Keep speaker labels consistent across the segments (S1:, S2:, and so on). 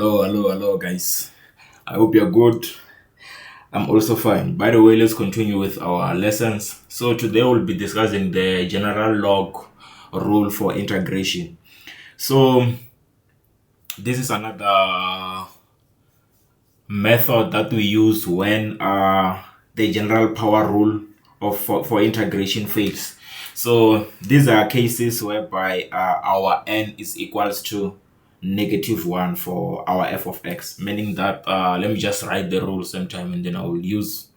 S1: Hello, guys. I hope you're good. I'm also fine. By the way, let's continue with our lessons. So today we'll be discussing the general log rule for integration. So this is another method that we use when the general power rule of for integration fails. So these are cases whereby our n is equals to -1 for our f of x, meaning that let me just write the rule sometime and then I will use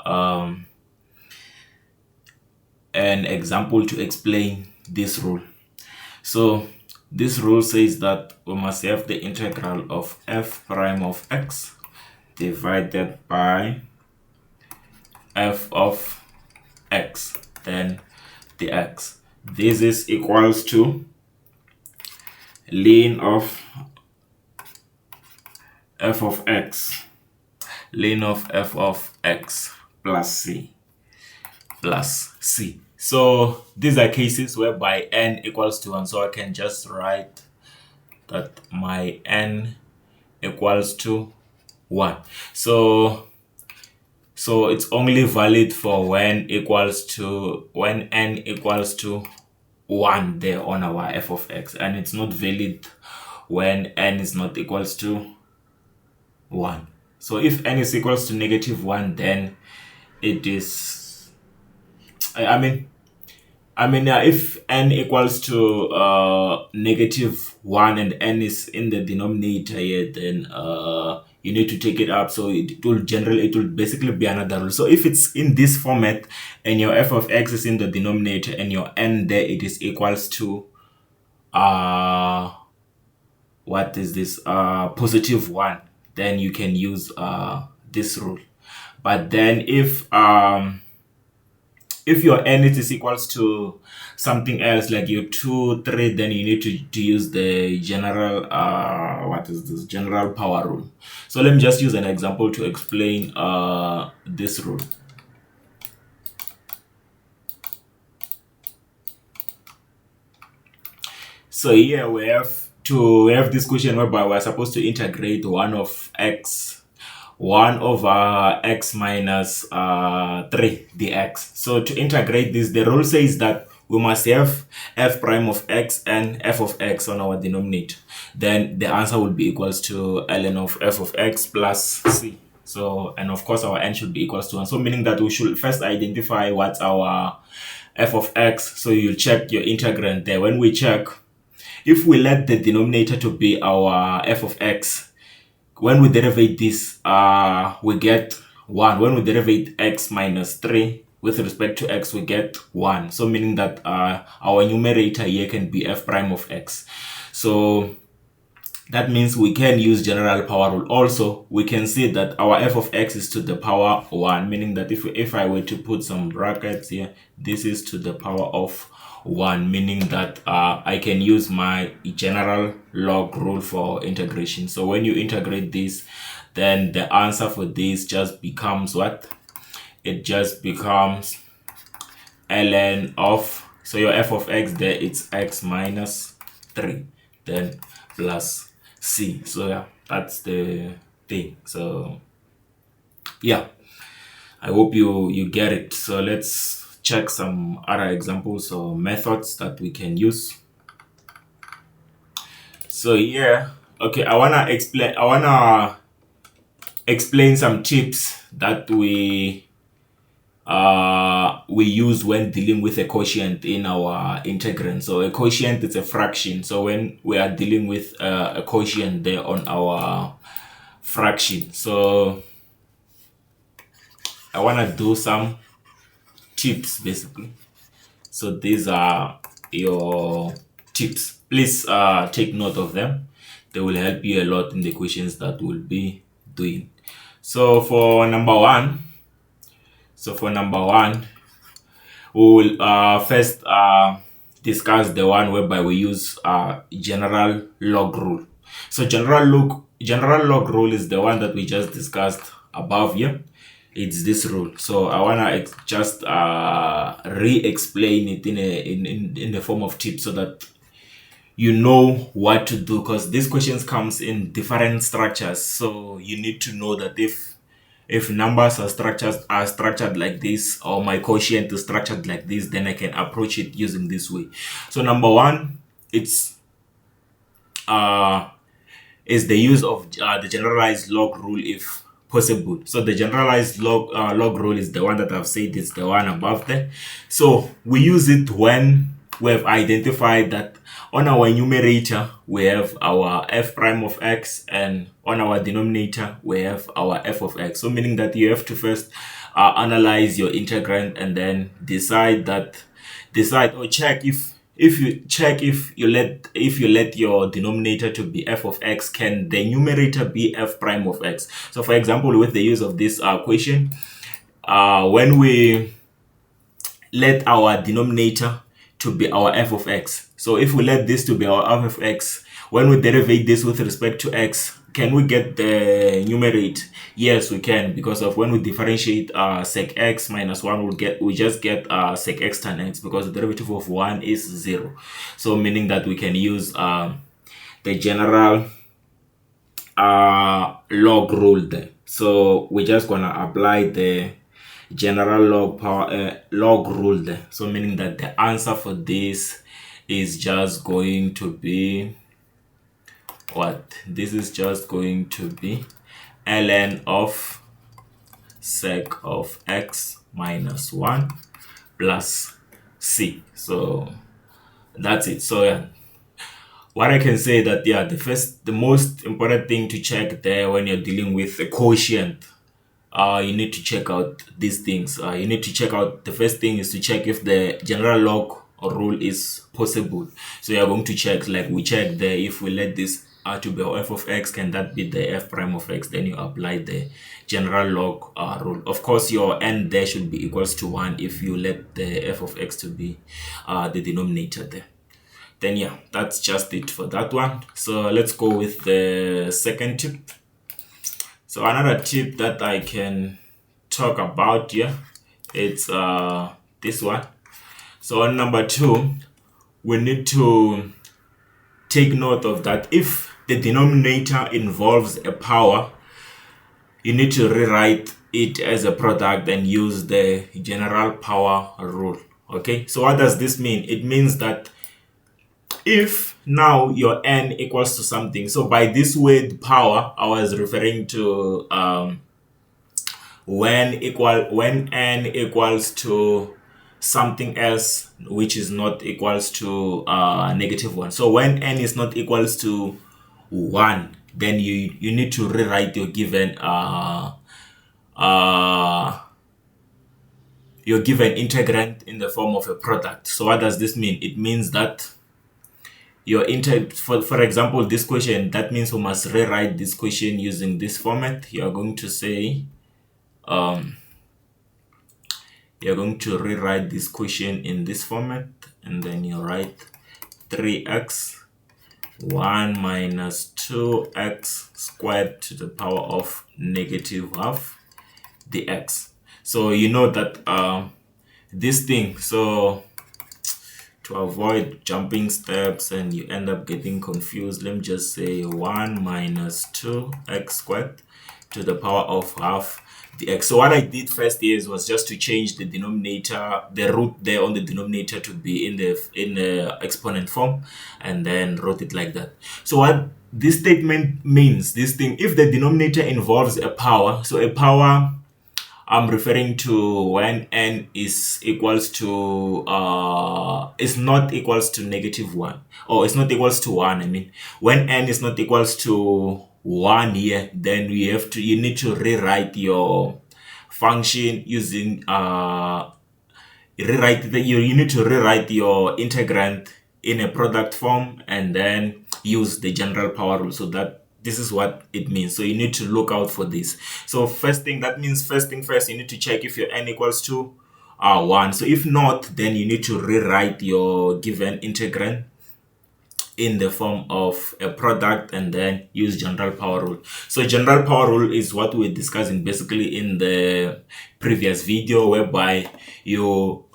S1: um, an example to explain this rule. So this rule says that we must have the integral of f prime of x divided by f of x, then the x. This is equals to ln of f of x, ln of f of x plus c. So these are cases whereby n equals to 1. So I can just write that my n equals to 1. So it's only valid for when n equals to 1 there on our f of x, and it's not valid when n is not equals to 1. So if n is equals to -1, then it is if n equals to -1 and n is in the denominator here, then you need to take it up. So it will basically be another rule. So if it's in this format and your f of x is in the denominator and your n there, it is equals to what is this +1, then you can use this rule. But then if your n is equals to something else like your 2, 3, then you need to use the general general power rule. So let me just use an example to explain this rule. So here we have this question whereby we're supposed to integrate 1 over x minus 3 dx. So to integrate this, the rule says that we must have f prime of x and f of x on our denominator. Then the answer will be equals to ln of f of x plus c. So, and of course our n should be equals to 1. So meaning that we should first identify what's our f of x. So you check your integrand there. When we check, if we let the denominator to be our f of x, when we derivate this, we get 1. When we derivate x minus 3 with respect to x, we get 1. So meaning that our numerator here can be f prime of x. So that means we can use general power rule. Also, we can see that our f of x is to the power 1, meaning that if I were to put some brackets here, this is to the power of 1, meaning that I can use my general log rule for integration. So when you integrate this, then the answer for this just becomes what? It just becomes ln of, so your f of x there, it's x minus 3, then plus c. So yeah, that's the thing. So yeah, I hope you get it. So let's check some other examples or methods that we can use. So here, okay, I wanna explain some tips that we use when dealing with a quotient in our integrand. So a quotient is a fraction. So when we are dealing with a quotient there on our fraction, so I wanna do some tips basically. So these are your tips. Please take note of them. They will help you a lot in the questions that we'll be doing. So for number one, we will first discuss the one whereby we use general log rule. So general log rule is the one that we just discussed above here. It's this rule. So I wanna just re-explain it in the form of tips so that you know what to do, because these questions comes in different structures. So you need to know that if numbers are structured like this, or my quotient is structured like this, then I can approach it using this way. So number one, it's is the use of the generalized log rule if possible. So the generalized log rule is the one that I've said is the one above there. So we use it when we have identified that on our numerator we have our f prime of x, and on our denominator we have our f of x. So meaning that you have to first analyze your integrand, and then decide or check if you let your denominator to be f of x, can the numerator be f prime of x. So for example, with the use of this equation, when we let our denominator to be our f of x, so if we let this to be our f of x, when we derivate this with respect to x, can we get the numerator? Yes, we can, because of when we differentiate sec x minus 1, we just get sec x tan x, because the derivative of 1 is 0. So meaning that we can use the general log rule there. So we're just gonna apply the general log rule there. So meaning that the answer for this is just going to be what? This is just going to be ln of sec of x minus 1 plus c. So that's it. So yeah, what I can say that the most important thing to check there when you're dealing with a quotient, you need to check out these things. You need to check out, the first thing is to check if the general log rule is possible. So you're going to check, like we checked there, if we let this to be f of x, can that be the f prime of x? Then you apply the general log rule. Of course, your n there should be equals to 1 if you let the f of x to be the denominator there. Then yeah, that's just it for that one. So let's go with the second tip. So another tip that I can talk about here, it's this one. So on number 2, we need to take note of that if the denominator involves a power, you need to rewrite it as a product and use the general power rule. Okay, so what does this mean? It means that if now your n equals to something, so by this word power, I was referring to when n equals to something else which is not equals to -1. So when n is not equals to 1, then you need to rewrite your given integrand in the form of a product. So what does this mean? It means that your for example, this question, that means we must rewrite this question using this format. You are going to say you're going to rewrite this question in this format, and then you write 3x 1 minus 2x squared to the power of -half dx. So you know that this thing, so to avoid jumping steps and you end up getting confused, let me just say 1 minus 2x squared to the power of half dx. So what I did first is was just to change the denominator, the root there on the denominator, to be in the exponent form, and then wrote it like that. So what this statement means, this thing, if the denominator involves a power, so a power, I'm referring to when n is equals to is not equals to -1, or it's not equals to 1. I mean, when n is not equals to 1 here, then you need to rewrite your function using you need to rewrite your integrand in a product form, and then use the general power rule. So that this is what it means. So you need to look out for this. So first thing first, you need to check if your n equals to 1. So if not, then you need to rewrite your given integrand in the form of a product and then use general power rule. So general power rule is what we're discussing basically in the previous video, whereby you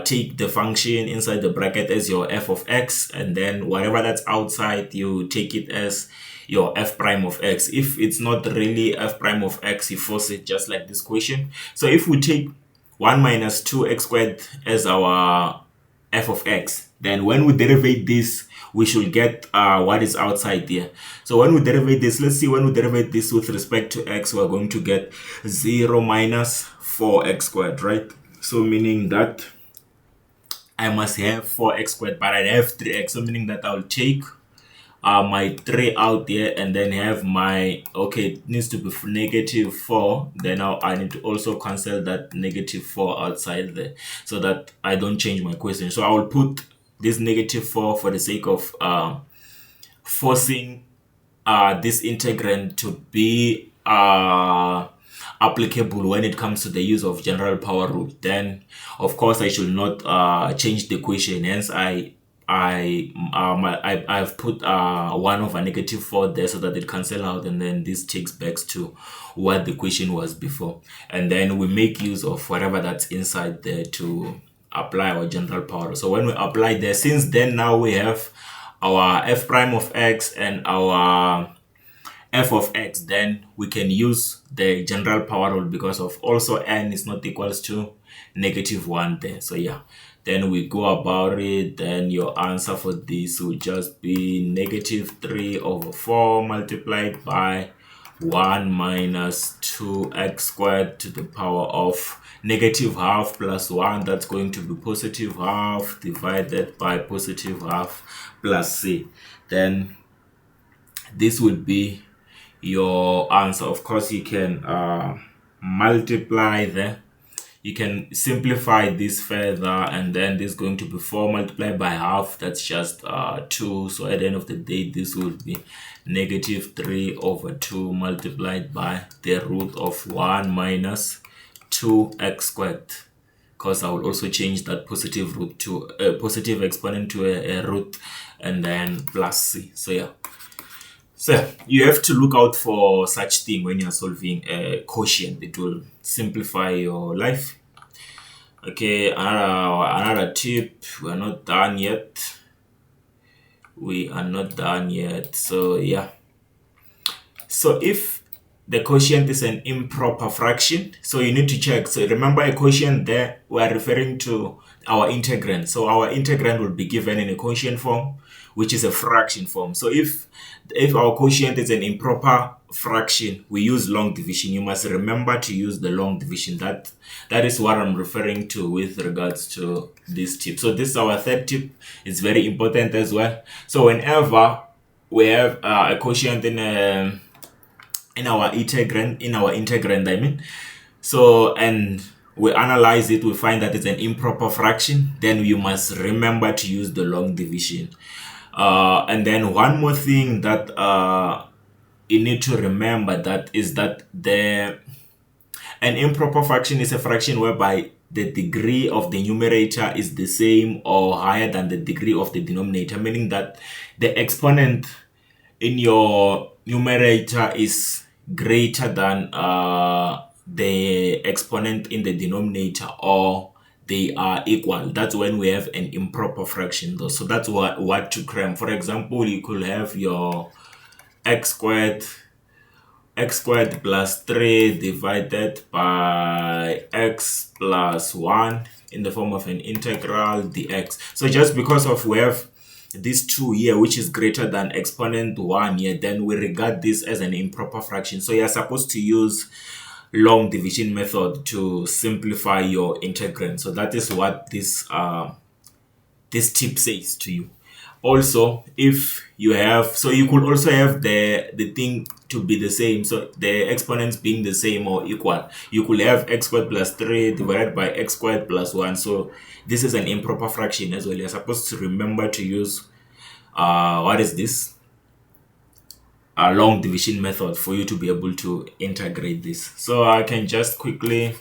S1: take the function inside the bracket as your f of x, and then whatever that's outside you take it as your f prime of x. If it's not really f prime of x, you force it just like this question. So if we take 1 minus 2x squared as our f of x, then when we derivate this, we should get what is outside there. So when we derivate this, let's see, when we derivate this with respect to x, we're going to get 0 minus 4x squared, right? So meaning that I must have 4x squared, but I have 3x. So meaning that I'll take my 3 out there and then have my, okay, it needs to be negative 4. Then I need to also cancel that negative 4 outside there so that I don't change my question. So I will put this negative 4 for the sake of forcing this integrand to be applicable when it comes to the use of general power rule. Then of course I should not change the equation. Hence I've put 1 over negative 4 there so that it cancel out, and then this takes back to what the equation was before, and then we make use of whatever that's inside there to apply our general power. So when we apply there, since then now we have our f prime of x and our f of x, then we can use the general power rule because of also n is not equals to negative 1 there. So yeah, then we go about it. Then your answer for this will just be negative 3 over 4 multiplied by 1 minus 2x squared to the power of negative half plus 1. That's going to be positive half divided by positive half plus c. Then this would be your answer. Of course, you can multiply there. You can simplify this further, and then this is going to be 4 multiplied by half. That's just 2. So at the end of the day, this would be negative 3 over 2 multiplied by the root of 1 minus 2x squared. Because I will also change that positive root to a positive exponent to a root, and then plus c. So yeah. So you have to look out for such thing when you're solving a quotient. It will simplify your life. Okay, another tip. We're not done yet. We are not done yet. So yeah. So if the quotient is an improper fraction, so you need to check. So remember, a quotient there, we are referring to our integrand. So our integrand will be given in a quotient form, which is a fraction form. So if our quotient is an improper fraction, we use long division. You must remember to use the long division. That is what I'm referring to with regards to this tip. So this is our third tip. It's very important as well. So whenever we have a quotient in our integrand, I mean, so, and we analyze it, we find that it's an improper fraction, then you must remember to use the long division. And then one more thing that you need to remember, that is that an improper fraction is a fraction whereby the degree of the numerator is the same or higher than the degree of the denominator, meaning that the exponent in your numerator is greater than the exponent in the denominator, or they are equal. That's when we have an improper fraction though. So that's what to cram. For example, you could have your x squared plus 3 divided by x plus 1 in the form of an integral dx. So just because of we have this 2 here, which is greater than exponent 1 here, then we regard this as an improper fraction. So you're supposed to use long division method to simplify your integrand. So that is what this tip says to you. Also, if you have, so you could also have the thing to be the same, so the exponents being the same or equal. You could have x squared plus 3 divided by x squared plus 1. So this is an improper fraction as well. You're supposed to remember to use what is this? A long division method for you to be able to integrate this. So I can just quickly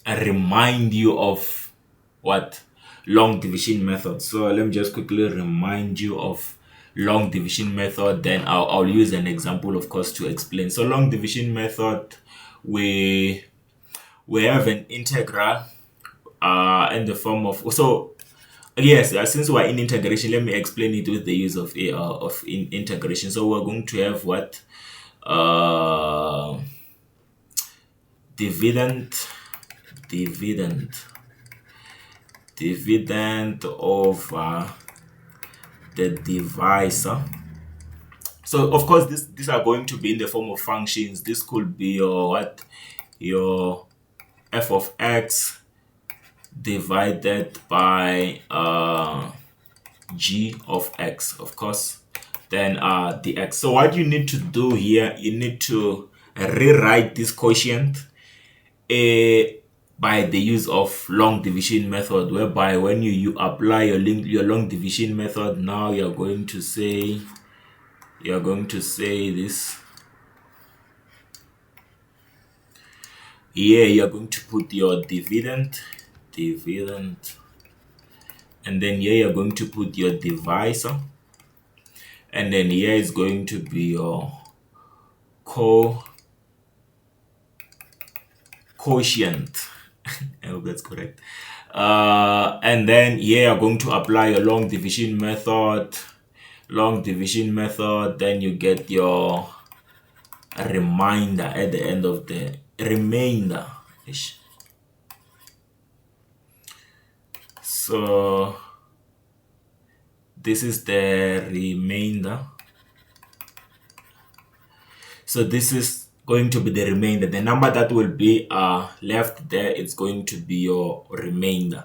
S1: remind you of what long division method. So let me just quickly remind you of long division method, then I'll use an example, of course, to explain. So long division method, we have an integral in the form of, so yes, since we're in integration, let me explain it with the use of integration. So we're going to have what, dividend over the divisor. So of course these are going to be in the form of functions. This could be your what, your f of x divided by g of x, of course, then dx. So what you need to do here, you need to rewrite this quotient by the use of long division method, whereby when you apply your long division method, now you're going to say this here. You're going to put your dividend, and then here you're going to put your divisor, and then here is going to be your quotient. I hope that's correct. And then here you're going to apply your long division method, then you get your remainder at the end of the remainder. So this is the remainder. So this is going to be the remainder. The number that will be left there is going to be your remainder.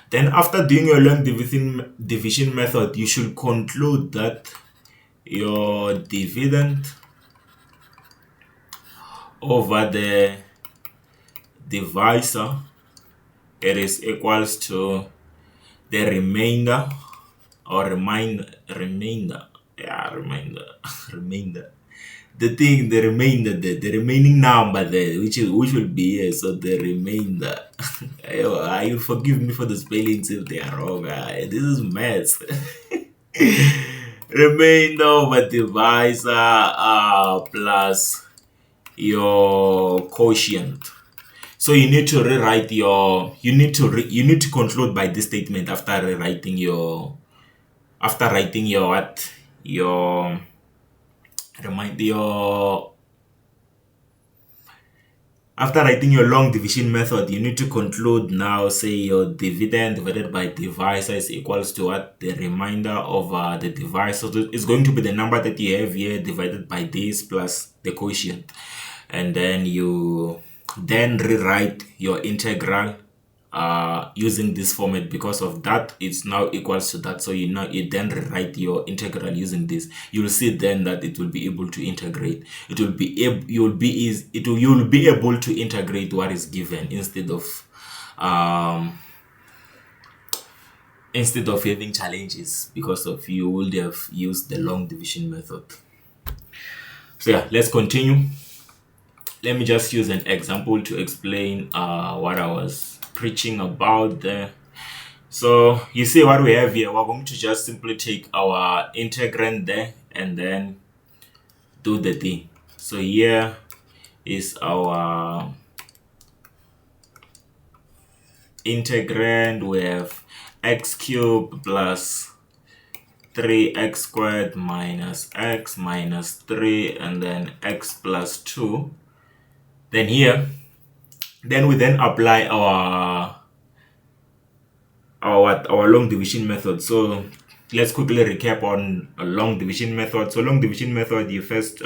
S1: Then after doing your long division method, you should conclude that your dividend over the divisor, it is equals to the remainder or remainder. The remaining number there, which will be here. So the remainder. You forgive me for the spellings if they are wrong. This is maths. Remainder over divisor plus your quotient. So you need to rewrite your, you need to conclude by this statement after writing your after writing your long division method. You need to conclude now, say your dividend divided by divisor is equals to what, the remainder over the divisor. So it's going to be the number that you have here divided by this plus the quotient, and then you rewrite your integral using this format. Because of that, it's now equals to that. So you then rewrite your integral using this. You'll see then that it will be able to integrate. You'll be able to integrate what is given instead of having challenges because of you would have used the long division method. So yeah, let's continue. Let me just use an example to explain what I was preaching about there. So you see what we have here. We're going to just simply take our integrand there and then do the thing. So here is our integrand. We have x cubed plus 3x squared minus x minus 3, and then x plus 2. Then here, we then apply our long division method. So let's quickly recap on a long division method. So long division method, you first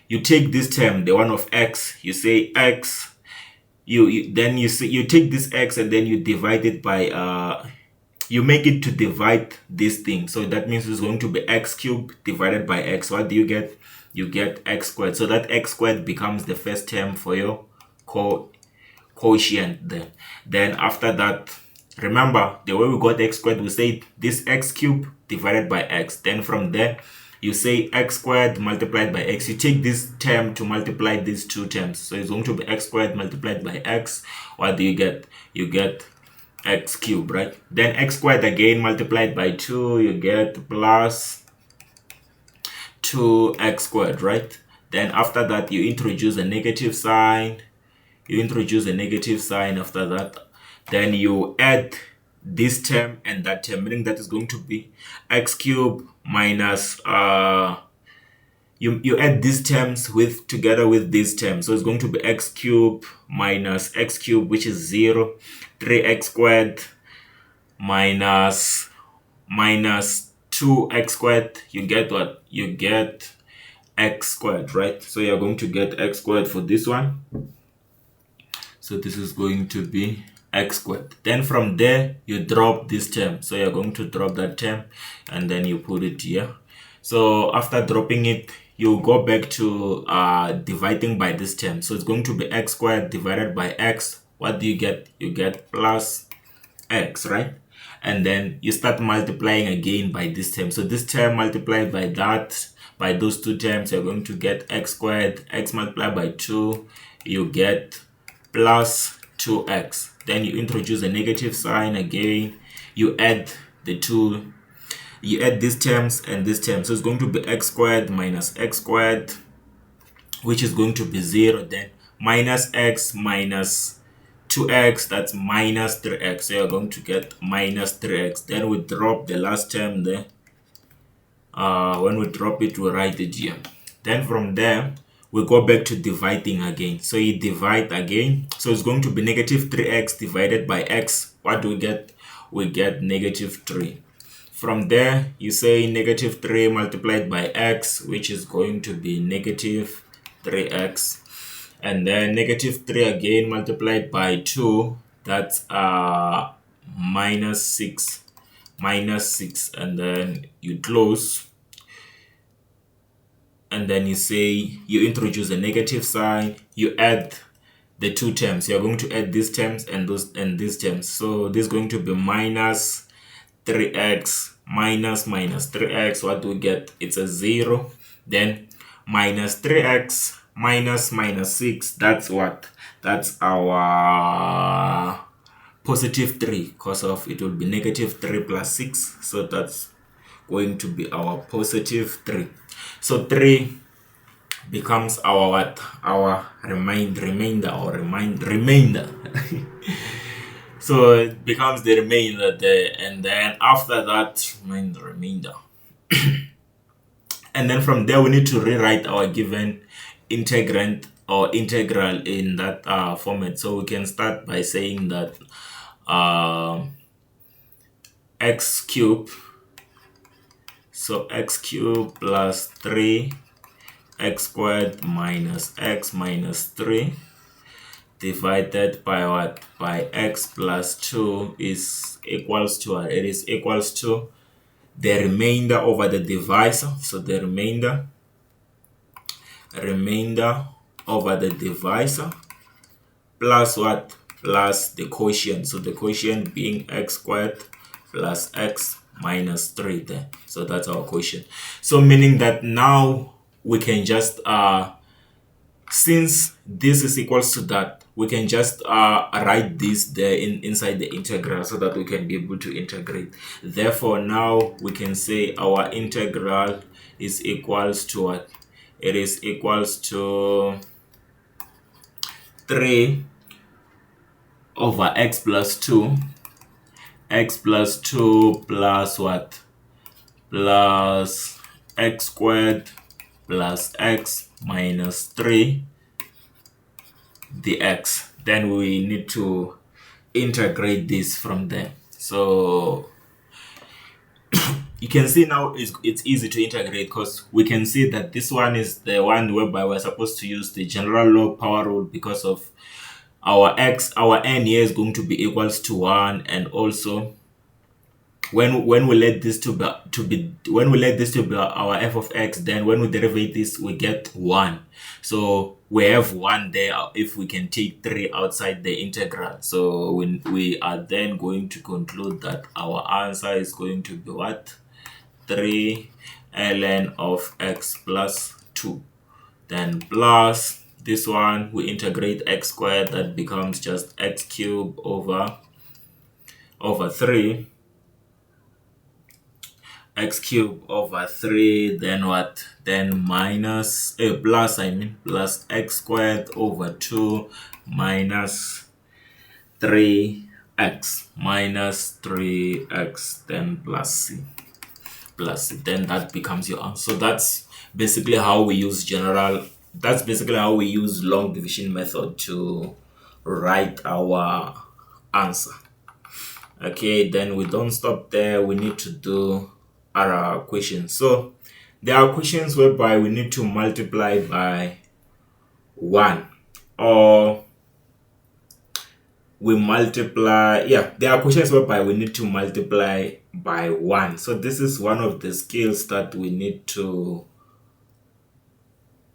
S1: you take this term, the one of x, you say x, you take this x and then you divide it by you make it to divide this thing. So that means it's going to be x cubed divided by x. What do you get? You get x squared. So that x squared becomes the first term for your quotient there. Then after that, remember the way we got x squared, we say this x cubed divided by x. Then from there, you say x squared multiplied by x. You take this term to multiply these two terms. So it's going to be x squared multiplied by x. What do you get? You get x cubed, right? Then x squared again multiplied by 2, you get plus 2x squared, right? Then after that, you introduce a negative sign. After that. Then you add this term and that term, meaning that is going to be x cubed minus you add these terms together with these terms. So it's going to be x cubed minus x cubed, which is 0, 3x squared minus 2x squared. You get what? You get x squared, right? So you're going to get x squared for this one. So this is going to be x squared. Then from there, you drop this term. So you're going to drop that term and then you put it here. So after dropping it, you go back to dividing by this term. So it's going to be x squared divided by x. What do you get? You get plus x, right? And then you start multiplying again by this term. So this term multiplied by that, by those two terms, you're going to get x squared, x multiplied by 2, you get plus 2x. Then you introduce a negative sign again, you add the two, you add these terms and this term. So it's going to be x squared minus x squared, which is going to be 0. Then minus x minus 2x, that's minus 3x. So you're going to get minus 3x. Then we drop the last term there. When we drop it, we write it here. Then from there, we go back to dividing again. So you divide again. So it's going to be negative 3x divided by x. What do we get? We get negative 3. From there, you say negative 3 multiplied by x, which is going to be negative 3x. And then negative 3 again multiplied by 2, that's minus 6. And then you close. And then you say, you introduce a negative sign, you add the two terms. You're going to add these terms and these terms. So this is going to be minus 3x minus 3x. What do we get? It's a 0. Then minus 3x minus 6. That's what? That's our positive 3, because of it will be negative 3 plus 6. So that's going to be our positive 3. So 3 becomes our what? Our remainder. So it becomes the remainder there, and then after that, the remainder. And then from there, we need to rewrite our given integrand or integral in that format. So we can start by saying that x cubed, so x cubed plus 3 x squared minus x minus 3 divided by what? By x plus 2 is equals to what? It is equals to the remainder over the divisor. So the remainder over the divisor plus what? Plus the quotient. So the quotient being x squared plus x minus 3 there. So that's our quotient. So meaning that now we can just since this is equals to that, we can just write this there inside the integral so that we can be able to integrate. Therefore, now we can say our integral is equals to what? It is equals to 3 over x plus 2. X plus 2 plus what? Plus x squared plus x minus 3 dx. Then we need to integrate this from there. So you can see now it's easy to integrate, because we can see that this one is the one whereby we're supposed to use the general log power rule, because of our n here is going to be equals to 1, and also when we let this to be our f of x, then when we derivate this, we get 1. So we have 1 there if we can take 3 outside the integral. So when we are then going to conclude that our answer is going to be what? 3 ln of x plus 2. Then plus this one, we integrate x squared, that becomes just x cubed over over 3, x cube over 3, then what? Then minus, plus x squared over 2 minus 3x minus 3x, then plus c. Then that becomes your answer. So that's basically how we use long division method to write our answer. Okay, then we don't stop there. We need to do other questions. So there are questions whereby we need to multiply by 1, or we multiply, there are questions whereby we need to multiply by 1. So this is one of the skills that we need to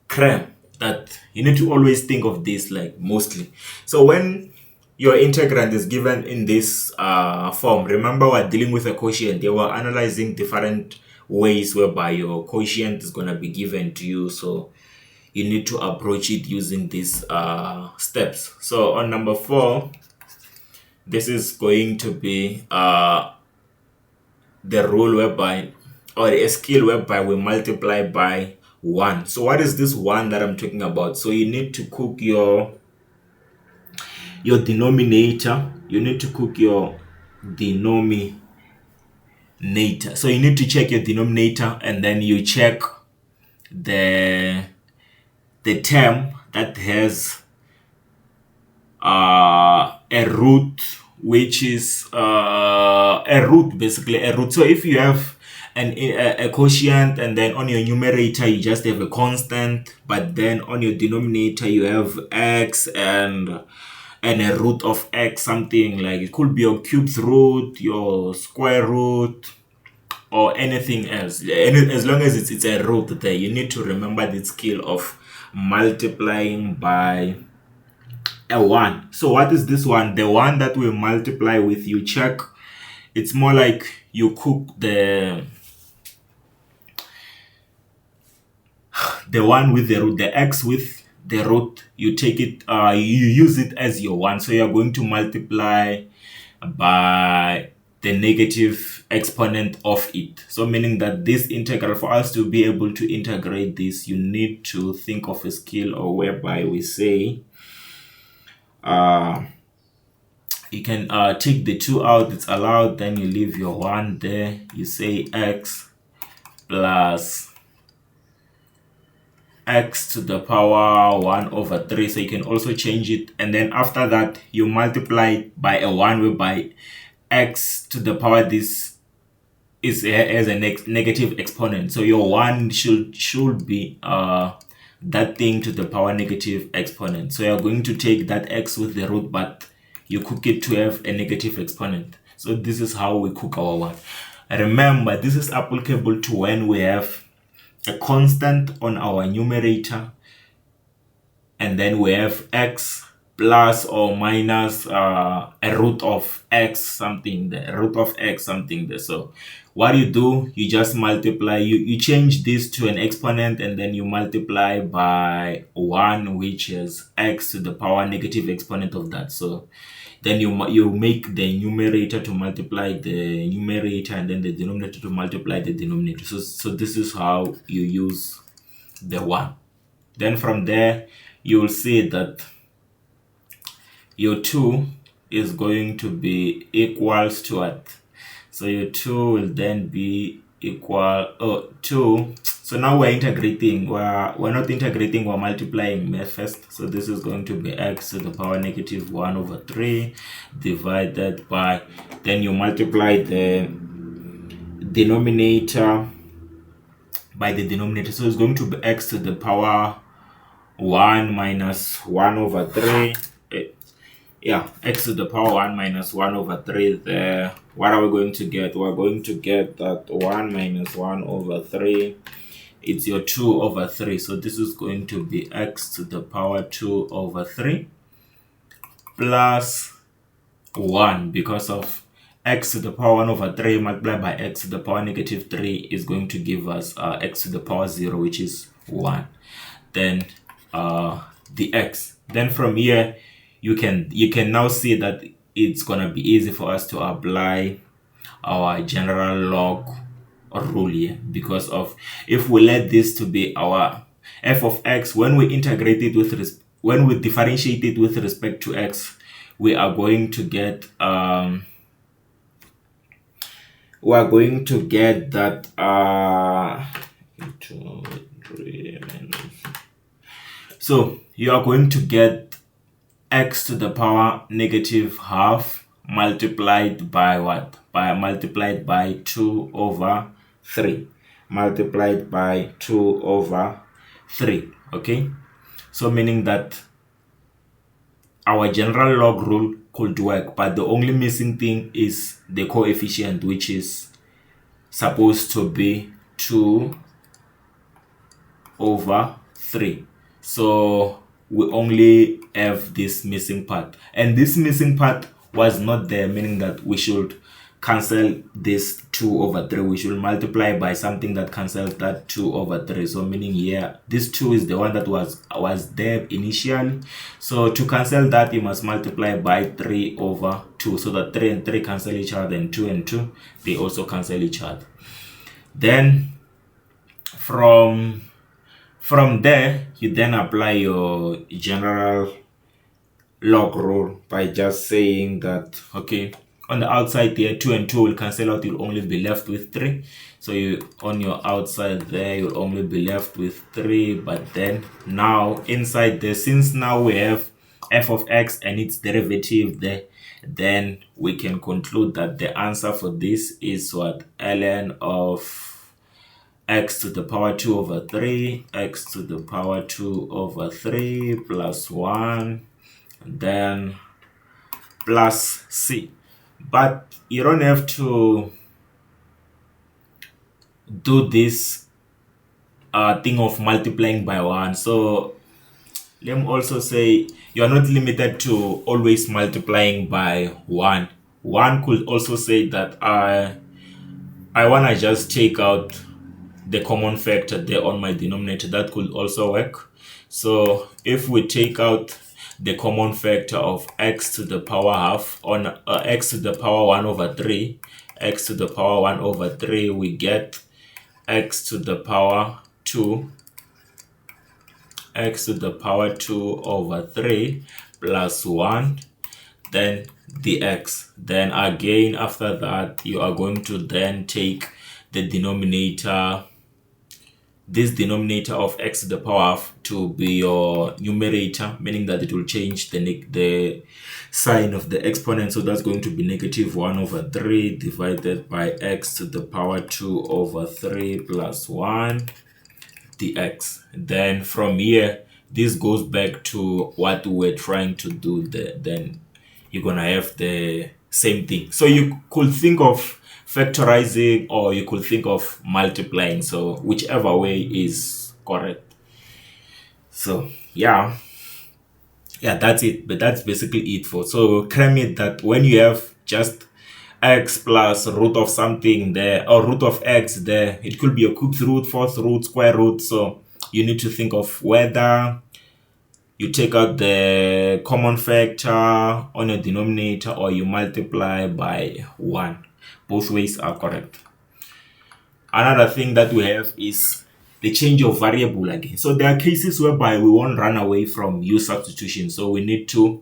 S1: cram, that you need to always think of this, like, mostly. So when your integrand is given in this form, remember we're dealing with a quotient. They were analyzing different ways whereby your quotient is going to be given to you. So you need to approach it using these steps. So on number 4, this is going to be the rule whereby, or a skill whereby we multiply by 1. So what is this 1 that I'm talking about? So you need to cook your denominator. You need to cook your denominator. So you need to check your denominator, and then you check the term that has a root, which is a root, basically a root. So if you have a quotient, and then on your numerator you just have a constant, but then on your denominator you have x and a root of x, something like, it could be your cubed root, your square root, or anything else. As long as it's a root there, you need to remember the skill of multiplying by a 1. So what is this one? The one that we multiply with, you check. It's more like you cook the one with the root, the x with the root. You take it, you use it as your 1. So you're going to multiply by the negative exponent of it. So meaning that this integral, for us to be able to integrate this, you need to think of a skill, or whereby we say, you can take the 2 out, it's allowed, then you leave your 1 there. You say x plus x to the power 1 over 3. So you can also change it, and then after that you multiply by a 1, whereby x to the power this is as a negative exponent. So your 1 should be that thing to the power negative exponent. So you're going to take that x with the root, but you cook it to have a negative exponent. So this is how we cook our 1. Remember, this is applicable to when we have a constant on our numerator, and then we have x plus or minus a root of x something there, So what you do, you just multiply, you change this to an exponent, and then you multiply by 1, which is x to the power negative exponent of that. So then you make the numerator to multiply the numerator, and then the denominator to multiply the denominator. So this is how you use the 1. Then from there, you will see that your 2 is going to be equals to what? So your 2 will then be equal 2. So now we're integrating. We're not integrating, we're multiplying first. So this is going to be x to the power negative 1 over 3 divided by, then you multiply the denominator by the denominator. So it's going to be x to the power 1 minus 1 over 3. X to the power 1 minus 1 over 3 there. What are we going to get? We're going to get that 1 minus 1 over 3. It's your 2 over 3. So this is going to be x to the power 2 over 3 plus 1, because of x to the power 1 over 3 multiplied by x to the power negative 3 is going to give us x to the power 0, which is 1. Then the x. Then from here, you can now see that it's gonna be easy for us to apply our general log rule here, because of if we let this to be our f of x, when we integrate it with when we differentiate it with respect to x, we are going to get that 2, 3, so you are going to get x to the power negative half multiplied by what? Multiplied by 2 over 3. Multiplied by 2 over 3. Okay? So meaning that our general log rule could work, but the only missing thing is the coefficient, which is supposed to be 2 over 3. So we only have this missing part, and this missing part was not there, meaning that we should cancel this 2 over 3. We should multiply by something that cancels that 2 over 3. So meaning here, this 2 is the one that was there initially. So to cancel that, you must multiply by 3 over 2. So that 3 and 3 cancel each other, and 2 and 2, they also cancel each other. Then from there, you then apply your general log rule by just saying that, okay, on the outside there, 2 and 2 will cancel out, you'll only be left with 3. So you, on your outside there, you'll only be left with 3. But then now inside there, since now we have f of x and its derivative there, then we can conclude that the answer for this is what? ln of x to the power 2 over 3, x to the power 2 over 3 plus 1, and then plus c. But you don't have to do this thing of multiplying by 1. So let me also say you are not limited to always multiplying by 1. One could also say that I want to just take out the common factor there on my denominator. That could also work. So if we take out the common factor of x to the power half on x to the power 1 over 3, x to the power 1 over 3, we get x to the power 2, x to the power 2 over 3 plus 1, then dx. Then again, after that, you are going to then take the denominator, this denominator of x to the power half, to be your numerator, meaning that it will change the sign of the exponent. So that's going to be negative 1 over 3 divided by x to the power 2 over 3 plus 1 dx. Then from here, this goes back to what we were trying to do there. Then you're gonna have the same thing. So you could think of factorizing, or you could think of multiplying, so whichever way is correct. So yeah, that's it. But that's basically it for, so cram it that when you have just x plus root of something there, or root of x there, it could be a cubed root, fourth root, square root. So you need to think of whether you take out the common factor on your denominator or you multiply by 1. Both ways are correct. Another thing that we have is the change of variable again. So there are cases whereby we won't run away from u substitution. So we need to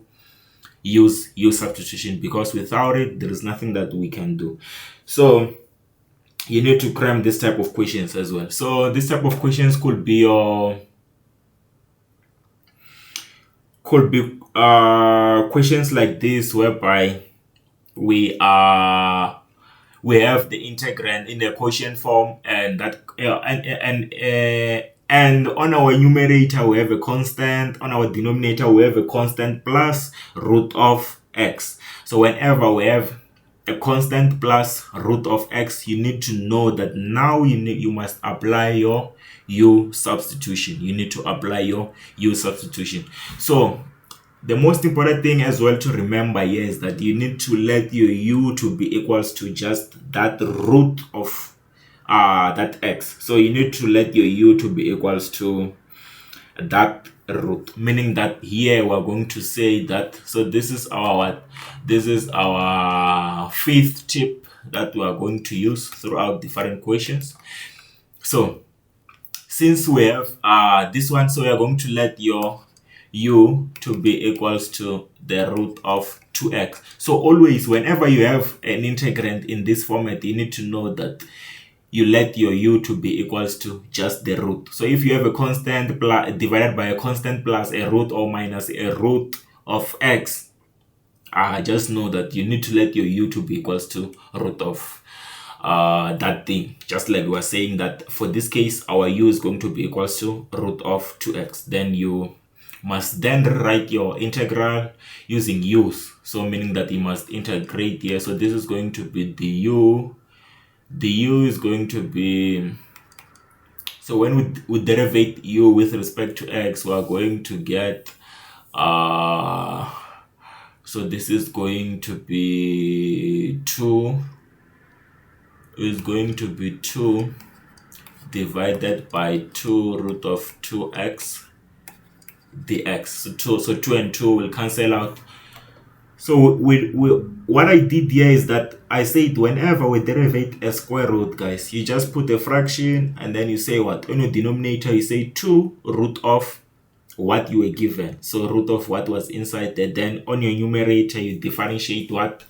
S1: use u substitution, because without it, there is nothing that we can do. So you need to cram this type of questions as well. So this type of questions could be your questions like this, whereby we have the integrand in the quotient form, and that and on our numerator we have a constant, on our denominator we have a constant plus root of x. So whenever we have a constant plus root of x, you need to know that now you must apply your u substitution. You need to apply your u substitution. So the most important thing as well to remember here is that you need to let your u to be equals to just that root of that x. So you need to let your u to be equals to that root, meaning that here we're going to say that, so this is our what? This is our fifth tip that we are going to use throughout different questions. So since we have this one, so we are going to let your u to be equals to the root of 2x. So always whenever you have an integrand in this format, you need to know that you let your u to be equals to just the root. So if you have a constant divided by a constant plus a root or minus a root of x, just know that you need to let your u to be equals to root of that thing. Just like we were saying that for this case, our u is going to be equals to root of 2x. Then you must then write your integral using u's. So meaning that you must integrate here. So this is going to be the u. The u is going to be, so when we derivate u with respect to x, we are going to get so this is going to be 2 divided by 2 root of 2x dx. So 2 and 2 will cancel out. So what I did here is that I said whenever we derive a square root, guys, you just put a fraction and then you say what? On your denominator, you say 2 root of what you were given. So root of what was inside there. Then on your numerator, you differentiate what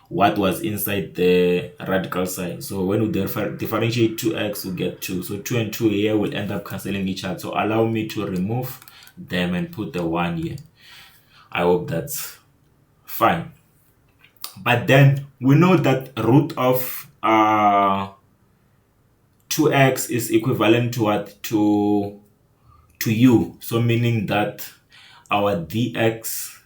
S1: was inside the radical sign. So when we differentiate 2x, we get 2. So 2 and 2 here will end up cancelling each other. So allow me to remove them and put the 1 here. I hope that's fine. But then we know that root of 2x is equivalent to what? To u. So meaning that our dx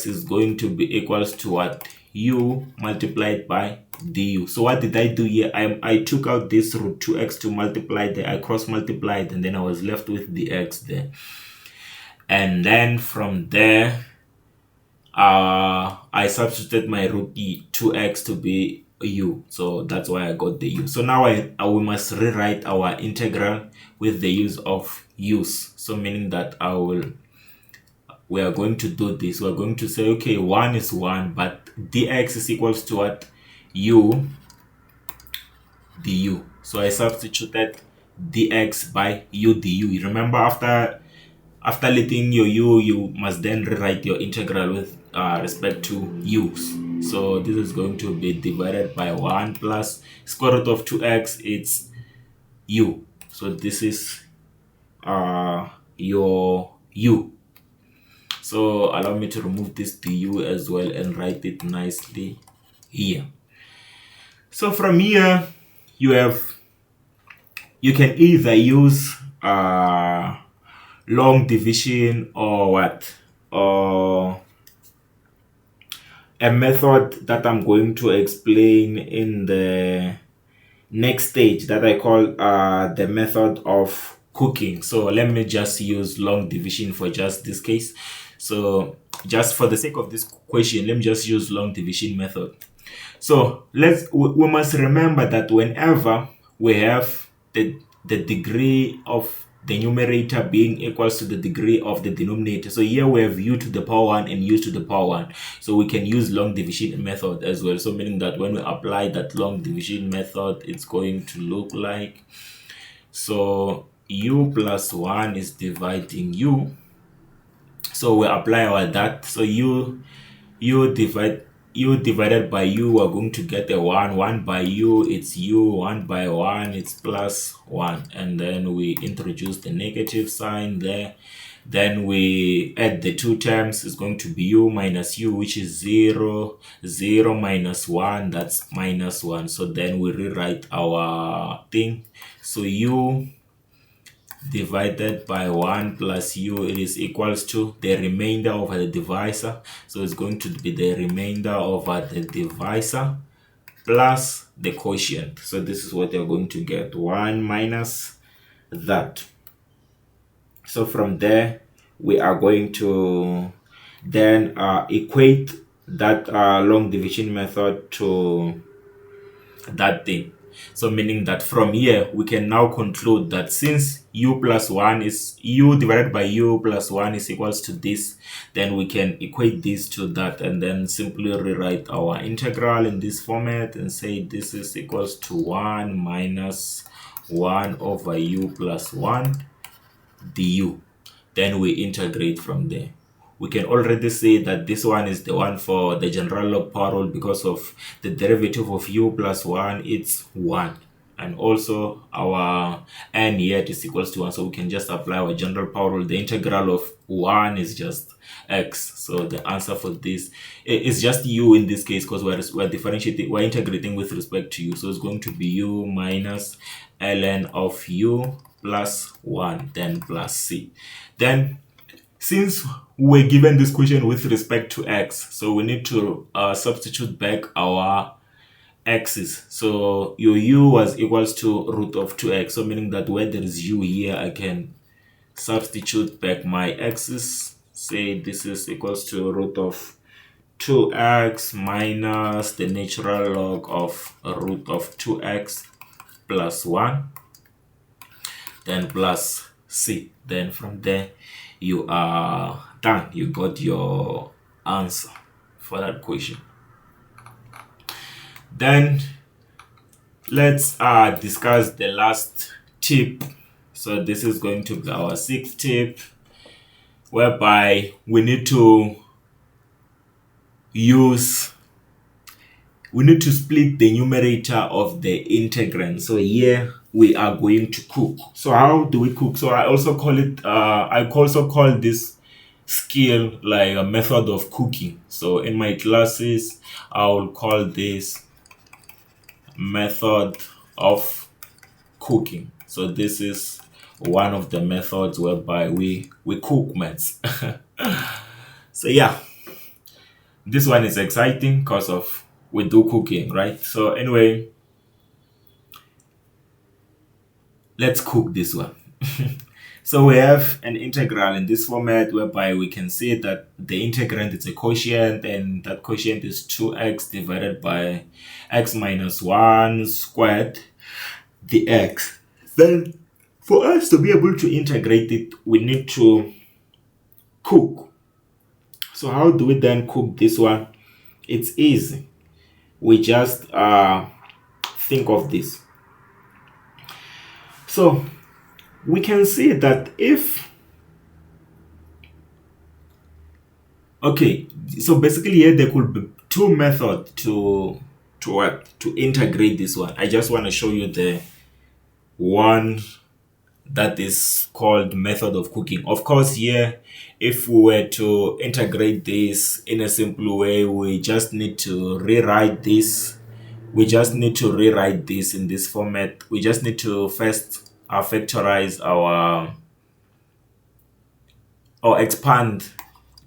S1: is going to be equals to what? U multiplied by du. So what did I do here? I took out this root 2x to multiply there. I cross multiplied and then I was left with the x there. And then from there, I substituted my root 2x to be u. So that's why I got the u. So now we must rewrite our integral with the use of u's. So meaning that we are going to do this. We're going to say, okay, 1 is 1, but dx is equals to what? U du. So I substituted dx by u du. Remember, after letting your u, you must then rewrite your integral with respect to u's. So this is going to be divided by 1 plus square root of 2x, it's u. So this is your u. So allow me to remove this du as well and write it nicely here. So from here, you can either use long division or what? Or a method that I'm going to explain in the next stage that I call the method of cooking. So let me just use long division for just this case. So just for the sake of this question, let me just use long division method. So we must remember that whenever we have the degree of the numerator being equals to the degree of the denominator. So here we have u to the power 1 and u to the power 1. So we can use long division method as well. So meaning that when we apply that long division method, it's going to look like, so u plus 1 is dividing u. So we apply our that. So u divided by u, we're going to get a 1. 1 by u, it's u. 1 by 1, it's plus 1. And then we introduce the negative sign there. Then we add the two terms. It's going to be u minus u, which is 0. 0 minus 1, that's minus 1. So then we rewrite our thing. So u divided by 1 plus u, it is equals to the remainder over the divisor. So it's going to be the remainder over the divisor plus the quotient. So this is what you're going to get, 1 minus that. So from there, we are going to then equate that long division method to that thing. So meaning that from here we can now conclude that since u plus 1 is u divided by u plus 1 is equals to this, then we can equate this to that and then simply rewrite our integral in this format and say this is equals to 1 minus 1 over u plus 1 du. Then we integrate from there. We can already say that this one is the one for the general log power rule because of the derivative of u plus 1, it's 1. And also our n here is equals to 1. So we can just apply our general power rule. The integral of 1 is just x. So the answer for this is just u in this case because we're differentiating, we're integrating with respect to u. So it's going to be u minus ln of u plus 1, then plus c. Then since we're given this question with respect to x, so we need to substitute back our x's. So your u was equals to root of 2x. So meaning that where there is u here, I can substitute back my x's. Say this is equals to root of 2x minus the natural log of root of 2x plus 1. Then plus c. Then from there you are done. You got your answer for that question. Then let's discuss the last tip. So this is going to be our 6th tip, whereby we need to split the numerator of the integrand. So here we are going to cook. So how do we cook? So I also call it I also call this skill like a method of cooking. So in my classes I will call this method of cooking. So this is one of the methods whereby we cook maths. So yeah, this one is exciting because of we do cooking, right? So anyway, let's cook this one. So we have an integral in this format whereby we can see that the integrand is a quotient, and that quotient is 2x divided by x minus 1 squared dx. Then for us to be able to integrate it, we need to cook. So how do we then cook this one? It's easy. We just think of this. So we can see that if, okay, so basically here there could be two methods to integrate this one. I just want to show you the one that is called method of cooking. Of course, here, if we were to integrate this in a simple way, we just need to rewrite this. We just need to rewrite this in this format. We just need to first factorize our, or expand,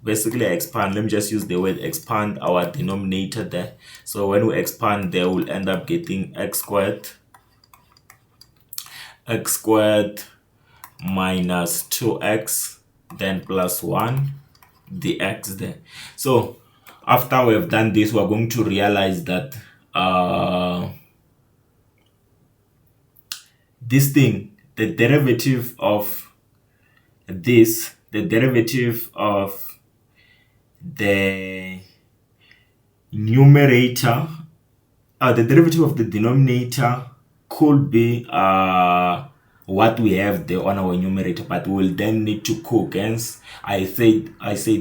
S1: basically expand. Let me just use the word expand our denominator there. So when we expand there, we'll end up getting x squared minus 2x then plus 1 dx there. So after we have done this, we're going to realize that this thing, the derivative of this, the derivative of the numerator, the derivative of the denominator could be what we have there on our numerator, but we'll then need to cook. Hence I said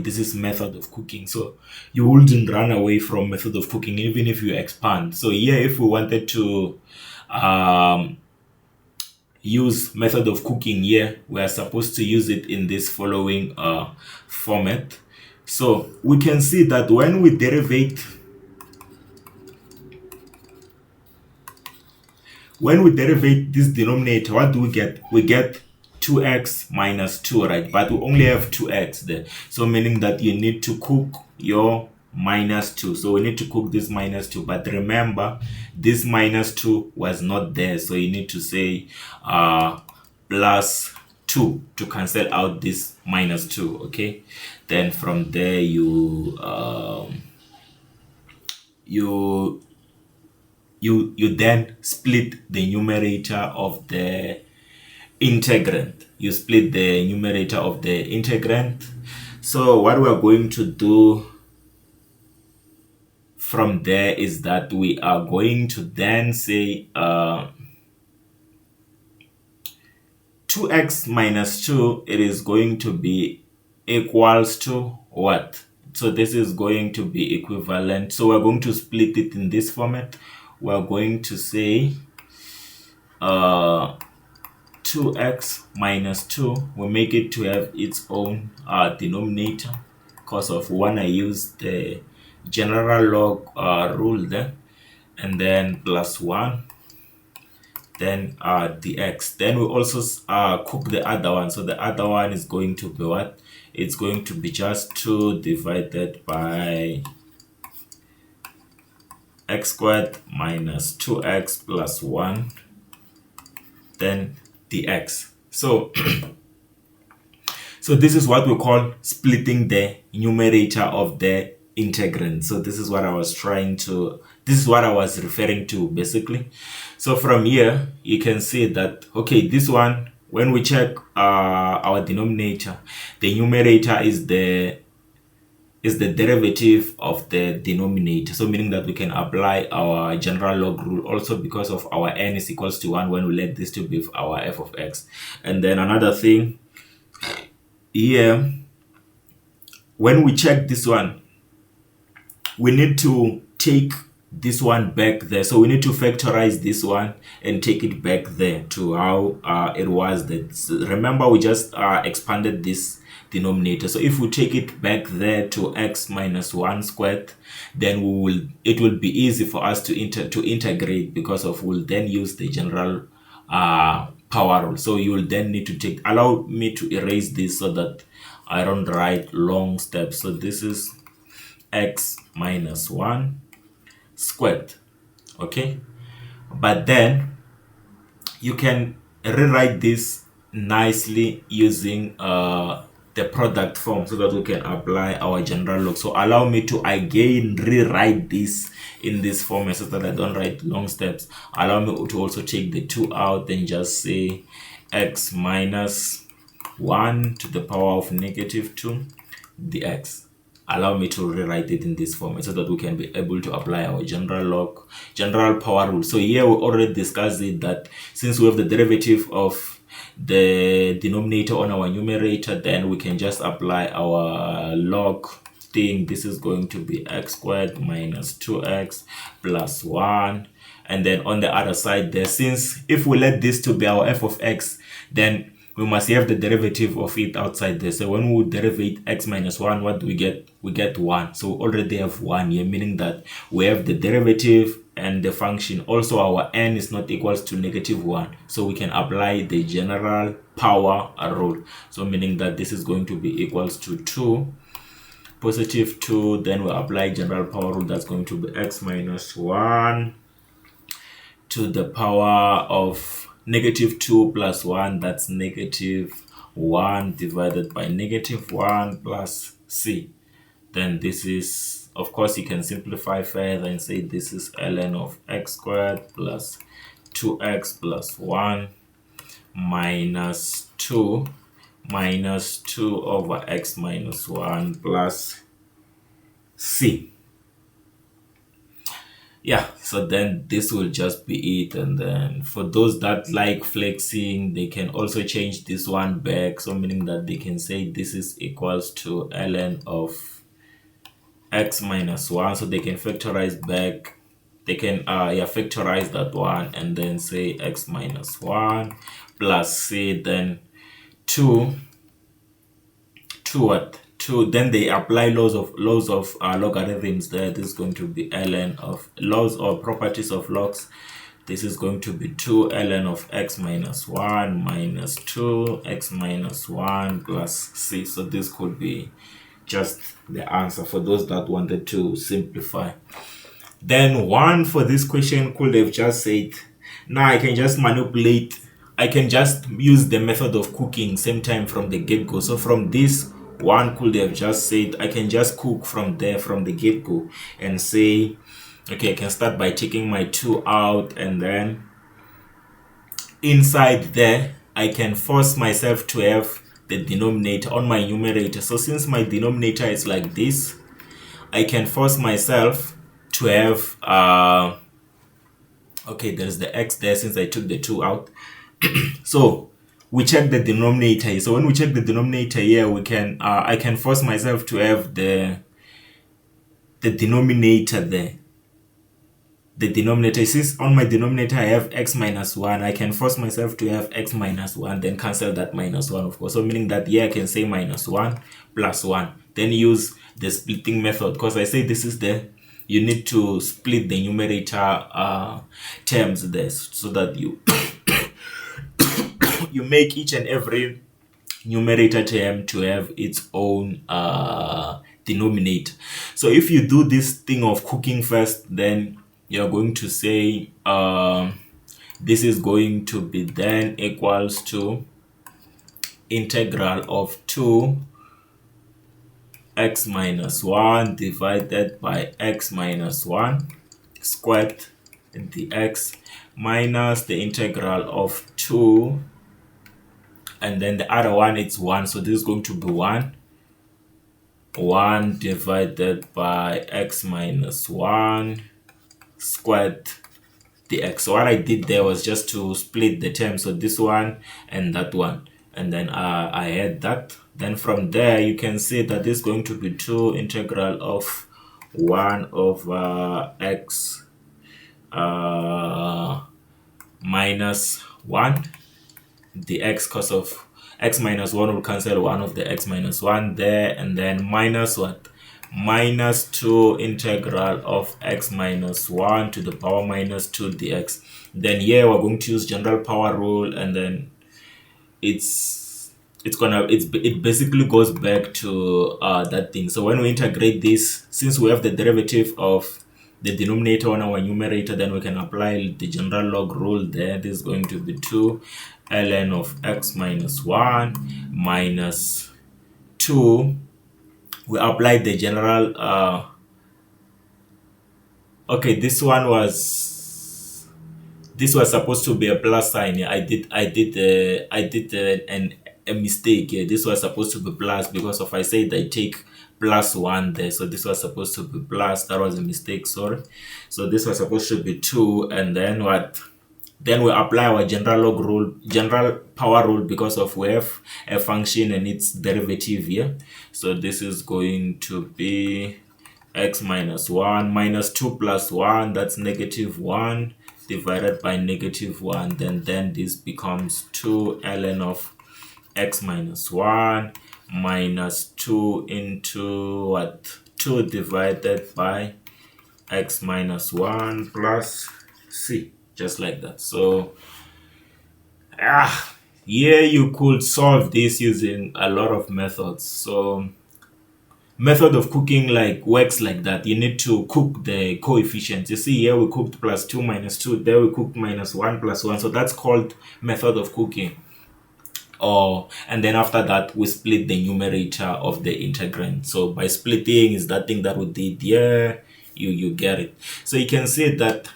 S1: this is method of cooking. So you wouldn't run away from method of cooking even if you expand. So here, if we wanted to use method of cooking here, we are supposed to use it in this following format. So we can see that when we derivate this denominator, what do we get? We get 2x minus 2, right? But we only have 2x there. So meaning that you need to cook your minus 2. So we need to cook this minus 2. But remember, this minus 2 was not there. So you need to say plus 2 to cancel out this minus 2, okay? Then from there you you then split the numerator of the integrand. You split the numerator of the integrand. So what we're going to do from there is that we are going to then say 2x minus 2, it is going to be equals to what? So this is going to be equivalent. So we're going to split it in this format. We're going to say 2x minus 2, we make it to have its own denominator. Because of one, I use the general log rule there, and then plus 1, then dx. Then we also cook the other one. So the other one is going to be what? It's going to be just 2 divided by x squared minus 2x plus 1, then dx. So so this is what we call splitting the numerator of the integrand. So this is what I was referring to basically. So from here you can see that, okay, this one, when we check our denominator, the numerator is the derivative of the denominator. So meaning that we can apply our general log rule also, because of our n is equals to 1 when we let this to be our f of x. And then another thing here, when we check this one, we need to take this one back there. So we need to factorize this one and take it back there to how it was. Remember, we just expanded this denominator. So if we take it back there to x minus 1 squared, then it will be easy for us to integrate, because we'll then use the general power rule. So you will then need to allow me to erase this so that I don't write long steps. So this is x minus 1 squared, okay? But then you can rewrite this nicely using the product form, so that we can apply our general log. So allow me to again rewrite this in this form so that I don't write long steps. Allow me to also take the 2 out and just say x minus 1 to the power of negative 2 dx. Allow me to rewrite it in this form so that we can be able to apply our general power rule. So here we already discussed it, that since we have the derivative of the denominator on our numerator, then we can just apply our log thing. This is going to be x squared minus 2x plus 1. And then on the other side there, since if we let this to be our f of x, then we must have the derivative of it outside there. So when we derivate x minus 1, what do we get? We get 1. So we already have 1 here, meaning that we have the derivative and the function. Also, our n is not equals to negative 1. So we can apply the general power rule. So meaning that this is going to be equals to 2, positive 2. Then we apply general power rule. That's going to be x minus 1 to the power of negative 2 plus 1, that's negative 1 divided by negative 1 plus c. Then this is, of course, you can simplify further and say this is ln of x squared plus 2x plus 1 minus 2 over x minus 1 plus c. Yeah, so then this will just be it. And then for those that like flexing, they can also change this one back, so meaning that they can say this is equals to ln of x minus 1. So they can factorize back, they can factorize that one and then say x minus 1 plus c, then 2 what? 2, then they apply laws of logarithms there. This is going to be ln of laws or properties of logs. This is going to be 2 ln of x minus 1 minus 2 x minus 1 plus c. So this could be just the answer for those that wanted to simplify. Then one for this question could have just said, now I can just manipulate, I can just use the method of cooking same time from the get-go. So from this, one could have just said, I can just cook from there from the get-go and say Okay, I can start by taking my 2 out, and then inside there I can force myself to have the denominator on my numerator. So since my denominator is like this, I can force myself to have okay, there's the x there since I took the 2 out. So we check the denominator. So when we check the denominator here, we can I can force myself to have the denominator there. The denominator, since on my denominator I have x minus 1, I can force myself to have x minus 1, then cancel that minus 1, of course. So meaning that here I can say minus 1 plus 1, then use the splitting method, because I say this is the, you need to split the numerator terms there, so that you you make each and every numerator term to have its own denominator. So if you do this thing of cooking first, then you're going to say this is going to be then equals to integral of 2 x minus 1 divided by x minus 1 squared dx minus the integral of 2, and then the other one it's 1, so this is going to be 1 divided by x minus 1 squared dx. So what I did there was just to split the term, so this one and that one, and then I had that. Then from there you can see that this is going to be 2 integral of 1 over x minus 1 dx, because of x minus 1 will cancel 1 of the x minus 1 there, and then minus what? Minus 2 integral of x minus 1 to the power minus 2 dx. Then here we're going to use general power rule, and then it basically goes back to that thing. So when we integrate this, since we have the derivative of the denominator on our numerator, then we can apply the general log rule there. This is going to be 2 ln of x minus 1 minus 2. We applied the general okay, this was supposed to be a plus sign. I did a mistake here. This was supposed to be plus, because if I said I take plus 1 there, so this was supposed to be plus. That was a mistake, sorry. So this was supposed to be 2, and then what? Then we apply our general log rule, general power rule, because of we have a function and its derivative here. So this is going to be x minus 1 minus 2 plus 1, that's negative 1 divided by negative 1. Then this becomes 2 ln of x minus 1 minus 2 into what? 2 divided by x minus 1 plus c, just like that. So here you could solve this using a lot of methods. So method of cooking works like that. You need to cook the coefficients. You see here we cooked plus 2 minus 2, there we cooked minus 1 plus 1, so that's called method of cooking. And then after that we split the numerator of the integrand. So by splitting is that thing that we did here. You get it. So you can see that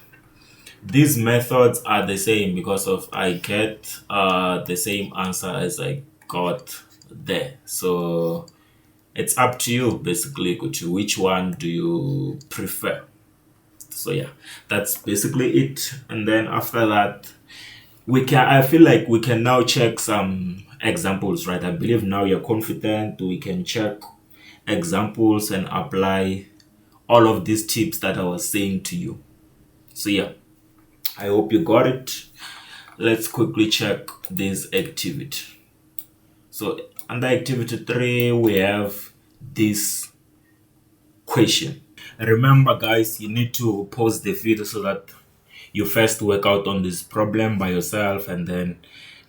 S1: these methods are the same, because of I get the same answer as I got there. So it's up to you basically, which one do you prefer. So yeah, that's basically it. And then after that, I feel like we can now check some examples, right? I believe now you're confident. We can check examples and apply all of these tips that I was saying to you. So yeah, I hope you got it. Let's quickly check this activity. So under activity 3, we have this question. Remember guys, you need to pause the video so that you first work out on this problem by yourself, and then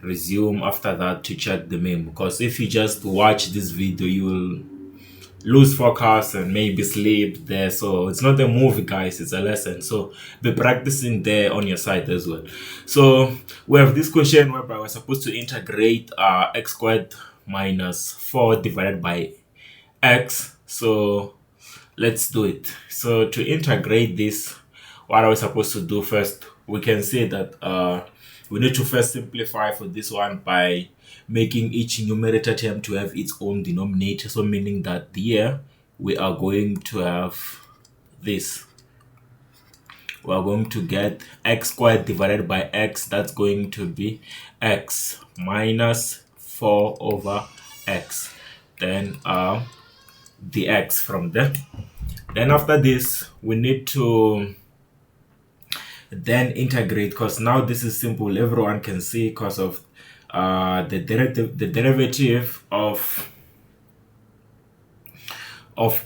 S1: resume after that to check the meme. Because if you just watch this video, you will lose focus and maybe sleep there. So it's not a movie guys, it's a lesson. So be practicing there on your side as well. So we have this question whereby we're supposed to integrate x squared minus 4 divided by x. So let's do it. So to integrate this, what are we supposed to do first? We can say that we need to first simplify for this one by making each numerator term to have its own denominator. So meaning that here we are going to have this. We are going to get x squared divided by x. That's going to be x minus 4 over x. Then dx from there. Then after this, we need to then integrate, because now this is simple. Everyone can see because of the derivative of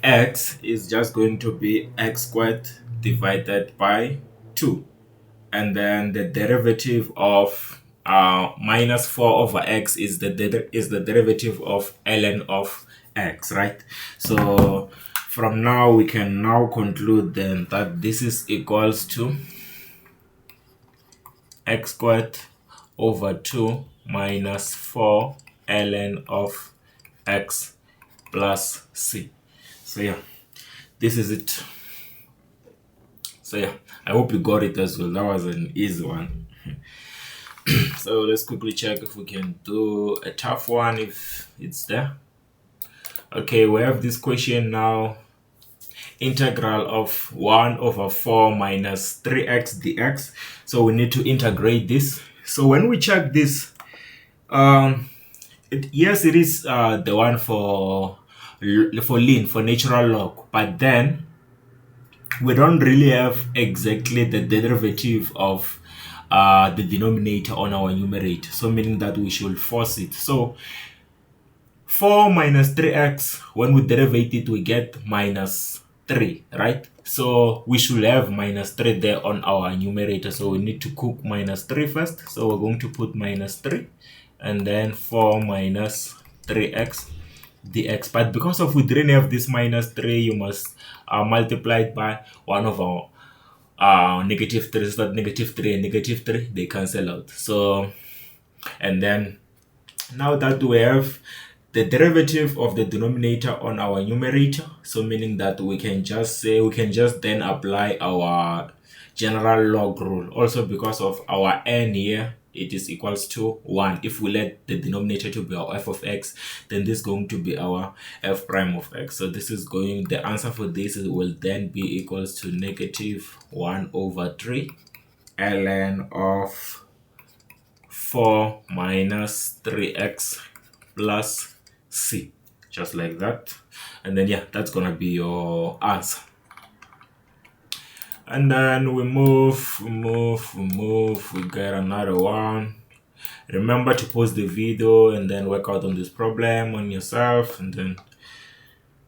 S1: x is just going to be x squared divided by 2, and then the derivative of minus 4 over x is the derivative of ln of x, right? So from now we can now conclude then that this is equals to x squared over 2 minus 4 ln of x plus c. So yeah, this is it. So yeah, I hope you got it as well. That was an easy one. So let's quickly check if we can do a tough one if it's there. Okay, we have this question now. Integral of 1 over 4 minus 3x dx. So we need to integrate this. So when we check this, yes, it is the one for natural log, but then we don't really have exactly the derivative of the denominator on our numerator. So meaning that we should force it. So 4 minus 3x, when we derivate it, we get minus 3, right? So we should have minus 3 there on our numerator. So we need to cook minus 3 first. So we're going to put minus 3 and then 4 minus 3x dx. But because of we didn't have this minus 3, you must multiply it by 1 over negative 3. So that negative 3 and negative 3, they cancel out. So, and then now that we have the derivative of the denominator on our numerator, so meaning that we can just say, we can just then apply our general log rule. Also because of our n here, it is equals to 1. If we let the denominator to be our f of x, then this is going to be our f prime of x. So this is going, the answer for this will then be equals to negative 1 over 3 ln of 4 minus 3x plus c, just like that. And then yeah, that's gonna be your answer. And then we get another one. Remember to pause the video and then work out on this problem on yourself, and then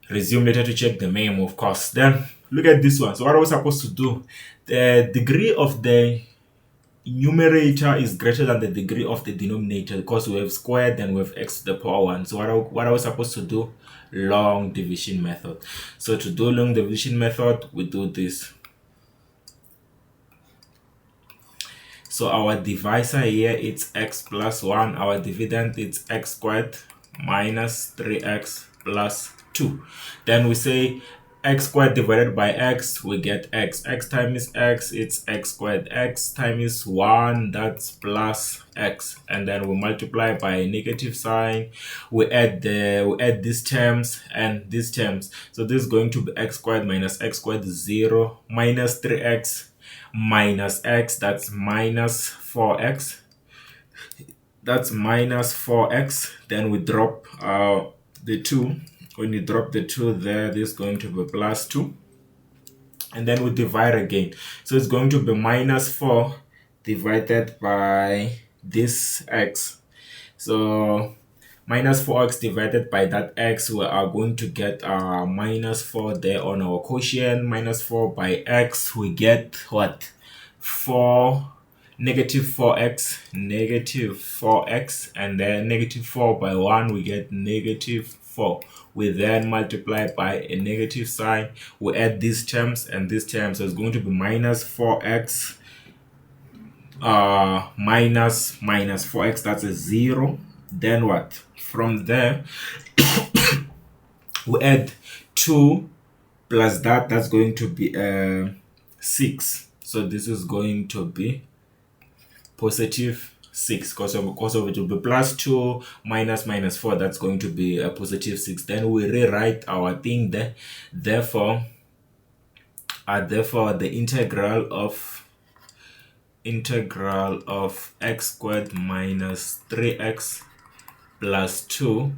S1: resume later to check the memo, of course. Then look at this one. So what are we supposed to do? The degree of the numerator is greater than the degree of the denominator, because we have squared and we have x to the power 1. So what are we supposed to do? Long division method. So to do long division method, we do this. So our divisor here, it's x plus 1. Our dividend, it's x squared minus 3x plus 2. Then we say x squared divided by x, we get x. X times x, it's x squared. X times 1, that's plus x. And then we multiply by a negative sign. We add these terms and these terms. So this is going to be x squared minus x squared is 0, minus 3x minus x, that's minus 4x. That's minus 4x. Then we drop the 2. When you drop the 2 there, this is going to be plus 2. And then we divide again. So it's going to be minus 4 divided by this x. So minus 4x divided by that x, we are going to get minus 4 there on our quotient. Minus 4 by x, we get what? 4, negative 4x, and then negative 4 by 1, we get negative 4. We then multiply by a negative sign. We add these terms and these terms. So it's going to be minus 4x minus 4x, that's a 0. Then what? From there, we add 2 plus that, that's going to be 6. So this is going to be positive 6 because of it will be plus 2 minus 4. That's going to be a positive 6. Then we rewrite our thing there. Therefore the integral of x squared minus 3x plus 2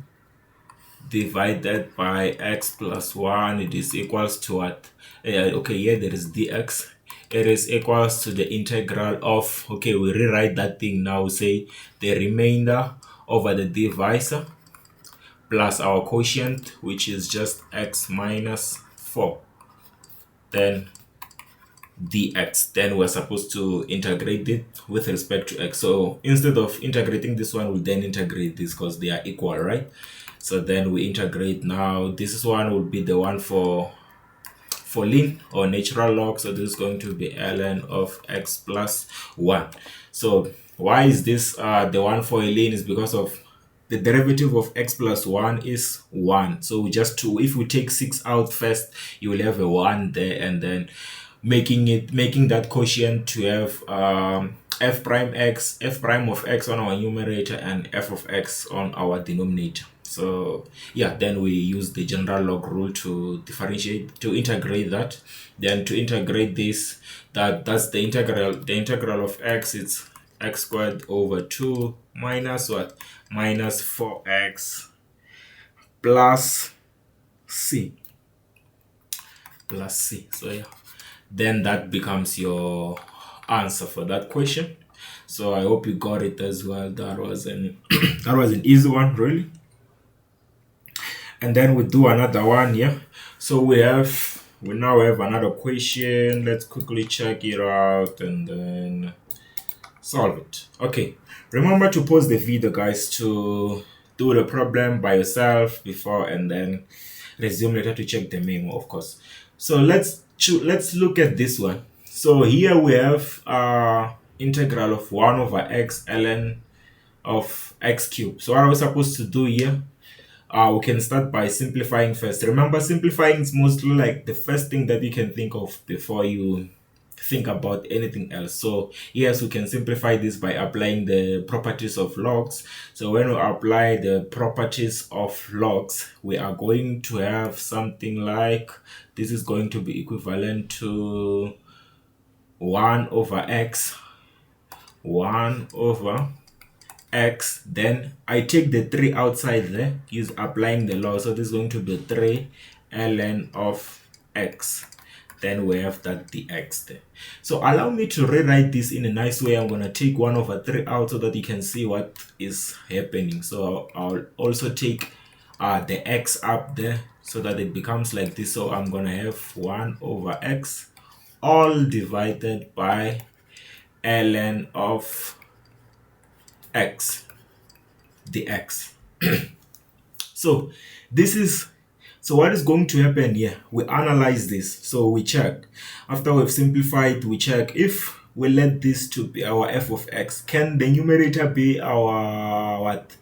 S1: divided by x plus 1, it is equals to what? Okay, here there is dx. It is equals to the integral of, okay, we rewrite that thing now, say the remainder over the divisor plus our quotient, which is just x minus 4, then dx. Then we're supposed to integrate it with respect to x. So instead of integrating this one, we'll then integrate this because they are equal, right? So then we integrate now. This one will be the one for ln or natural log. So this is going to be ln of x plus 1. So why is this the one for ln? Is because of the derivative of x plus 1 is 1. So we just if we take 6 out first, you will have a 1 there, and then making that quotient to have f prime of x on our numerator and f of x on our denominator. So yeah, then we use the general log rule to integrate that. Then to integrate this, that's the integral of x, it's x squared over 2 minus what? Minus 4x plus c. So yeah, then that becomes your answer for that question. So I hope you got it as well. That was an easy one, really. And then we do another one here. So we now have another question. Let's quickly check it out and then solve it. Okay, remember to pause the video, guys, to do the problem by yourself before, and then resume later to check the memo, of course. So let's look at this one. So here we have integral of 1 over x ln of x cubed. So what are we supposed to do here? We can start by simplifying first. Remember, simplifying is mostly like the first thing that you can think of before you think about anything else. So yes, we can simplify this by applying the properties of logs. So when we apply the properties of logs, we are going to have something like this is going to be equivalent to 1 over x, 1 over x, then I take the 3 outside there, use applying the law. So this is going to be 3 ln of x. Then we have that dx there. So allow me to rewrite this in a nice way. I'm going to take 1 over 3 out so that you can see what is happening. So I'll also take the x up there so that it becomes like this. So I'm going to have 1 over x all divided by ln of x dx. So what is going to happen here? We analyze this. So we check, after we've simplified, we check if we let this to be our f of x, can the numerator be our what?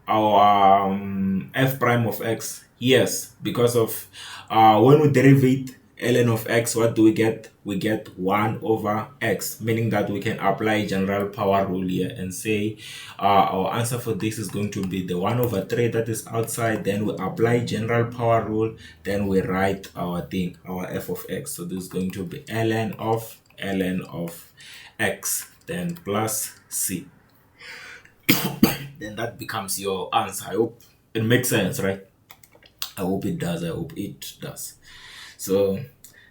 S1: Our f prime of x? Yes, because of when we derivate ln of x, what do we get? We get 1 over x, meaning that we can apply general power rule here and say our answer for this is going to be the 1 over 3 that is outside. Then we apply general power rule, then we write our thing, our f of x. So this is going to be ln of x, then plus c. Then that becomes your answer. I hope it makes sense, right? I hope it does. So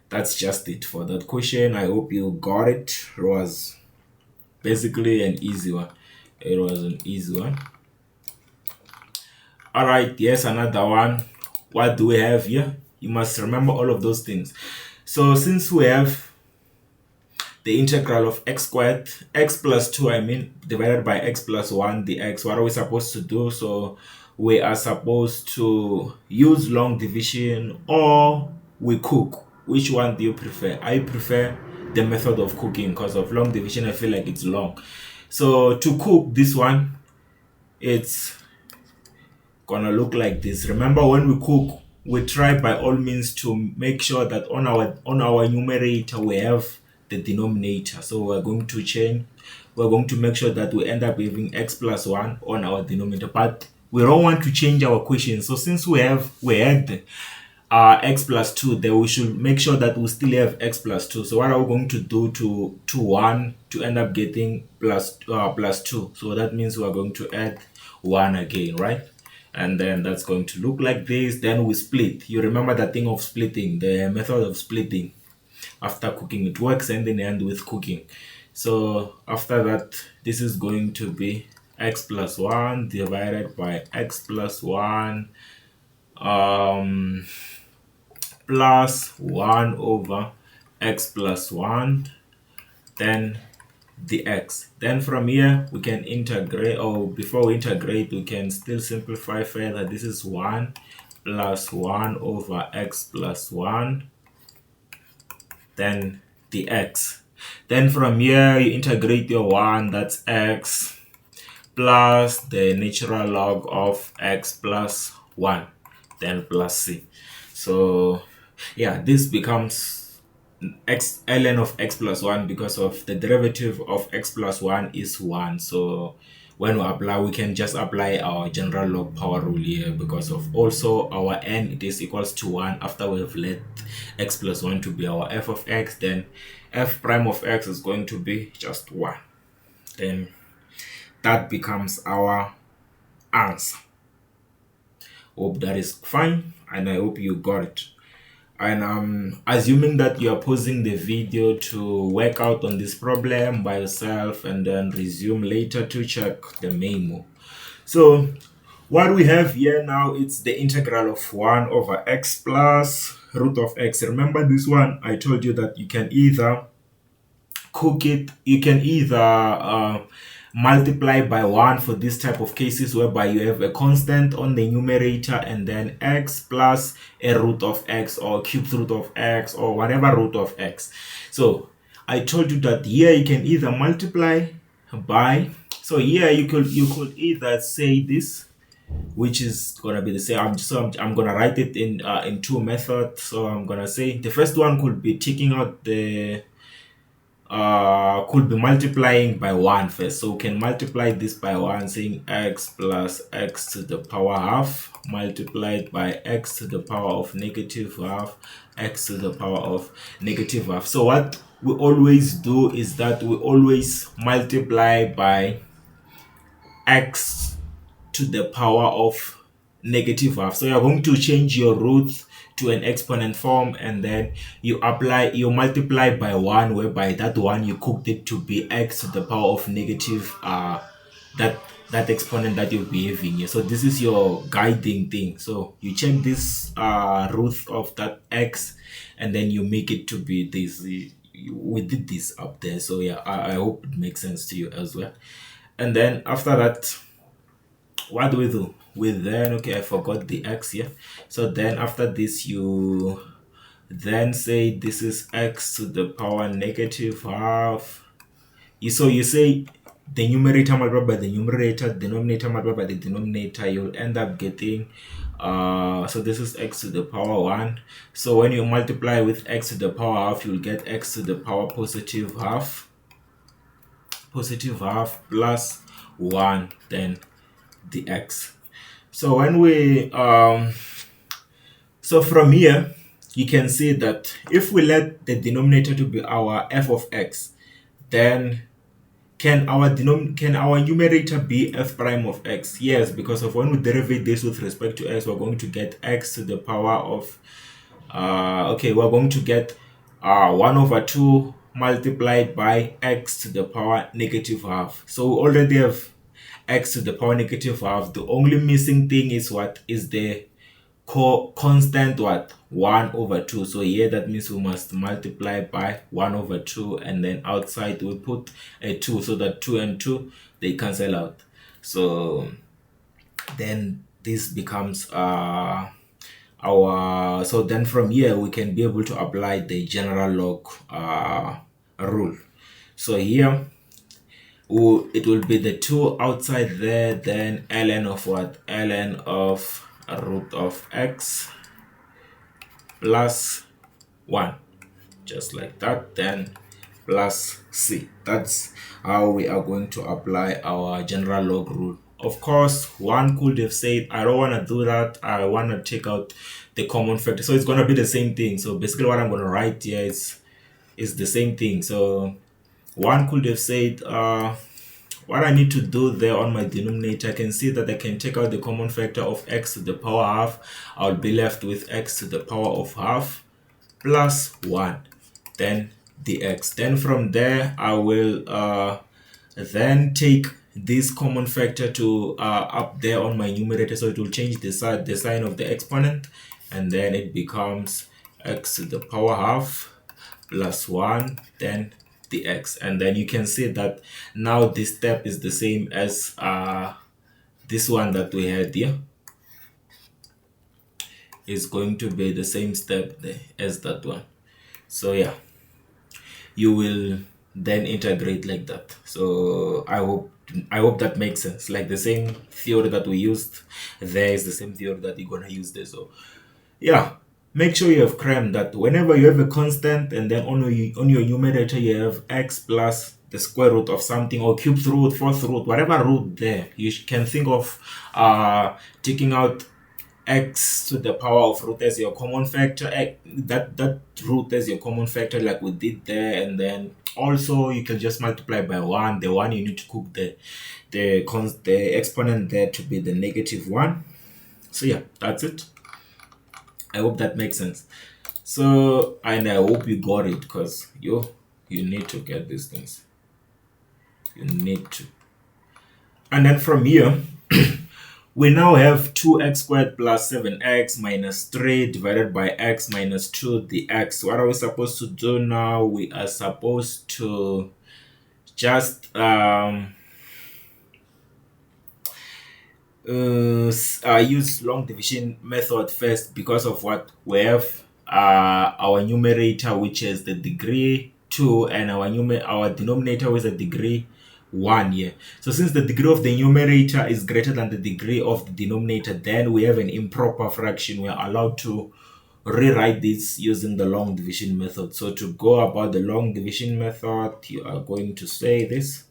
S1: that's just it for that question. I hope you got it. It was basically an easy one. All right, yes, another one. What do we have here? You must remember all of those things. So since we have the integral of x squared, x plus 2 divided by x plus 1 dx, what are we supposed to do? So we are supposed to use long division or we cook. Which one do you prefer? I prefer the method of cooking because of long division. I feel like it's long. So to cook this one, it's gonna look like this. Remember, when we cook, we try by all means to make sure that on our numerator we have the denominator. So we're going to make sure that we end up having x plus 1 on our denominator, but we don't want to change our equation. So since we had x plus 2, then we should make sure that we still have x plus 2. So what are we going to do to 1 to end up getting plus 2? So that means we are going to add 1 again, right? And then that's going to look like this. Then we split. You remember the thing of splitting, the method of splitting after cooking. It works hand in hand with cooking. So after that, this is going to be x plus 1 divided by x plus 1 plus 1 over x plus 1, then the x. Then from here we can integrate, or before we integrate we can still simplify further. This is 1 plus 1 over x plus 1, then the x. Then from here you integrate your 1, that's x, plus the natural log of x plus 1, then plus c. So yeah, this becomes ln of x plus 1 because of the derivative of x plus 1 is 1. So when we apply, we can just apply our general log power rule here, because of also our n, it is equals to 1 after we have let x plus 1 to be our f of x. Then f prime of x is going to be just 1. Then that becomes our answer. Hope that is fine, and I hope you got it. And I'm assuming that you are pausing the video to work out on this problem by yourself and then resume later to check the memo. So what we have here now, it's the integral of 1 over x plus root of x. Remember this one, I told you that you can either cook it, you can either multiply by 1 for this type of cases whereby you have a constant on the numerator and then x plus a root of x or cubed root of x or whatever root of x. So I told you that here you can either multiply by, so here you could either say this, which is gonna be the same. I'm gonna write it in two methods. So I'm gonna say the first one could be taking out the could be multiplying by 1 first. So we can multiply this by 1, saying x plus x to the power half multiplied by x to the power of negative half, x to the power of negative half. So what we always do is that we always multiply by x to the power of negative half. So you're going to change your roots to an exponent form, and then you multiply by 1, whereby that 1 you cooked it to be x to the power of negative that exponent that you'll be having here. So this is your guiding thing. So you check this root of that x, and then you make it to be this. We did this up there. So yeah, I hope it makes sense to you as well. And then after that, what do we do? Okay, I forgot the x here. So then after this, you then say this is x to the power negative half. So you say the numerator multiplied by the numerator, denominator multiplied by the denominator, you'll end up getting so this is x to the power 1. So when you multiply with x to the power half, you'll get x to the power positive half plus 1, then the x. So when we so from here you can see that if we let the denominator to be our f of x, then can our numerator be f prime of x? Yes, because of when we derive this with respect to x, we're going to get x to the power of we're going to get 1 over 2 multiplied by x to the power negative half. So we already have x to the power negative half. The only missing thing is what is the constant, what, 1 over 2. So here that means we must multiply by 1 over 2, and then outside we put a 2, so that 2 and 2 they cancel out. So then this becomes so then from here we can be able to apply the general log rule. So here it will be the 2 outside there, then ln of what? Ln of root of x plus 1, just like that. Then plus c. That's how we are going to apply our general log rule. Of course, one could have said, I don't want to do that, I want to take out the common factor. So it's going to be the same thing. So basically what I'm going to write here is the same thing. So one could have said, what I need to do there on my denominator, I can see that I can take out the common factor of x to the power half. I'll be left with x to the power of half plus 1, then dx. Then from there, I will then take this common factor to up there on my numerator, so it will change the sign of the exponent, and then it becomes x to the power half plus 1, then dx. And then you can see that now this step is the same as this one that we had here. Is going to be the same step there as that one. So yeah, you will then integrate like that. So I hope that makes sense. Like the same theory that we used there is the same theory that you're gonna use there. So yeah, make sure you have crammed that whenever you have a constant and then on your numerator you have x plus the square root of something, or cubed root, fourth root, whatever root there, you can think of taking out x to the power of root as your common factor, that root as your common factor like we did there. And then also you can just multiply by 1. The one you need to cook the exponent there to be the -1. So yeah, that's it. I hope that makes sense. So, and I hope you got it, because you need to get these things. You need to. And then from here, we now have 2x squared plus 7x minus 3 divided by x minus 2 dx. What are we supposed to do now? We are supposed to just use long division method first, because of what we have our numerator, which is the degree 2, and our denominator with a degree 1 here. So since the degree of the numerator is greater than the degree of the denominator, then we have an improper fraction. We are allowed to rewrite this using the long division method. So to go about the long division method, you are going to say this: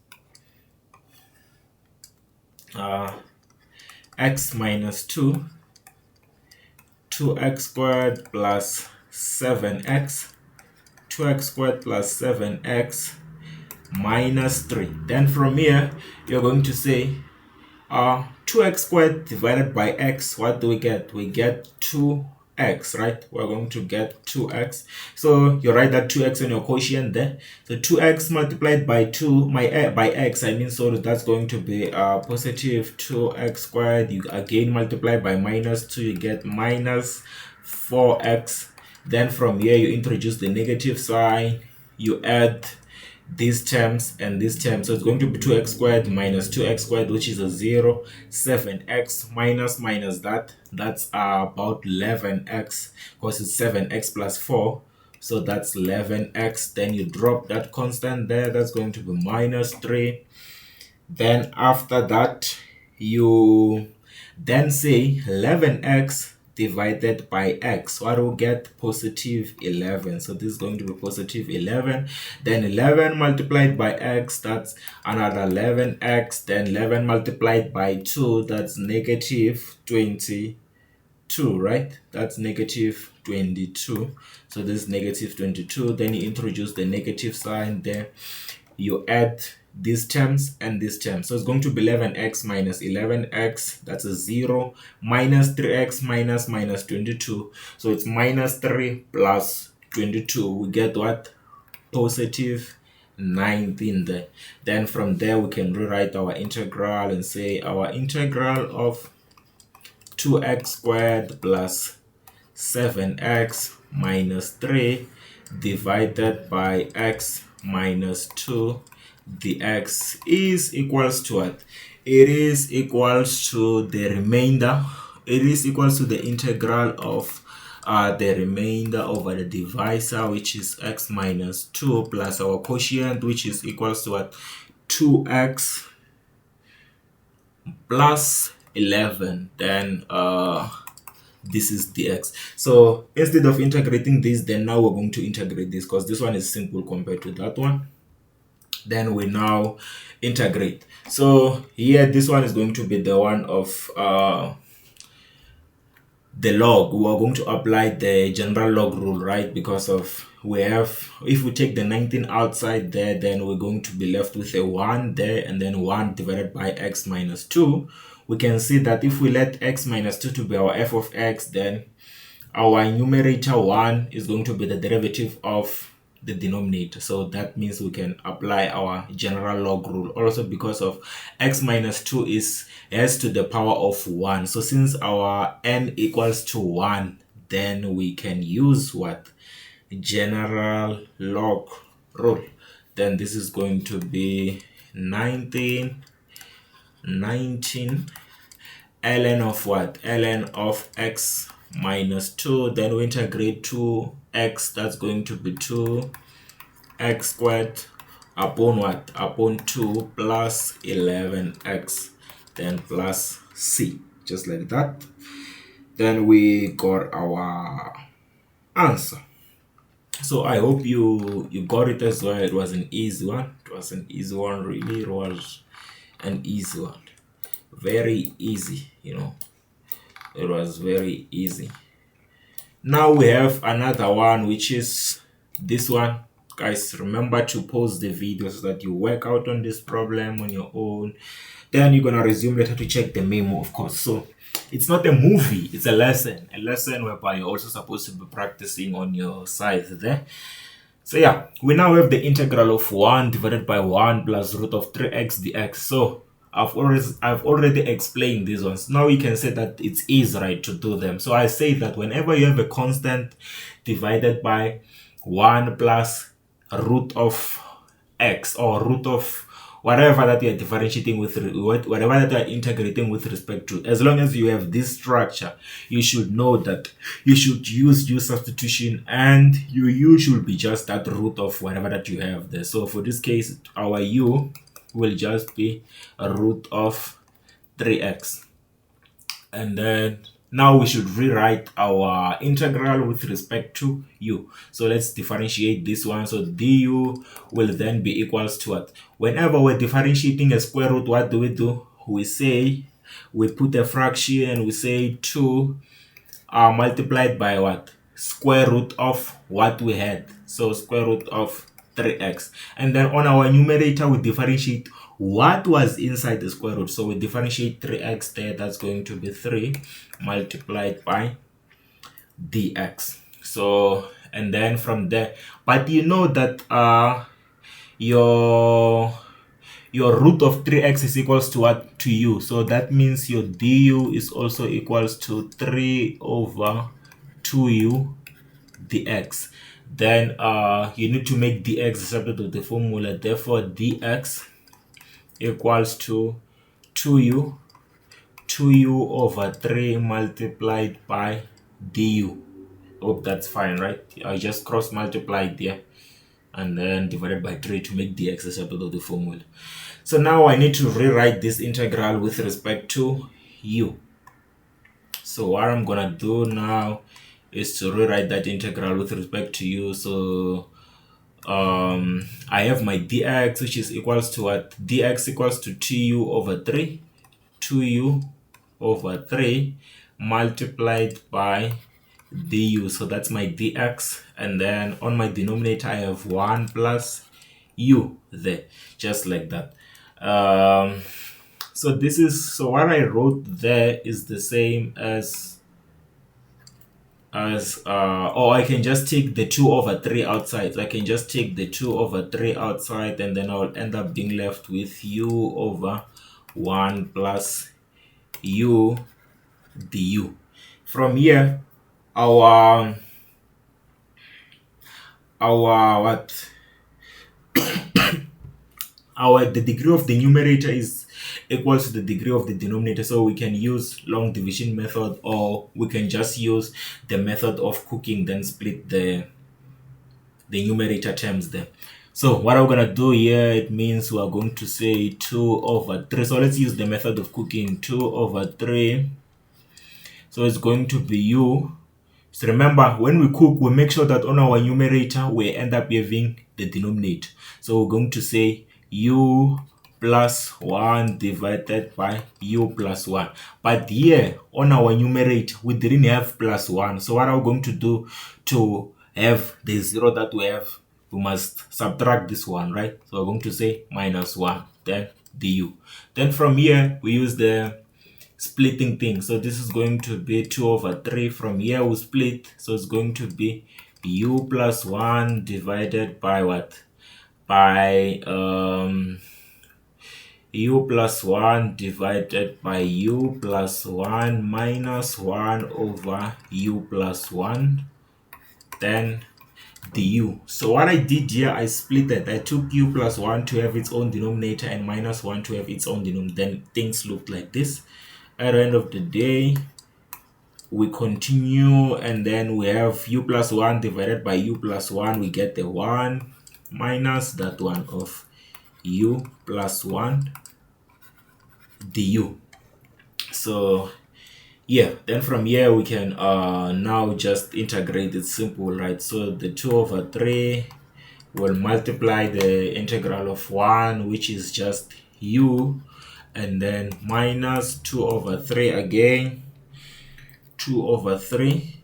S1: x minus 2, 2x squared plus 7x, 2x squared plus 7x minus 3. Then from here, you're going to say 2x squared divided by x. What do we get? We get 2x, right? We're going to get 2x. So you write that 2x on your quotient there. So 2x multiplied by 2 by x, I mean, so that's going to be positive 2x squared. You again multiply by minus 2, you get minus 4x. Then from here, you introduce the negative sign, you add these terms and these terms. So it's going to be 2x squared minus 2x squared, which is a 0. 7x minus that's about 11x, because it's 7x plus 4. So that's 11x. Then you drop that constant there. That's going to be minus 3. Then after that, you then say 11x divided by x. What will get? Positive 11. So this is going to be positive 11. Then 11 multiplied by x, that's another 11x. Then 11 multiplied by 2, that's negative 22, right? That's negative 22. So this is negative 22. Then you introduce the negative sign there. You add these terms and these terms. So it's going to be 11x minus 11x, that's a 0, minus 3x minus 22. So it's minus 3 plus 22. We get what? Positive 19 there. Then from there, we can rewrite our integral and say our integral of 2x squared plus 7x minus 3 divided by x minus 2 dx is equals to what? It is equals to the remainder. It is equals to the integral of the remainder over the divisor, which is x minus 2, plus our quotient, which is equals to what? 2x plus 11. Then this is dx. So instead of integrating this, then now we're going to integrate this because this one is simple compared to that one. Then we now integrate. So here this one is going to be the one of the log. We are going to apply the general log rule, right? Because of we have, if we take the 19 outside there, then we're going to be left with a 1 there, and then 1 divided by x minus 2. We can see that if we let x minus 2 to be our f of x, then our numerator 1 is going to be the derivative of the denominator. So that means we can apply our general log rule. Also, because of x minus 2 is s to the power of 1. So since our n equals to 1, then we can use what? General log rule. Then this is going to be 19 ln of what? Ln of x minus 2. Then we integrate 2x, that's going to be 2x squared upon what? Upon 2 plus 11x, then plus c, just like that. Then we got our answer. So I hope you got it as well. It was an easy one. It was an easy one, really. It was an easy one. Very easy, you know. It was very easy. Now we have another one, which is this one. Guys, remember to pause the video so that you work out on this problem on your own. Then you're gonna resume later to check the memo, of course. So it's not a movie, it's a lesson whereby you're also supposed to be practicing on your side there. So yeah, we now have the integral of 1 divided by 1 plus root of 3x dx. So I've already explained these ones. Now we can say that it's easy, right, to do them. So I say that whenever you have a constant divided by 1 plus root of x, or root of whatever that you are differentiating with, whatever that you are integrating with respect to, as long as you have this structure, you should know that you should use u substitution, and your u should be just that root of whatever that you have there. So for this case, our u will just be a root of 3x. And then now we should rewrite our integral with respect to u. So let's differentiate this one. So du will then be equals to what? Whenever we're differentiating a square root, what do? We say, we put a fraction and we say 2 multiplied by what? Square root of what we had. So square root of 3x. And then on our numerator, we differentiate what was inside the square root. So we differentiate 3x there, that's going to be 3 multiplied by dx. So, and then from there, but you know that your root of 3x is equals to what? To u. So that means your du is also equals to 3 over 2u dx. Then you need to make dx the subject of the formula. Therefore dx equals to 2u over 3 multiplied by du. Hope that's fine, right? I just cross multiplied there and then divided by 3 to make dx the subject of the formula. So now I need to rewrite this integral with respect to u. So what I'm gonna do now is to rewrite that integral with respect to u. So I have my dx, which is equals to what? Dx equals to 2u over 3 multiplied by du. So that's my dx, and then on my denominator I have 1 plus u there, just like that. So this is, so what I wrote there is the same as or I can just take the 2 over 3 outside. So I can just take the 2 over 3 outside, and then I'll end up being left with u over 1 plus u du. From here, our what? The degree of the numerator is equals to the degree of the denominator, so we can use long division method, or we can just use the method of cooking, then split the numerator terms there. So what I'm gonna do here, it means we are going to say 2 over 3. So let's use the method of cooking. 2 over 3. So it's going to be u. So remember, when we cook, we make sure that on our numerator, we end up having the denominator. So we're going to say u plus 1 divided by u plus 1. But here, on our numerator, we didn't have plus 1. So what are we going to do to have the 0 that we have? We must subtract this one, right? So we're going to say minus 1, then du. Then from here, we use the splitting thing. So this is going to be 2 over 3. From here we split, so it's going to be u plus 1 divided by what? By u plus 1 divided by u plus 1 minus 1 over u plus 1, then du. So what I did here, I split it. I took u plus 1 to have its own denominator and minus 1 to have its own denominator. Then things look like this. At the end of the day, we continue, and then we have u plus 1 divided by u plus 1. We get the 1 minus that one of u plus 1 du. So yeah, then from here we can now just integrate. It's simple, right? So the 2 over 3 will multiply the integral of 1, which is just u, and then minus 2 over 3 again, 2 over 3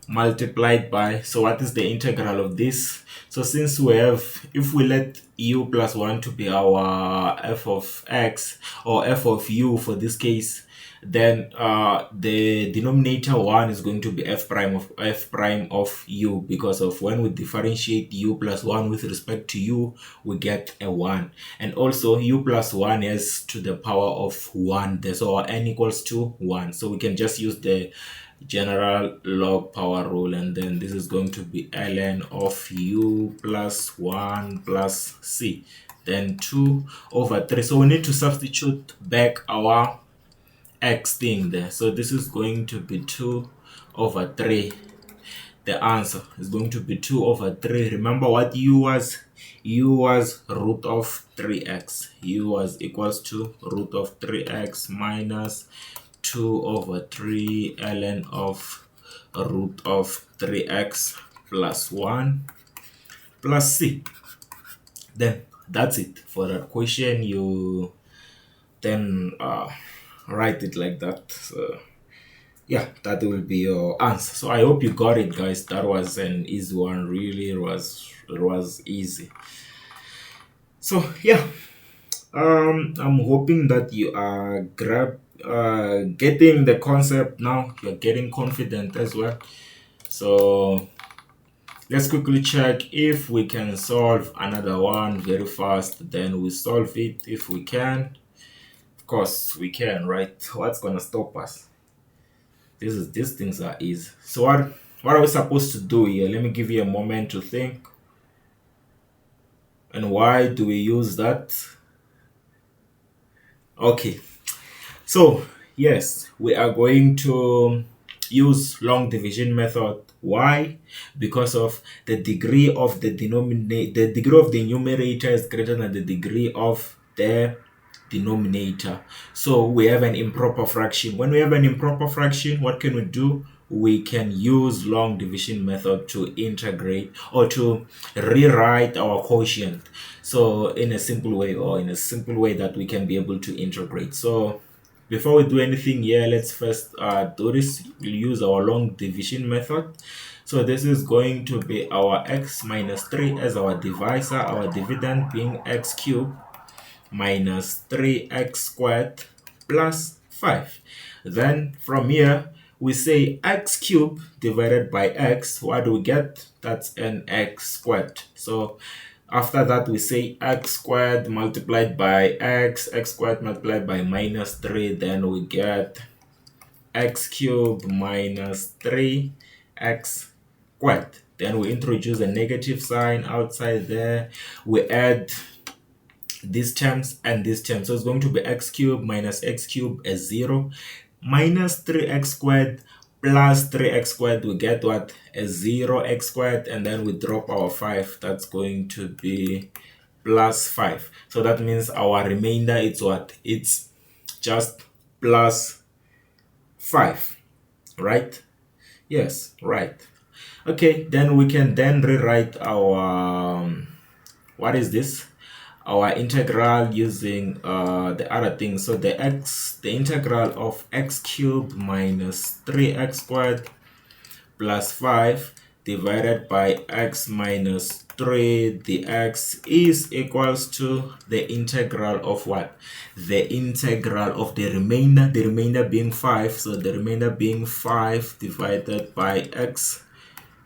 S1: multiplied by, so what is the integral of this? So since we have, if we let u plus 1 to be our f of x, or f of u for this case, then the denominator 1 is going to be f prime of u, because of when we differentiate u plus 1 with respect to u, we get a 1. And also u plus 1 is to the power of 1, so our n equals to 1. So we can just use the general log power rule, and then this is going to be ln of u plus 1 plus c, then 2 over 3. So we need to substitute back our x thing there. So this is going to be 2 over 3. The answer is going to be 2 over 3. Remember what u was? U was root of 3x. U was equals to root of 3x minus 2 over 3 ln of root of 3x plus 1 plus c. Then that's it for that question. You then write it like that. So yeah, that will be your answer. So I hope you got it, guys. That was an easy one. Really, it was easy. So yeah, I'm hoping that you are getting the concept now. You're getting confident as well. So let's quickly check if we can solve another one very fast. Then we solve it if we can. Of course we can, right? What's gonna stop us? These things are easy. So what are we supposed to do here? Let me give you a moment to think. And why do we use that? Okay, so yes, we are going to use long division method. Why? Because of the degree of the denominator, the degree of the numerator is greater than the degree of the denominator. So we have an improper fraction. When we have an improper fraction, what can we do? We can use long division method to integrate or to rewrite our quotient. So in a simple way, or in a simple way that we can be able to integrate. So before we do anything here, let's first do this. We'll use our long division method. So this is going to be our x minus 3 as our divisor, our dividend being x cubed minus 3x squared plus 5. Then from here, we say x cubed divided by x. What do we get? That's an x squared. So after that, we say x squared multiplied by x squared multiplied by minus 3. Then we get x cubed minus 3x squared. Then we introduce a negative sign outside there. We add these terms and these terms. So it's going to be x cubed minus x cubed is 0. Minus 3x squared plus 3x squared, we get what? A 0x squared, and then we drop our 5. That's going to be plus 5. So that means our remainder is what? It's just plus 5. right? Yes, right. Okay, then we can then rewrite our what is this, our integral using the other thing. So the integral of x cubed minus 3x squared plus 5 divided by x minus 3 dx is equals to the integral of what? The integral of the remainder being 5. So the remainder being 5 divided by x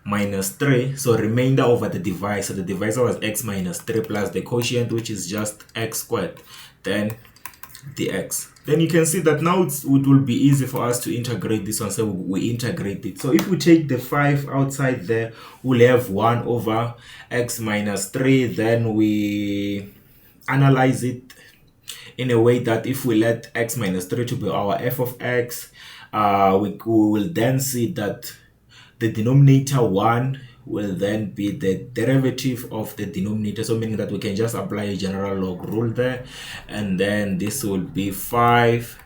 S1: minus 3. So remainder over the divisor. So the divisor was x minus 3 plus the quotient, which is just x squared. Then dx. Then you can see that now it will be easy for us to integrate this one. So we integrate it. So if we take the 5 outside there, we'll have 1 over x minus 3. Then we analyze it in a way that if we let x minus 3 to be our f of x, we will then see that the denominator 1 will then be the derivative of the denominator, so meaning that we can just apply a general log rule there, and then this will be 5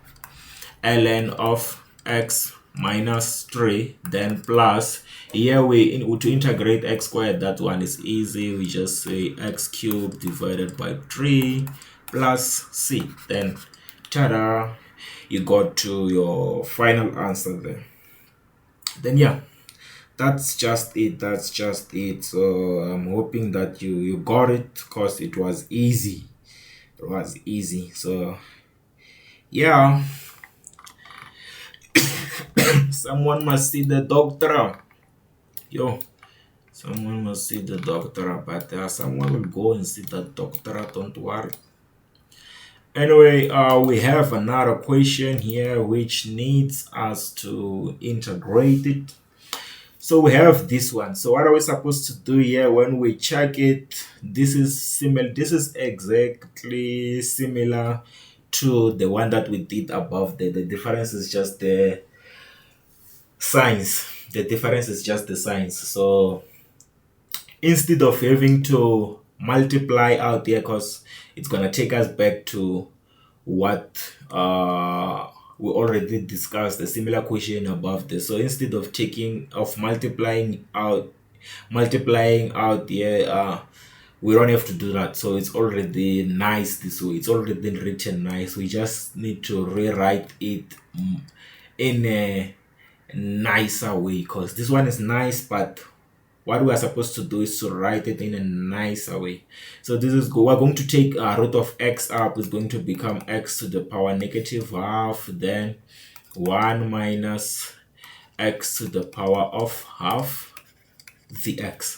S1: ln of x minus 3, then plus here to integrate x squared, that one is easy, we just say x cubed divided by 3 plus c, then ta-da, you got to your final answer there. Then yeah, that's just it. So I'm hoping that you got it, because it was easy. So yeah, someone must see the doctor. Someone must see the doctor, but someone will go and see the doctor, don't worry. Anyway, we have another question here which needs us to integrate it. So we have this one. So what are we supposed to do here when we check it? This is similar. This is exactly similar to the one that we did above. The difference is just the signs. So instead of having to multiply out there, because it's gonna take us back to what we already discussed, a similar question above this. So instead of multiplying out here, we don't have to do that. So it's already nice this way. It's already written nice. We just need to rewrite it in a nicer way, because this one is nice, but what we are supposed to do is to write it in a nicer way. So this is we're going to take root of x up, is going to become x to the power negative half, then 1 minus x to the power of half dx.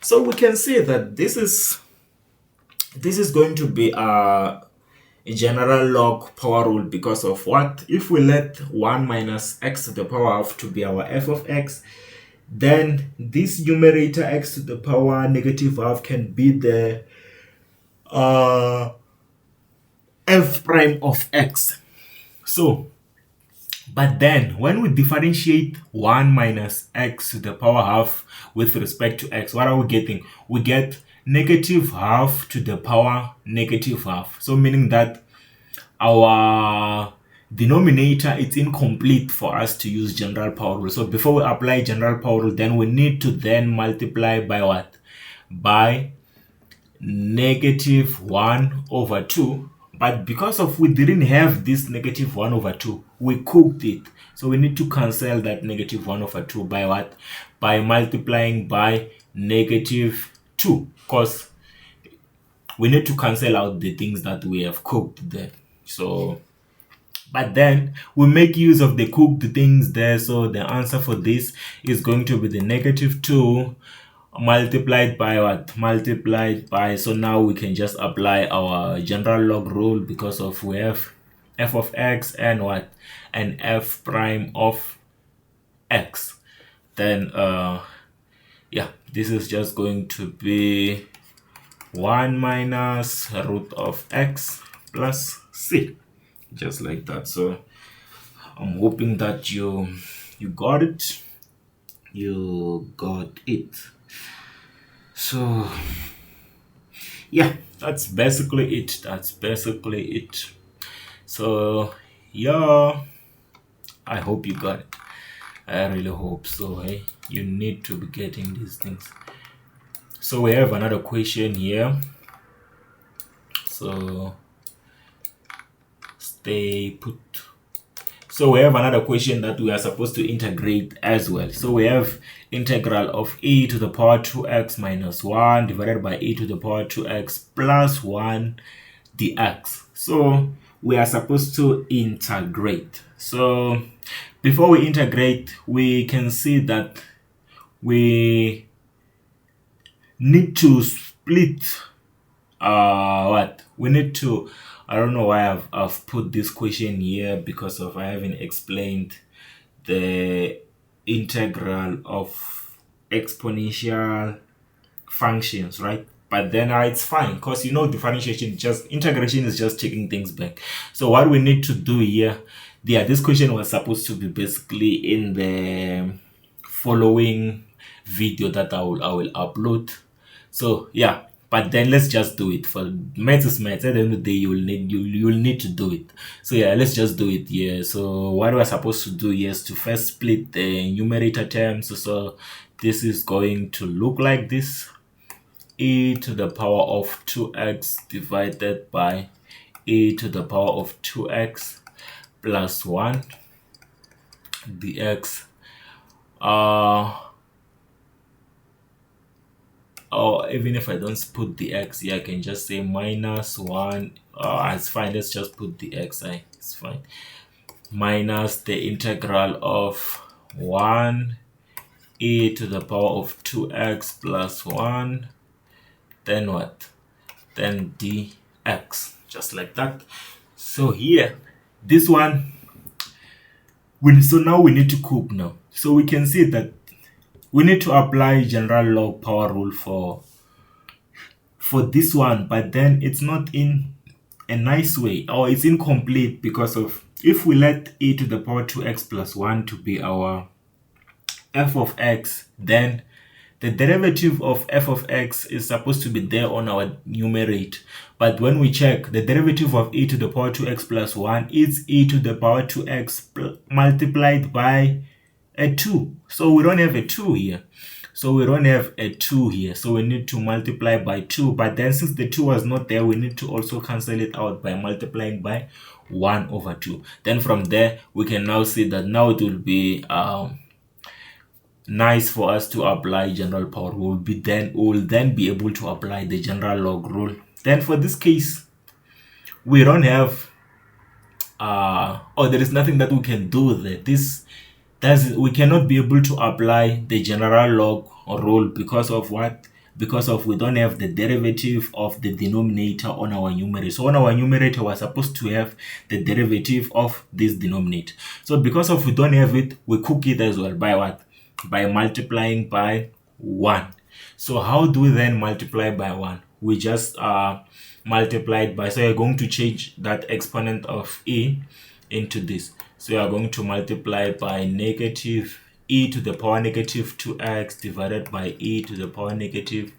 S1: So we can see that this is going to be a general log power rule, because of what? If we let 1 minus x to the power half to be our f of x, then this numerator x to the power negative half can be the f prime of x. So, but then when we differentiate 1 minus x to the power half with respect to x, what are we getting? We get negative half to the power negative half. So meaning that our denominator, it's incomplete for us to use general power rule. So before we apply general power rule, then we need to then multiply by what? By negative 1 over 2. But because of we didn't have this negative 1 over 2, we cooked it. So we need to cancel that negative 1 over 2 by what? By multiplying by negative 2, because we need to cancel out the things that we have cooked there. So, but then we make use of the cooked things there. So the answer for this is going to be the negative 2 multiplied by what? Multiplied by, so now we can just apply our general log rule, because of we have f of x and what? And f prime of x. Then yeah, this is just going to be 1 minus root of x plus c, just like that. So I'm hoping that you got it. So yeah, that's basically it. So yeah, I hope you got it. I really hope so. Hey, you need to be getting these things. So we have another question here. So stay put. So we have another question that we are supposed to integrate as well. So we have integral of e to the power 2x minus 1 divided by e to the power 2x plus 1 dx. So we are supposed to integrate. So before we integrate, we can see that we need to split what we need to. I don't know why I've put this question here, because of I haven't explained the integral of exponential functions, right? But then it's fine, because you know differentiation, just integration is just taking things back. So what we need to do here, yeah, this question was supposed to be basically in the following video that I will upload. So yeah, but then let's just do it. For maths is maths. At the end of the day, you'll need to do it. So yeah, let's just do it here. So what we're supposed to do here is to first split the numerator terms. So this is going to look like this: e to the power of 2x divided by e to the power of 2x plus 1 dx. Or even if I don't put the x here, I can just say minus 1. It's fine, let's just put the xi, it's fine, minus the integral of 1 e to the power of 2x plus 1, then what, then dx, just like that. So here, this one, so now we need to cook now. So we can see that we need to apply general log power rule for this one, but then it's not in a nice way, or it's incomplete, because of, if we let e to the power 2x plus 1 to be our f of x, then the derivative of f of x is supposed to be there on our numerator. But when we check, the derivative of e to the power 2x plus 1 is e to the power 2x multiplied by a 2. So we don't have a 2 here. So we don't have a 2 here. So we need to multiply by 2. But then since the 2 was not there, we need to also cancel it out by multiplying by 1 over 2. Then from there, we can now see that now it will be nice for us to apply general power rule. We will then be able to apply the general log rule. Then for this case, we don't have or there is nothing that we can do there. We cannot be able to apply the general log rule because of what? Because of we don't have the derivative of the denominator on our numerator. So on our numerator, we're supposed to have the derivative of this denominator. So because of we don't have it, we cook it as well by what? By multiplying by 1. So how do we then multiply by 1? We just multiplied by, so you're going to change that exponent of e into this. So you are going to multiply by negative e to the power negative 2x divided by e to the power negative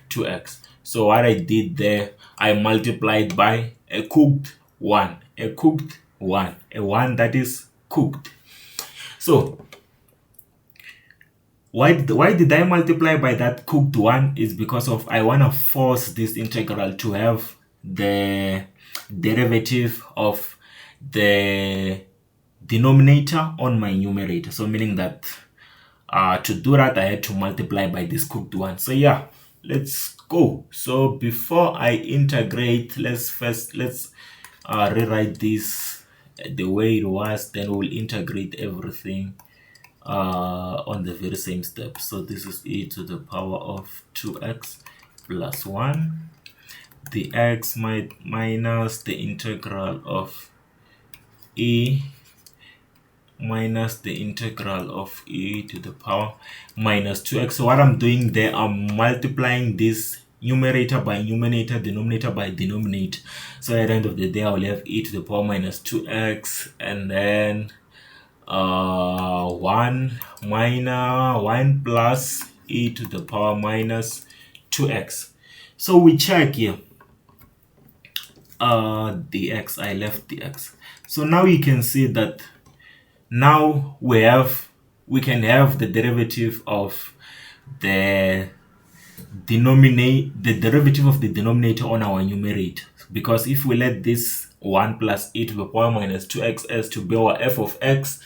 S1: 2x. So what I did there, I multiplied by a cooked 1, a cooked 1, a 1 that is cooked. So why did I multiply by that cooked 1? Is because of I want to force this integral to have the derivative of the denominator on my numerator. So meaning that to do that, I had to multiply by this cooked 1. So yeah, let's go. So before I integrate, let's rewrite this the way it was, then we'll integrate everything on the very same step. So this is e to the power of 2x plus 1, the x minus the integral of e minus the integral of e to the power minus 2x. So what I'm doing there, I'm multiplying this numerator by numerator, denominator by denominator. So at the end of the day, I will have e to the power minus 2x, and then 1 plus e to the power minus 2x. So we check here the x, I left the x. So now you can see that now we have we can have the derivative of the denominator on our numerator, because if we let this 1 plus e to the power minus 2x to be our f of x,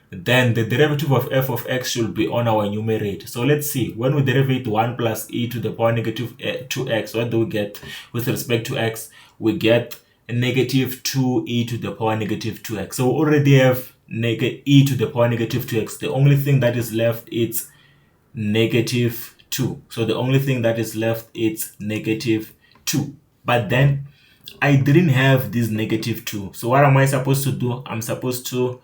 S1: then the derivative of f of x should be on our numerator. So let's see, when we derivate 1 plus e to the power negative 2x, what do we get with respect to x? We get negative 2e to the power negative 2x. So we already have e to the power negative 2x. The only thing that is left is negative 2. So the only thing that is left is negative 2. But then I didn't have this negative 2. So what am I supposed to do? I'm supposed to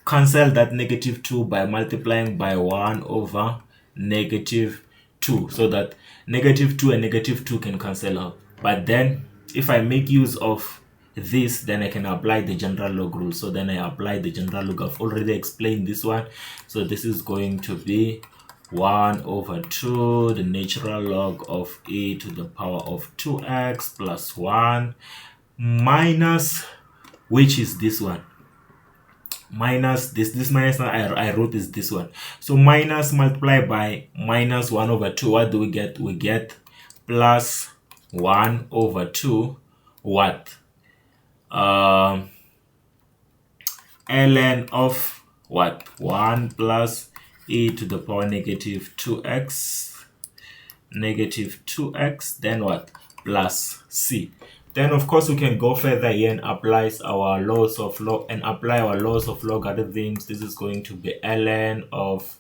S1: cancel that negative 2 by multiplying by 1 over negative 2, so that negative 2 and negative 2 can cancel out. But then if I make use of this, then I can apply the general log rule. So then I apply the general log. I've already explained this one. So this is going to be 1 over 2 the natural log of e to the power of 2x plus 1 minus, which is this one, minus this minus I wrote is this one. So minus multiply by minus 1 over 2. What do we get? We get plus 1 over 2 what? Ln of what? 1 plus e to the power negative 2x, negative 2x, then what? Plus c. Then of course we can go further here and apply our laws of logarithms. This is going to be ln of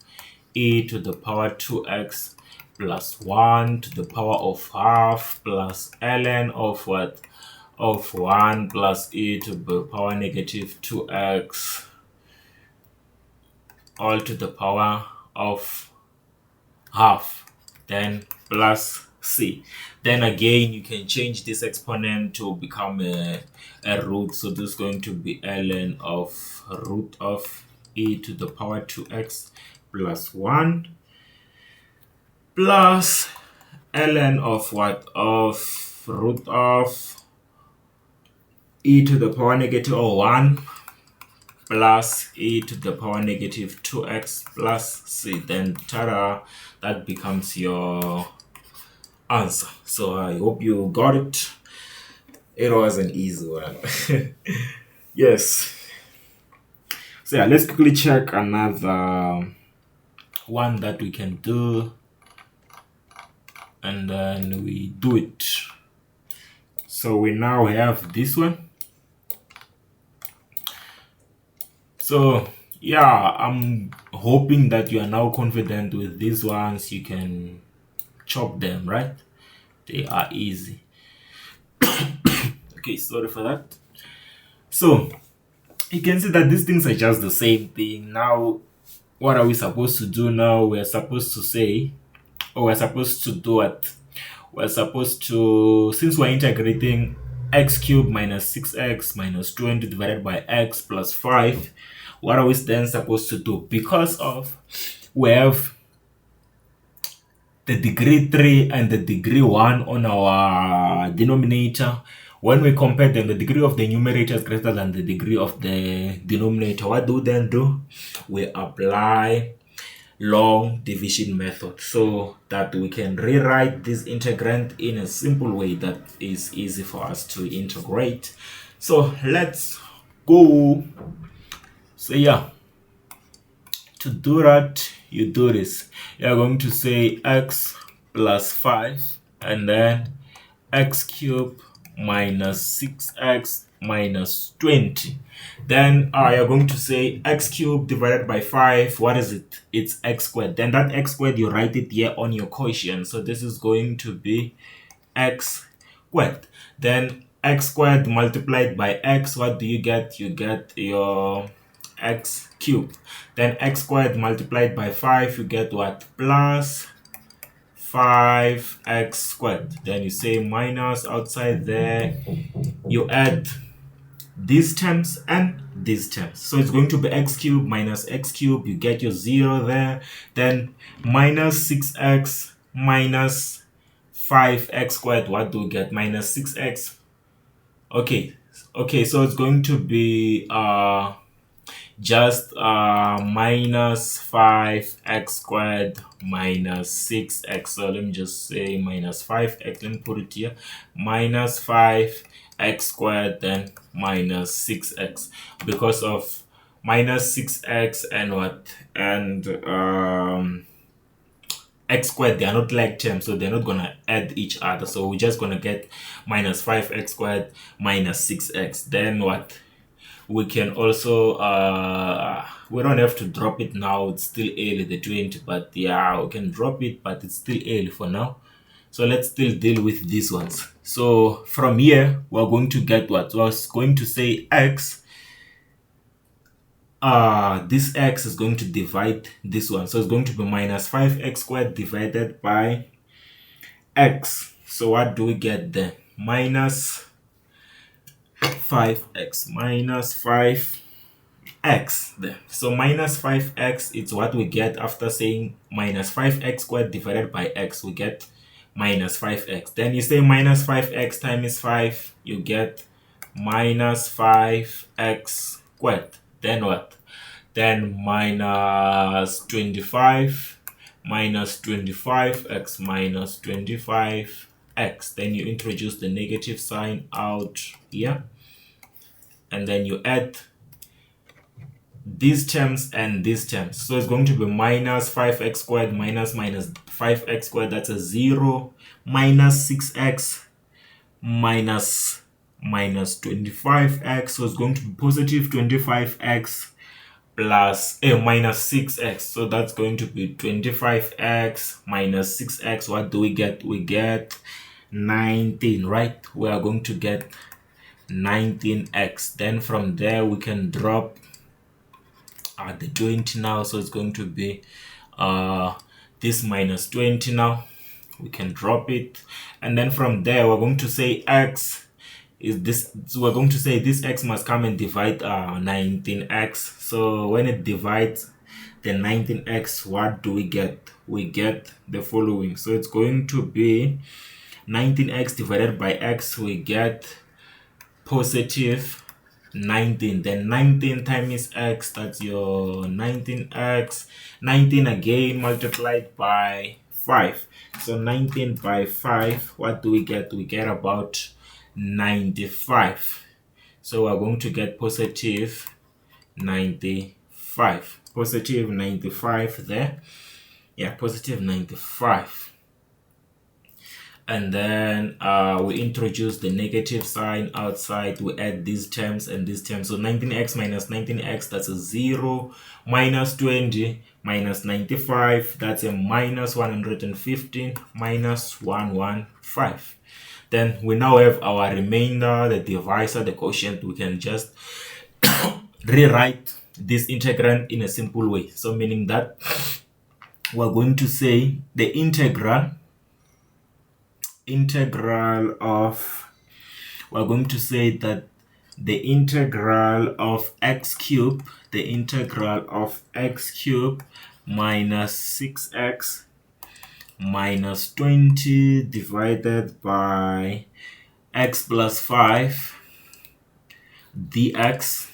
S1: e to the power 2x plus 1 to the power of half plus ln of what? Of 1 plus e to the power negative 2x all to the power of half, then plus c. Then again you can change this exponent to become a root. So this is going to be ln of root of e to the power 2x plus 1 plus ln of what? Of root of e to the power negative 1 plus e to the power negative 2x plus c. Then ta-da, that becomes your answer. So I hope you got it. It was an easy one. Yes. So yeah, let's quickly check another one that we can do, and then we do it. So we now have this one. So yeah, I'm hoping that you are now confident with these ones. You can chop them, right? They are easy. Okay, sorry for that. So you can see that these things are just the same thing. Now what are we supposed to do now? We're supposed to say, or we're supposed to do what? We're supposed to, since we're integrating x cubed minus 6x minus 20 divided by x plus 5, what are we then supposed to do? Because of we have the degree 3 and the degree 1 on our denominator. When we compare them, the degree of the numerator is greater than the degree of the denominator. What do we then do? We apply long division method, so that we can rewrite this integrand in a simple way that is easy for us to integrate. So let's go. So yeah, to do that, you do this. You're going to say x plus 5 and then x cubed minus 6x minus 20. Then you're going to say x cubed divided by 5. What is it? It's x squared. Then that x squared, you write it here on your quotient. So this is going to be x squared. Then x squared multiplied by x, what do you get? You get your x cubed. Then x squared multiplied by 5, you get what? Plus 5x squared. Then you say minus outside there, you add these terms and these terms. So it's going to be x cubed minus x cubed. You get your 0 there. Then minus 6x minus 5x squared. What do we get? Minus 6x. Okay, Okay, so it's going to be just minus 5x squared minus 6x. So let me just say minus 5x. Let me put it here. Minus 5x squared, then minus 6x, because of minus 6x and what, and x squared, they are not like terms, so they're not gonna add each other. So we're just gonna get minus 5x squared minus 6x. Then what, we can also we don't have to drop it now, it's still early, the 20, but yeah, we can drop it, but it's still early for now. So let's still deal with these ones. So from here, we're going to get what? So I was going to say x, this x is going to divide this one. So it's going to be minus 5x squared divided by x. So what do we get there? Minus 5x minus 5x there. So minus 5x, it's what we get after saying minus 5x squared divided by x. We get minus 5x. Then you say minus 5x times 5, you get minus 5x squared. Then what? Then minus 25 minus 25x minus 25x. Then you introduce the negative sign out here, and then you add these terms and these terms. So it's going to be minus 5x squared minus 5x squared, that's a 0, minus 6x minus 25x. So it's going to be positive 25x plus minus 6x. So that's going to be 25x minus 6x. What do we get? We get 19, right? We are going to get 19x. Then from there we can drop the 20 now. So it's going to be this minus 20 now. We can drop it, and then from there we're going to say x is this. So we're going to say this x must come and divide 19x. So when it divides the 19x, what do we get? We get the following. So it's going to be 19x divided by x, we get positive 19. Then 19 times x, that's your 19x. 19 again multiplied by 5. So 19 by 5, what do we get? We get about 95. So we're going to get positive 95. Positive 95 there. Yeah, positive 95. And then we introduce the negative sign outside. We add these terms and these terms. So 19x minus 19x, that's a 0. Minus 20 minus 95, that's a minus 115 minus 115. Then we now have our remainder, the divisor, the quotient. We can just rewrite this integrand in a simple way. So meaning that we're going to say the integral of, we're going to say that the integral of x cubed, minus 6x minus 20 divided by x plus 5 dx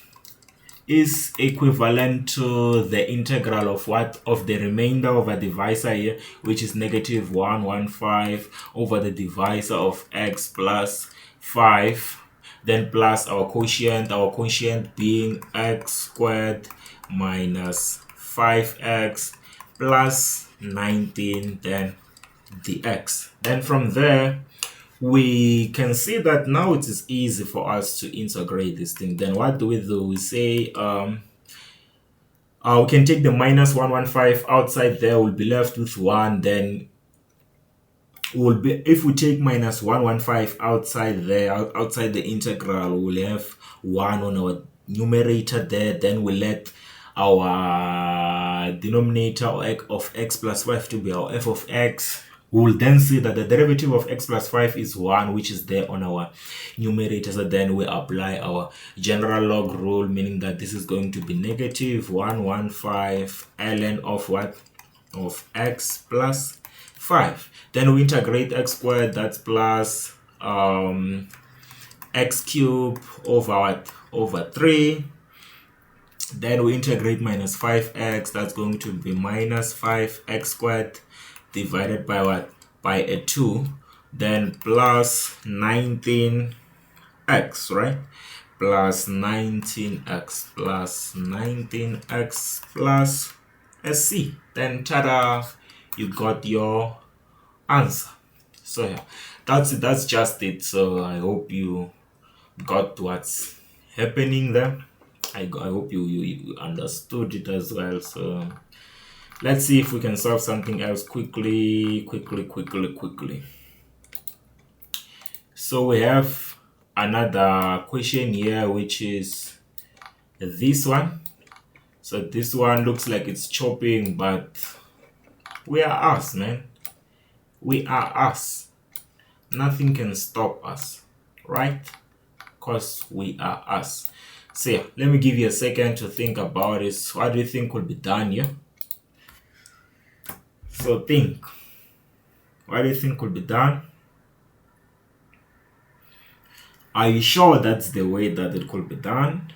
S1: is equivalent to the integral of what? Of the remainder of a divisor here, which is negative 115 over the divisor of x plus 5, then plus our quotient being x squared minus 5x plus 19, then dx. Then from there we can see that now it is easy for us to integrate this thing. Then what do? We say we can take the minus 115 outside there, we'll be left with 1. Then will be, if we take minus 115 outside there, outside the integral, we'll have 1 on our numerator there. Then we let our denominator of x plus 5 to be our f of x. We will then see that the derivative of x plus 5 is 1, which is there on our numerator. So then we apply our general log rule, meaning that this is going to be negative 115 ln of what? Of x plus 5. Then we integrate x squared, that's plus x cubed over what? Over 3. Then we integrate minus 5x. That's going to be minus 5x squared divided by what? By a 2. Then plus 19x, right? Plus 19x plus 19x plus a c. Then ta-da, you got your answer. So yeah, that's it. That's just it. So I hope you got what's happening there. I hope you understood it as well. So let's see if we can solve something else quickly. So we have another question here, which is this one. So this one looks like it's chopping, but we are us, man. We are us. Nothing can stop us, right? Because we are us. So yeah, let me give you a second to think about it. What do you think could be done here? So think. What do you think could be done? Are you sure that's the way that it could be done?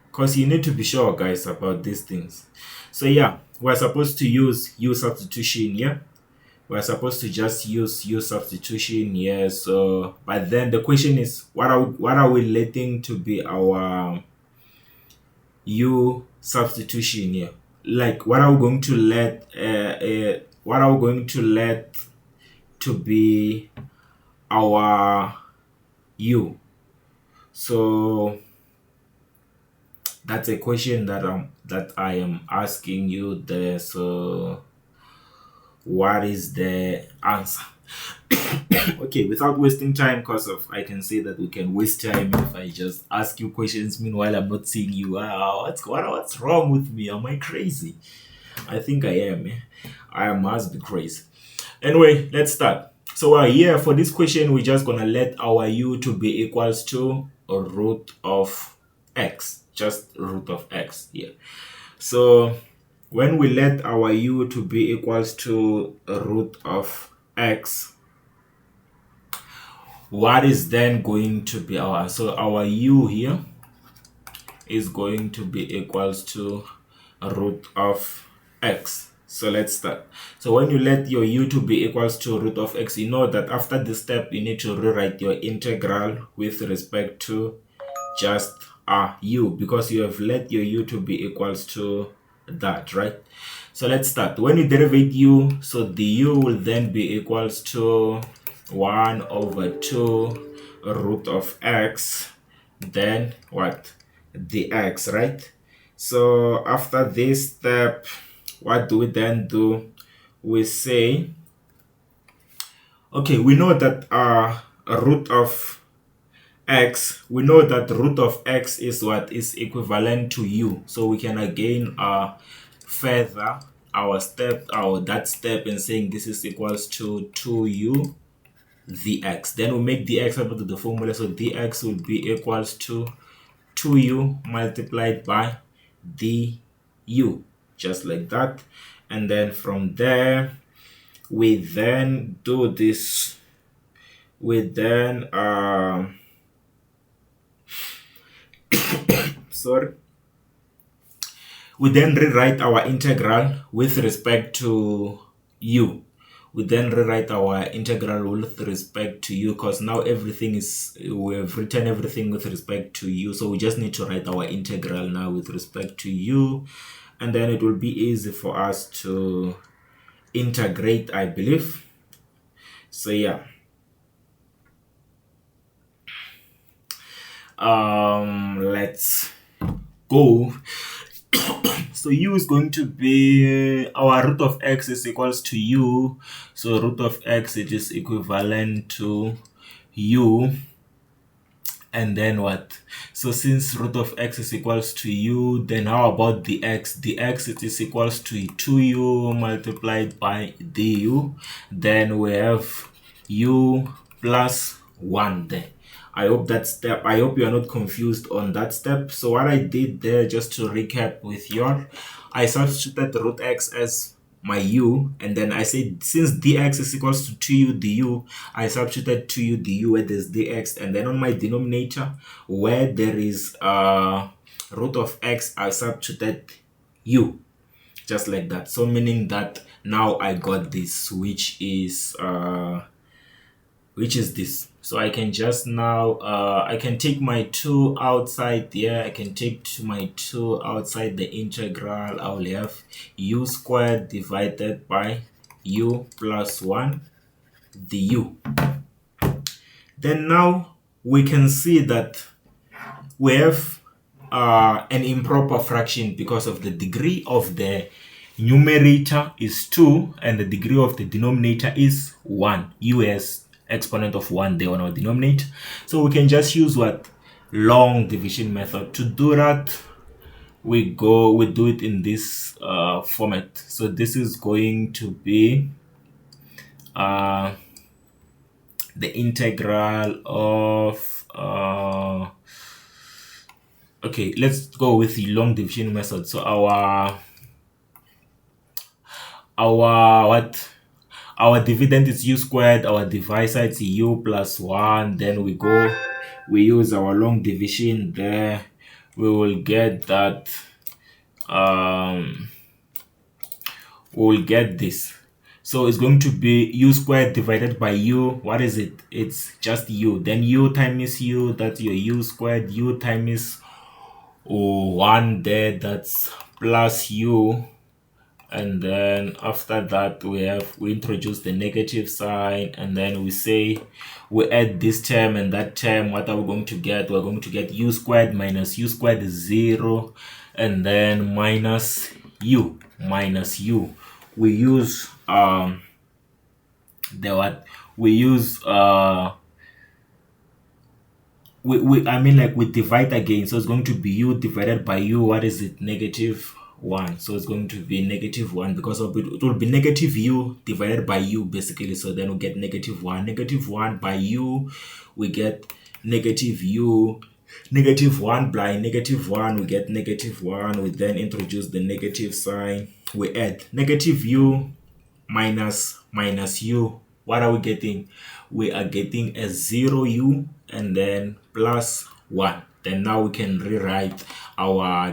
S1: Because you need to be sure, guys, about these things. So yeah, we're supposed to use U substitution here. We're supposed to just use U substitution here. So, but then the question is, what are we letting to be our U substitution here? Like, what are we going to let? What are we going to let to be our U? So that's a question that I am asking you there. So what is the answer? Okay, without wasting time, because of I can say that we can waste time if I just ask you questions. Meanwhile, I'm not seeing you. What's wrong with me? Am I crazy? I think I am. I must be crazy. Anyway, let's start. So here for this question, we're just gonna let our u to be equals to a root of x, just root of x here. So when we let our u to be equals to a root of x, what is then going to be our, so our u here is going to be equals to a root of x. So let's start. So when you let your u to be equals to root of x, you know that after this step, you need to rewrite your integral with respect to just u, because you have let your u to be equals to that, right? So let's start. When you derivate u, so the u will then be equals to 1 over 2 root of x, then what? The x, right? So after this step, what do we then do? We say, okay, we know that a root of x, we know that root of x is what is equivalent to u. So we can again further that step and saying this is equals to 2u dx. Then we make dx equal to the formula, so dx will be equals to 2u multiplied by du, just like that. And then from there we then do this, we then we then rewrite our integral with respect to u. We then rewrite our integral with respect to u, because now everything is, we have written everything with respect to u, so we just need to write our integral now with respect to u, and then it will be easy for us to integrate, I believe. So yeah, let's go. So u is going to be, our root of x is equals to u, so root of x, it is equivalent to u. And then what? So since root of x is equals to u, then how about the x? The x, it is equals to 2u multiplied by du. Then we have u plus 1 there. I hope you are not confused on that step. So what I did there, just to recap with you, I substituted root x as my u, and then I said since dx is equals to 2u du, I substituted 2u du where there's dx, and then on my denominator where there is root of x, I substituted u, just like that. So meaning that now I got this, which is this. So I can just now I can take my 2 outside there. I can take my 2 outside the integral. I will have u squared divided by u plus 1 du. Then now we can see that we have an improper fraction because of the degree of the numerator is 2 and the degree of the denominator is 1. U as exponent of 1 there on our denominator. So we can just use what? Long division method. To do that, we do it in this format. So this is going to be the integral of okay, let's go with the long division method. So our dividend is u squared, our divisor is u plus 1. Then we use our long division there. We will get that we'll get this. So it's going to be u squared divided by u. What is it? It's just u. Then u times u, that's your u squared. U times 1 there, that's plus u. And then after that we introduce the negative sign, and then we add this term and that term. What are we going to get? We're going to get u squared minus u squared is 0, and then minus u. We use we divide again. So it's going to be u divided by u. What is it? Negative 1. So it's going to be negative 1 because of it will be negative u divided by u basically. So then we get negative 1. Negative 1 by u, we get negative u. Negative 1 by negative 1, we get negative 1. We then introduce the negative sign. We add negative u minus u. What are we getting? We are getting a 0u and then plus 1. Then now we can rewrite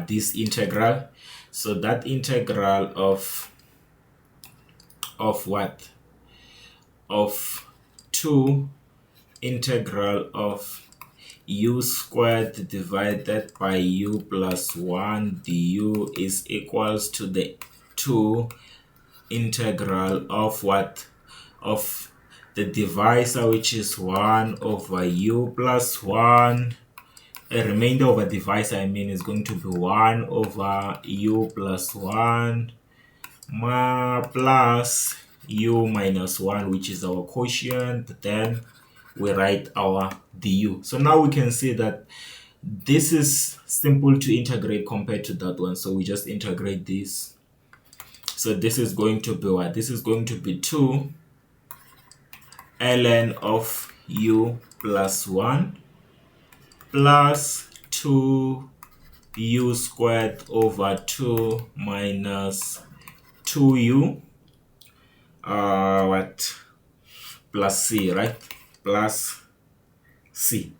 S1: this integral. So that integral of what? Of 2 integral of u squared divided by u plus 1 du is equals to the 2 integral of what? Of the divisor, which is 1 over u plus 1. A remainder of a divisor, is going to be 1 over u plus 1 plus u minus 1, which is our quotient. Then we write our du. So now we can see that this is simple to integrate compared to that one. So we just integrate this. So this is going to be what? This is going to be 2 ln of u plus 1 plus 2u squared over 2 minus 2u plus c, right? Plus c.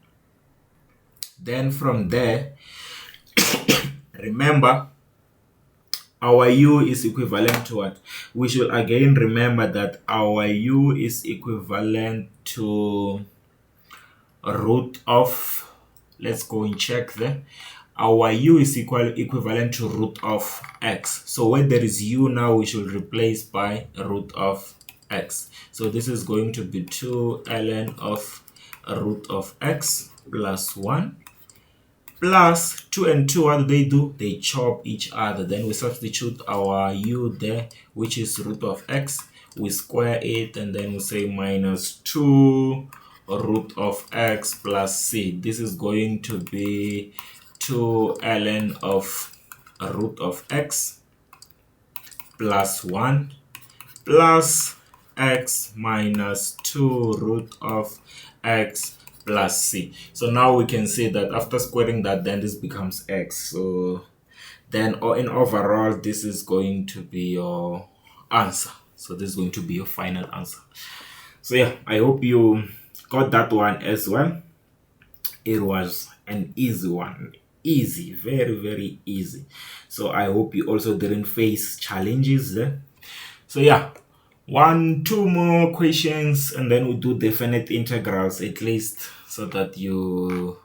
S1: Then from there, remember our u is equivalent to what? We should again remember that our u is equivalent to root of, let's go and check there. Our u is equivalent to root of x. So where there is u now, we should replace by root of x. So this is going to be 2 ln of root of x plus 1 plus 2 and 2. What do? They chop each other. Then we substitute our u there, which is root of x. We square it and then we say minus 2 root of x plus c. This is going to be 2 ln of root of x plus 1 plus x minus 2 root of x plus c. So now we can see that after squaring that, then this becomes x. So then in overall, this is going to be your answer. So this is going to be your final answer. So yeah, I hope you got that one as well. It was an easy one. Easy, very, very easy. So I hope you also didn't face challenges there. So yeah, 2 more questions and then we'll do definite integrals at least, so that you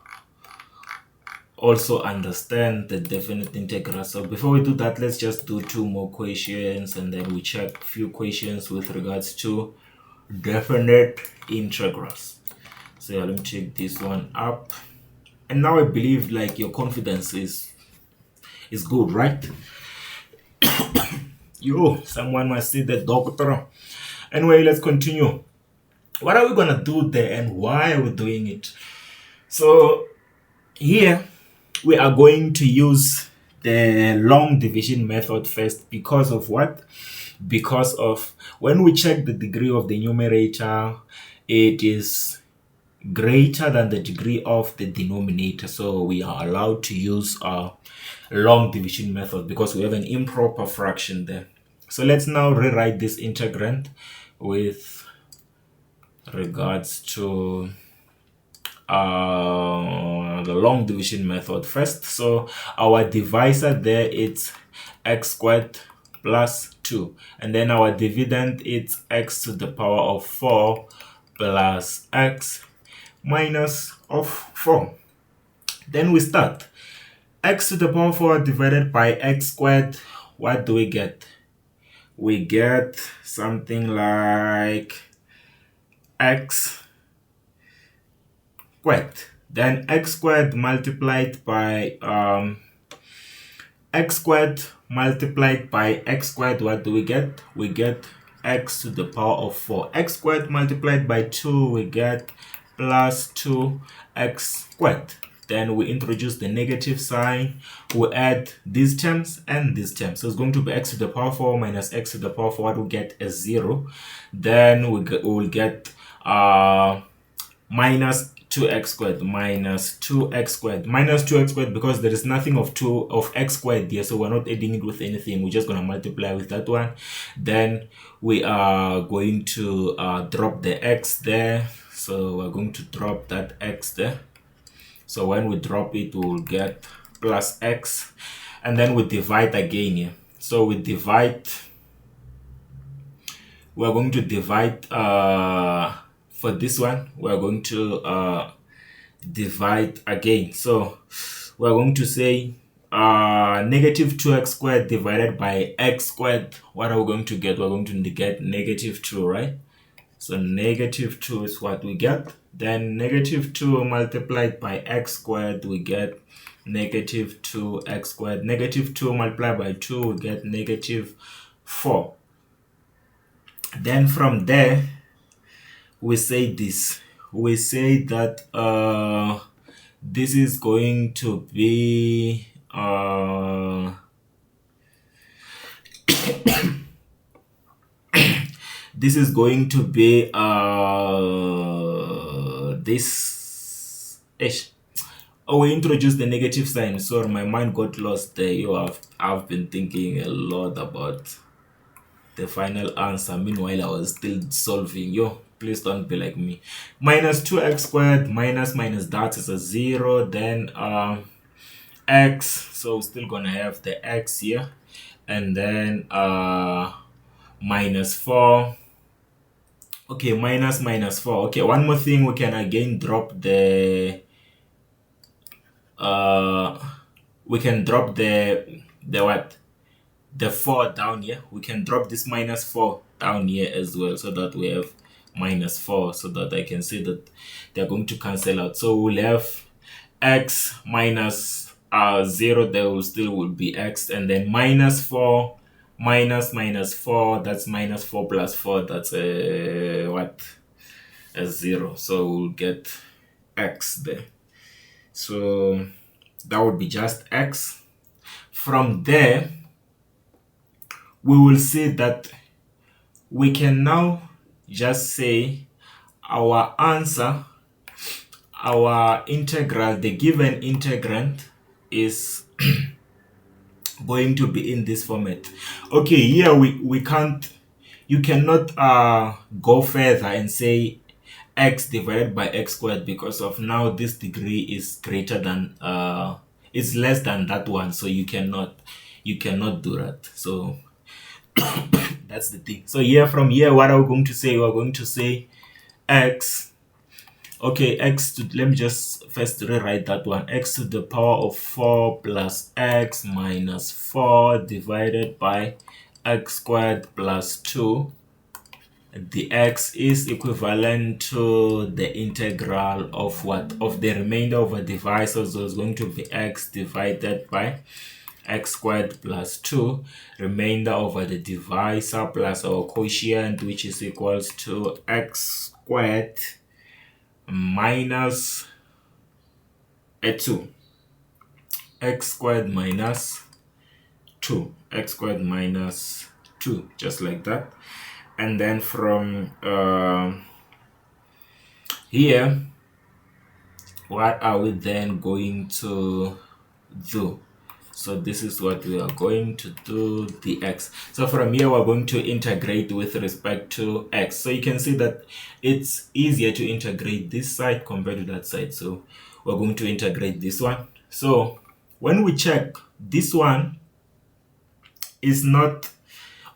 S1: also understand the definite integral. So before we do that, let's just do 2 more questions and then we check a few questions with regards to definite integrals. So yeah, let me check this one up. And now I believe like your confidence is good, right? Yo, someone must say the doctor. Anyway, let's continue. What are we gonna do there and why are we doing it? So here we are going to use the long division method first. Because of what? Because of when we check the degree of the numerator, it is greater than the degree of the denominator. So we are allowed to use a long division method because we have an improper fraction there. So let's now rewrite this integrand with regards to the long division method first. So our divisor there, it's x squared plus 2, and then our dividend, it's x to the power of 4 plus x minus of 4. Then we start. X to the power of 4 divided by x squared, what do we get? We get something like x squared. Then x squared multiplied by x squared multiplied by x squared, what do we get? We get x to the power of 4. X squared multiplied by 2, we get plus 2x squared. Then we introduce the negative sign, we add these terms and these terms. So it's going to be x to the power 4 minus x to the power 4, what we get is 0. Then we will get minus 2x squared minus 2x squared minus 2x squared, because there is nothing of x squared here, so we're not adding it with anything. We're just going to multiply with that one. Then we are going to drop the x there, so we're going to drop that x there. So when we drop it, we'll get plus x, and then we divide again here. So we divide, we're going to divide for this one, we're going to divide again. So we're going to say negative 2x squared divided by x squared. What are we going to get? We're going to get negative 2, right? So negative 2 is what we get. Then negative 2 multiplied by x squared, we get negative 2x squared. Negative 2 multiplied by 2, we get negative 4. Then from there, we say this. We say that this is going to be this is going to be this ish. Oh, we introduced the negative sign. Sorry, my mind got lost there. I've been thinking a lot about the final answer. Meanwhile, I was still solving. Please don't be like me. Minus 2x squared minus that is a 0. Then x, so we're still gonna have the x here, and then minus 4. Okay, minus 4. Okay, one more thing, we can again drop the we can drop the what, the 4 down here. We can drop this minus 4 down here as well, so that we have minus 4, so that I can say that they're going to cancel out. So we'll have x minus 0, there will be x, and then minus 4 minus 4, that's minus 4 plus 4, that's a 0. So we'll get x there. So that would be just x. From there, we will see that we can now just say our answer, our integral, the given integrand is going to be in this format. Okay, here we can't, you cannot go further and say x divided by x squared, because of now this degree is greater than it's less than that one, so you cannot do that. So that's the thing. So here, from here, what are we going to say? We're going to say x, okay, x to, let me just first rewrite that one, x to the power of 4 plus x minus 4 divided by x squared plus 2. The x is equivalent to the integral of what? Of the remainder of a divisor. So it's going to be x divided by x squared plus 2, remainder over the divisor plus our quotient, which is equals to x squared minus a 2, x squared minus 2, x squared minus 2, just like that. And then from here, what are we then going to do? So this is what we are going to do, dx. So from here, we're going to integrate with respect to x. So you can see that it's easier to integrate this side compared to that side. So we're going to integrate this one. So when we check, this one is not,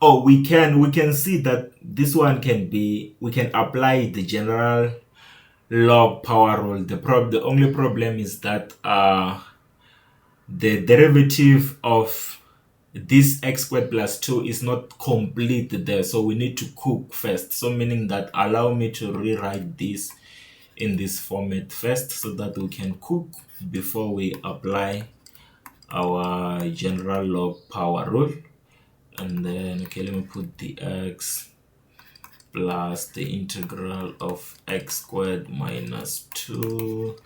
S1: oh, we can see that this one can be, we can apply the general log power rule. The only problem is that the derivative of this x squared plus 2 is not complete there, so we need to cook first. So meaning that, allow me to rewrite this in this format first so that we can cook before we apply our general log power rule. And then, okay, let me put the x plus the integral of x squared minus 2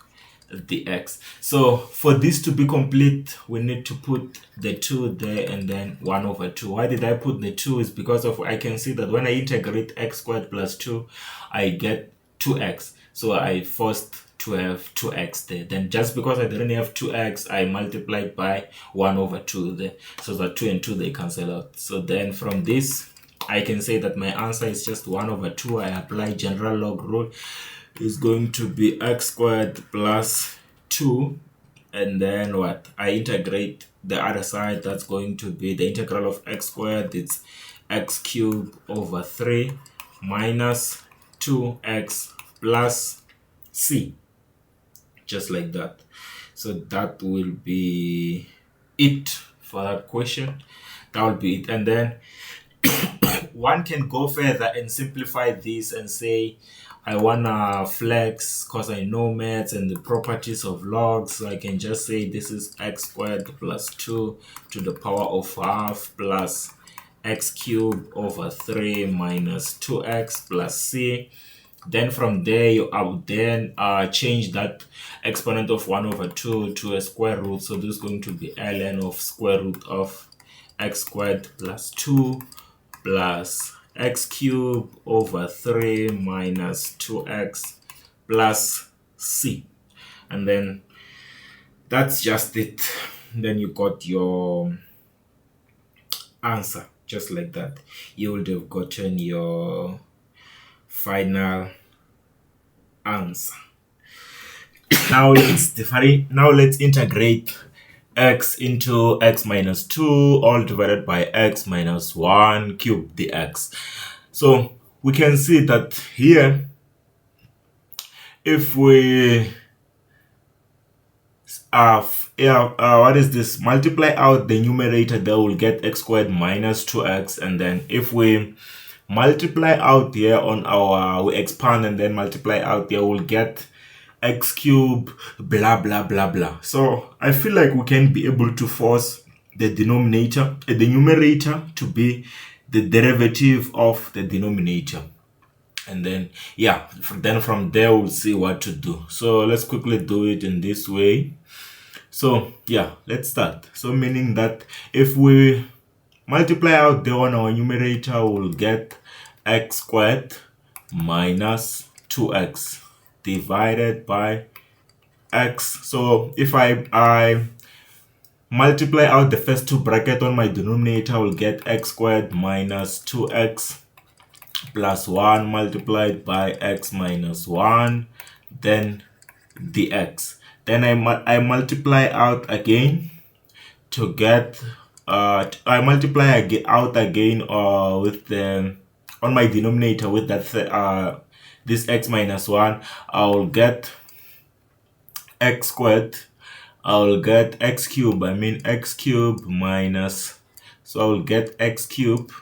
S1: dx. So for this to be complete, we need to put the 2 there and then 1 over 2. Why did I put the 2? Is because of, I can see that when I integrate x squared plus 2, I get 2x. So I forced to have 2x there. Then just because I didn't have 2x, I multiplied by 1 over 2 there. So that 2 and 2, they cancel out. So then from this, I can say that my answer is just 1 over 2. I apply general log rule. Is going to be x squared plus 2, and then what? I integrate the other side. That's going to be the integral of x squared. It's x cubed over 3 minus 2x plus c, just like that. So that will be it for that question. That will be it. And then one can go further and simplify this and say, I wanna flex because I know maths and the properties of logs. So I can just say this is x squared plus 2 to the power of half plus x cubed over 3 minus 2x plus c. Then from there, you would then change that exponent of 1 over 2 to a square root. So this is going to be ln of square root of x squared plus 2 plus x cubed over 3 minus 2x plus c. And then that's just it. Then you got your answer, just like that. You would have gotten your final answer. Now let's integrate x into x minus 2 all divided by x minus 1 cubed dx. So we can see that here, if we what is this, multiply out the numerator, there will get x squared minus 2x, and then if we multiply out here on our, we expand and then multiply out there, we'll get x cubed blah blah blah blah. So I feel like we can be able to force the denominator, the numerator, to be the derivative of the denominator. And then yeah, then from there we'll see what to do. So let's quickly do it in this way. So yeah, let's start. So meaning that if we multiply out there on our numerator, we'll get x squared minus 2x divided by x. So if I multiply out the first two brackets on my denominator, I will get x squared minus 2x plus 1 multiplied by x minus 1, then dx. Then I multiply out again to get I multiply out again with the on my denominator with that this x minus 1. I will get x squared. I will get x cube. I mean x cube minus, so I will get x cube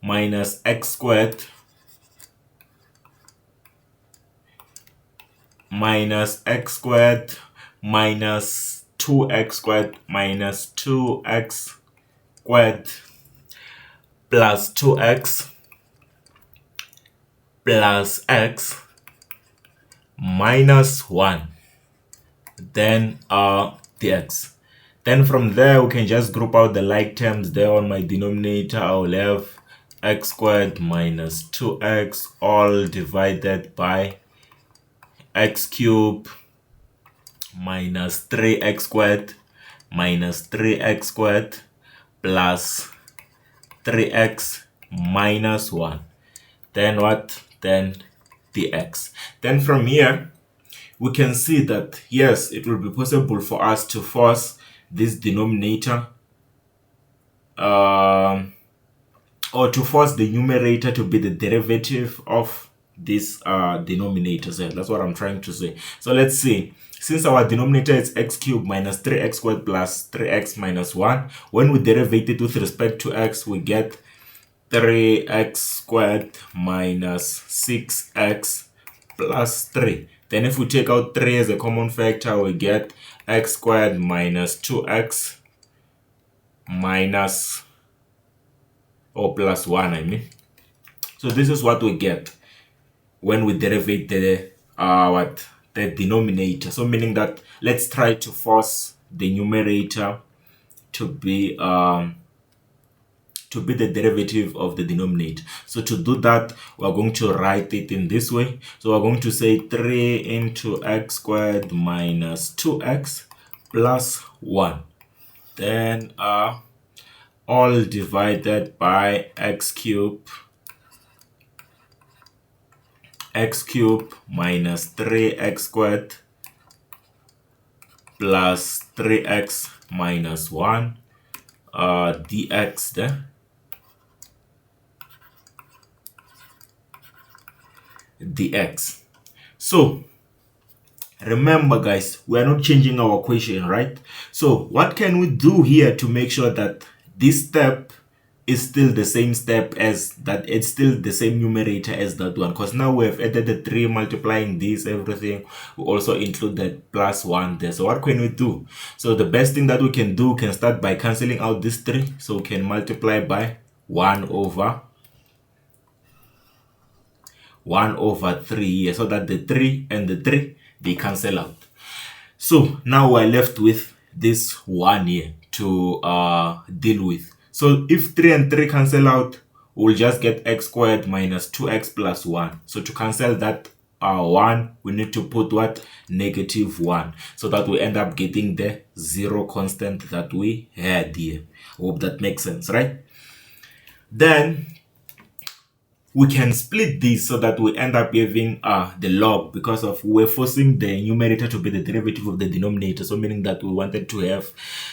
S1: minus x squared minus x squared minus 2x squared minus 2x squared plus 2x plus x minus 1, then dx. Then from there we can just group out the like terms there on my denominator. I will have x squared minus 2x all divided by x cube minus 3x squared minus 3x squared plus 3x minus 1. Then what? Then dx. Then from here we can see that yes, it will be possible for us to force this denominator or to force the numerator to be the derivative of this denominator. So that's what I'm trying to say. So let's see, since our denominator is x cubed minus 3x squared plus 3x minus 1, when we derive it with respect to x, we get 3x squared minus 6x plus 3. Then if we take out 3 as a common factor, we get x squared minus 2x minus or plus 1, I mean. So this is what we get when we derivate the the denominator. So meaning that let's try to force the numerator to be the derivative of the denominator. So to do that, we're going to write it in this way. So we're going to say 3 into x squared minus 2x plus 1. Then all divided by x cube minus 3x squared plus 3x minus 1 dx there. Dx. So remember guys, we are not changing our equation, right? So what can we do here to make sure that this step is still the same step as that, it's still the same numerator as that one? Because now we have added the 3 multiplying this everything, we also include that plus 1 there. So what can we do? So the best thing that we can do, can start by cancelling out this 3. So we can multiply by 1 over 3 here, so that the 3 and the 3 they cancel out. So now we're left with this 1 here to deal with. So if 3 and 3 cancel out, we'll just get x squared minus 2x plus 1. So to cancel that 1, we need to put what? Negative 1, so that we end up getting the 0 constant that we had here. Hope that makes sense, right? Then we can split this so that we end up having the log, because of we're forcing the numerator to be the derivative of the denominator. So meaning that we wanted to have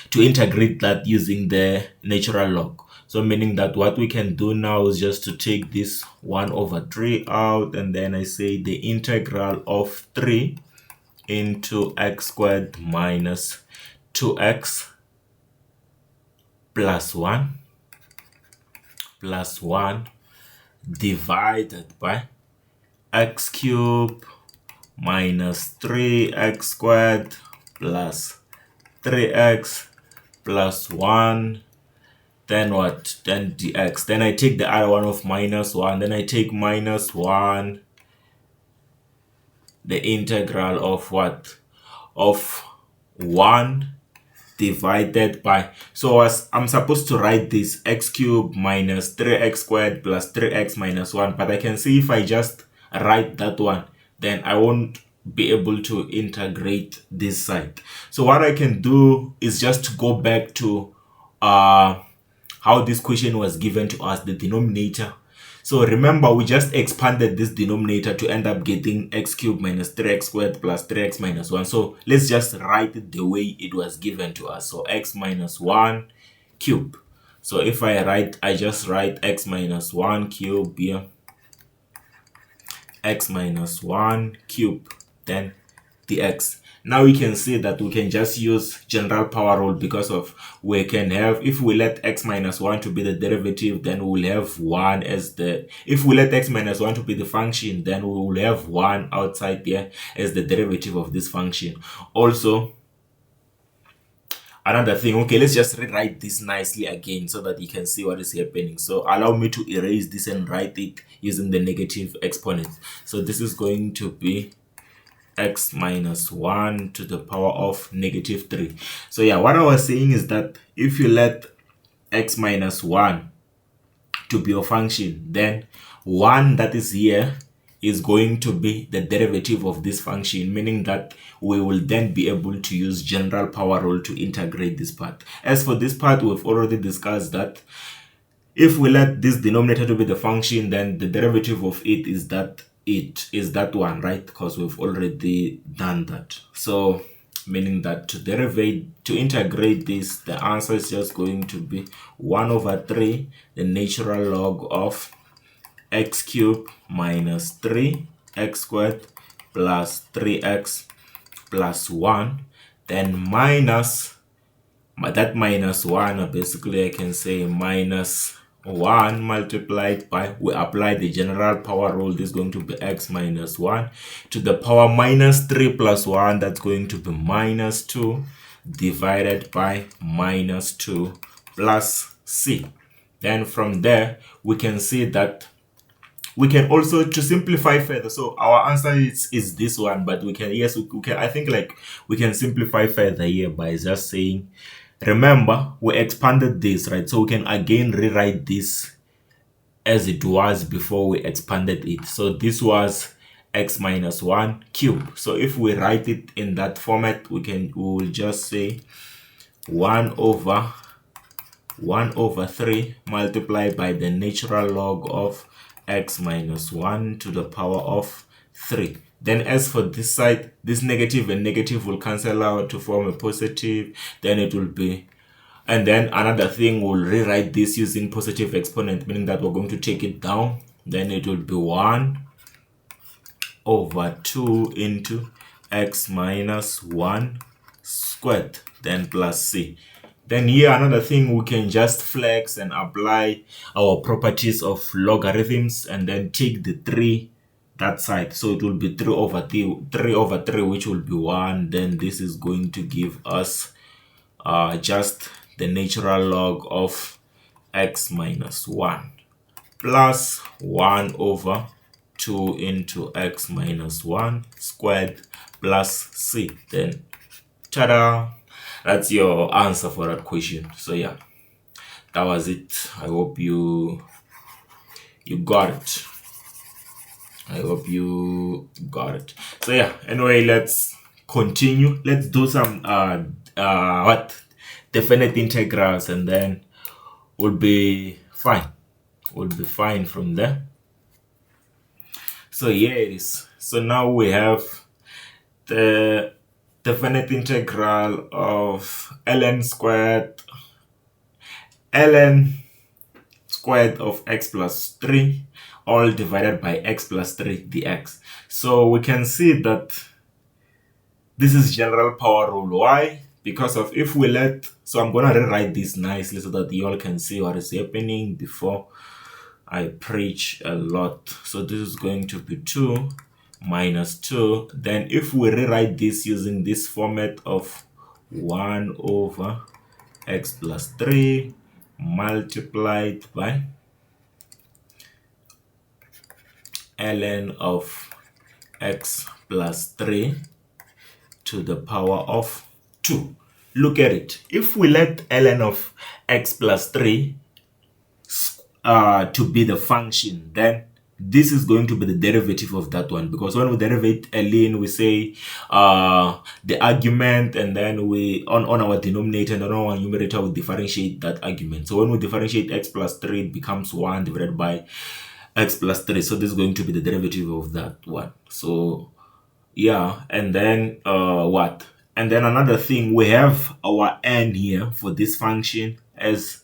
S1: to integrate that using the natural log. So meaning that what we can do now is just to take this 1 over 3 out, and then I say the integral of 3 into x squared minus 2x plus 1 divided by x cubed minus 3x squared plus 3x plus 1. Then what? Then dx. Then I take the other one of minus 1. Then I take minus 1. The integral of what? Of 1 divided by, so as I'm supposed to write this x cubed minus 3x squared plus 3x minus 1, but I can see if I just write that one, then I won't be able to integrate this side. So what I can do is just go back to how this question was given to us, the denominator. So remember, we just expanded this denominator to end up getting x cubed minus 3x squared plus 3x minus 1. So let's just write it the way it was given to us. So x minus 1 cube. So if I just write x minus 1 cube here, x minus 1 cube, then dx. Now we can see that we can just use general power rule, because of we can have, if we let x minus 1 to be the derivative, then we'll have 1 as the, if we let x minus 1 to be the function, then we will have 1 outside there as the derivative of this function. Also, another thing, okay, let's just rewrite this nicely again so that you can see what is happening. So allow me to erase this and write it using the negative exponent. So this is going to be x minus 1 to the power of negative 3. So yeah, what I was saying is that if you let x minus 1 to be a function, then 1 that is here is going to be the derivative of this function, meaning that we will then be able to use general power rule to integrate this part. As for this part, we've already discussed that if we let this denominator to be the function, then the derivative of it is that one, right? Because we've already done that. So meaning that to integrate this, the answer is just going to be 1 over 3 the natural log of x cubed minus 3x squared plus 3x plus 1, then minus that minus 1, basically I can say minus 1 multiplied by, we apply the general power rule, this is going to be x minus 1 to the power minus 3 plus 1, that's going to be minus 2 divided by minus 2 plus c. Then from there we can see that we can also, to simplify further, so our answer is this one, but we can, yes, we can, I think like we can simplify further here by just saying, remember we expanded this, right? So we can again rewrite this as it was before we expanded it. So this was x minus 1 cube. So if we write it in that format, we will just say 1 over 3 multiplied by the natural log of x minus 1 to the power of 3. Then as for this side, this negative and negative will cancel out to form a positive. Then it will be, and then another thing, we'll rewrite this using positive exponent, meaning that we're going to take it down. Then it will be 1 over 2 into x minus 1 squared, then plus c. Then here another thing, we can just flex and apply our properties of logarithms and then take the 3 that side. So it will be 3 over 3, which will be 1. Then this is going to give us just the natural log of x minus 1 plus 1 over 2 into x minus 1 squared plus c. Then ta-da! That's your answer for that question. So yeah, that was it. I hope you got it. I hope you got it. So yeah, anyway, let's continue. Let's do some definite integrals, and then we'll be fine. We'll be fine from there. So here it is. So now we have the definite integral of ln squared of x plus 3 all divided by x plus 3 dx. So we can see that this is general power rule. Why? Because of, if we let, so I'm gonna rewrite this nicely so that you all can see what is happening before I preach a lot. So this is going to be 2 minus 2. Then if we rewrite this using this format of 1 over x plus 3 multiplied by ln of x plus 3 to the power of 2. Look at it. If we let ln of x plus 3 to be the function, then this is going to be the derivative of that one, because when we derivate a ln, we say the argument, and then we on our denominator and on our numerator we differentiate that argument. So when we differentiate x plus 3, it becomes 1 divided by x plus 3. So this is going to be the derivative of that one. So yeah, and then what? And then another thing, we have our n here for this function as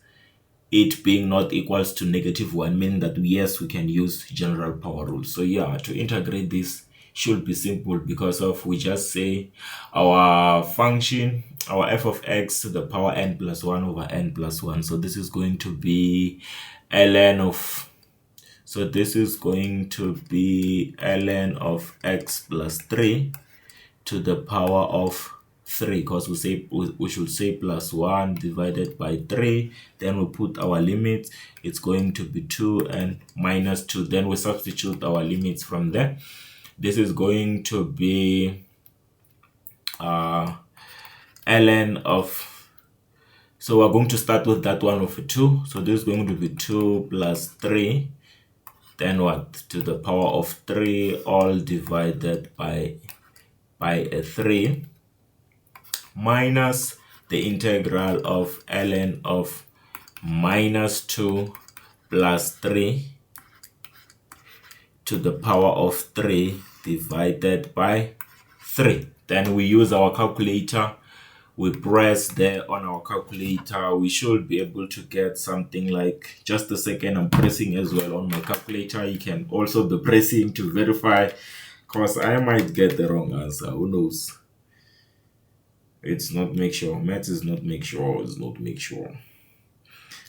S1: it being not equals to -1, meaning that yes, we can use general power rule. So yeah, to integrate this should be simple, because of we just say our function, our f of x to the power n plus 1 over n plus 1. So this is going to be ln of, so this is going to be ln of x plus 3 to the power of 3, because we should say plus 1 divided by 3. Then we put our limits, it's going to be 2 and minus 2. Then we substitute our limits from there. This is going to be ln of, so we're going to start with that one of 2. So this is going to be 2 plus 3, then what, to the power of 3, all divided by a 3, minus the integral of ln of minus 2 plus 3 to the power of 3 divided by 3. Then we use our calculator, we press there on our calculator. We should be able to get something like, just a second, I'm pressing as well on my calculator. You can also be pressing to verify, because I might get the wrong answer, who knows. It's not make sure, math is not make sure, it's not make sure.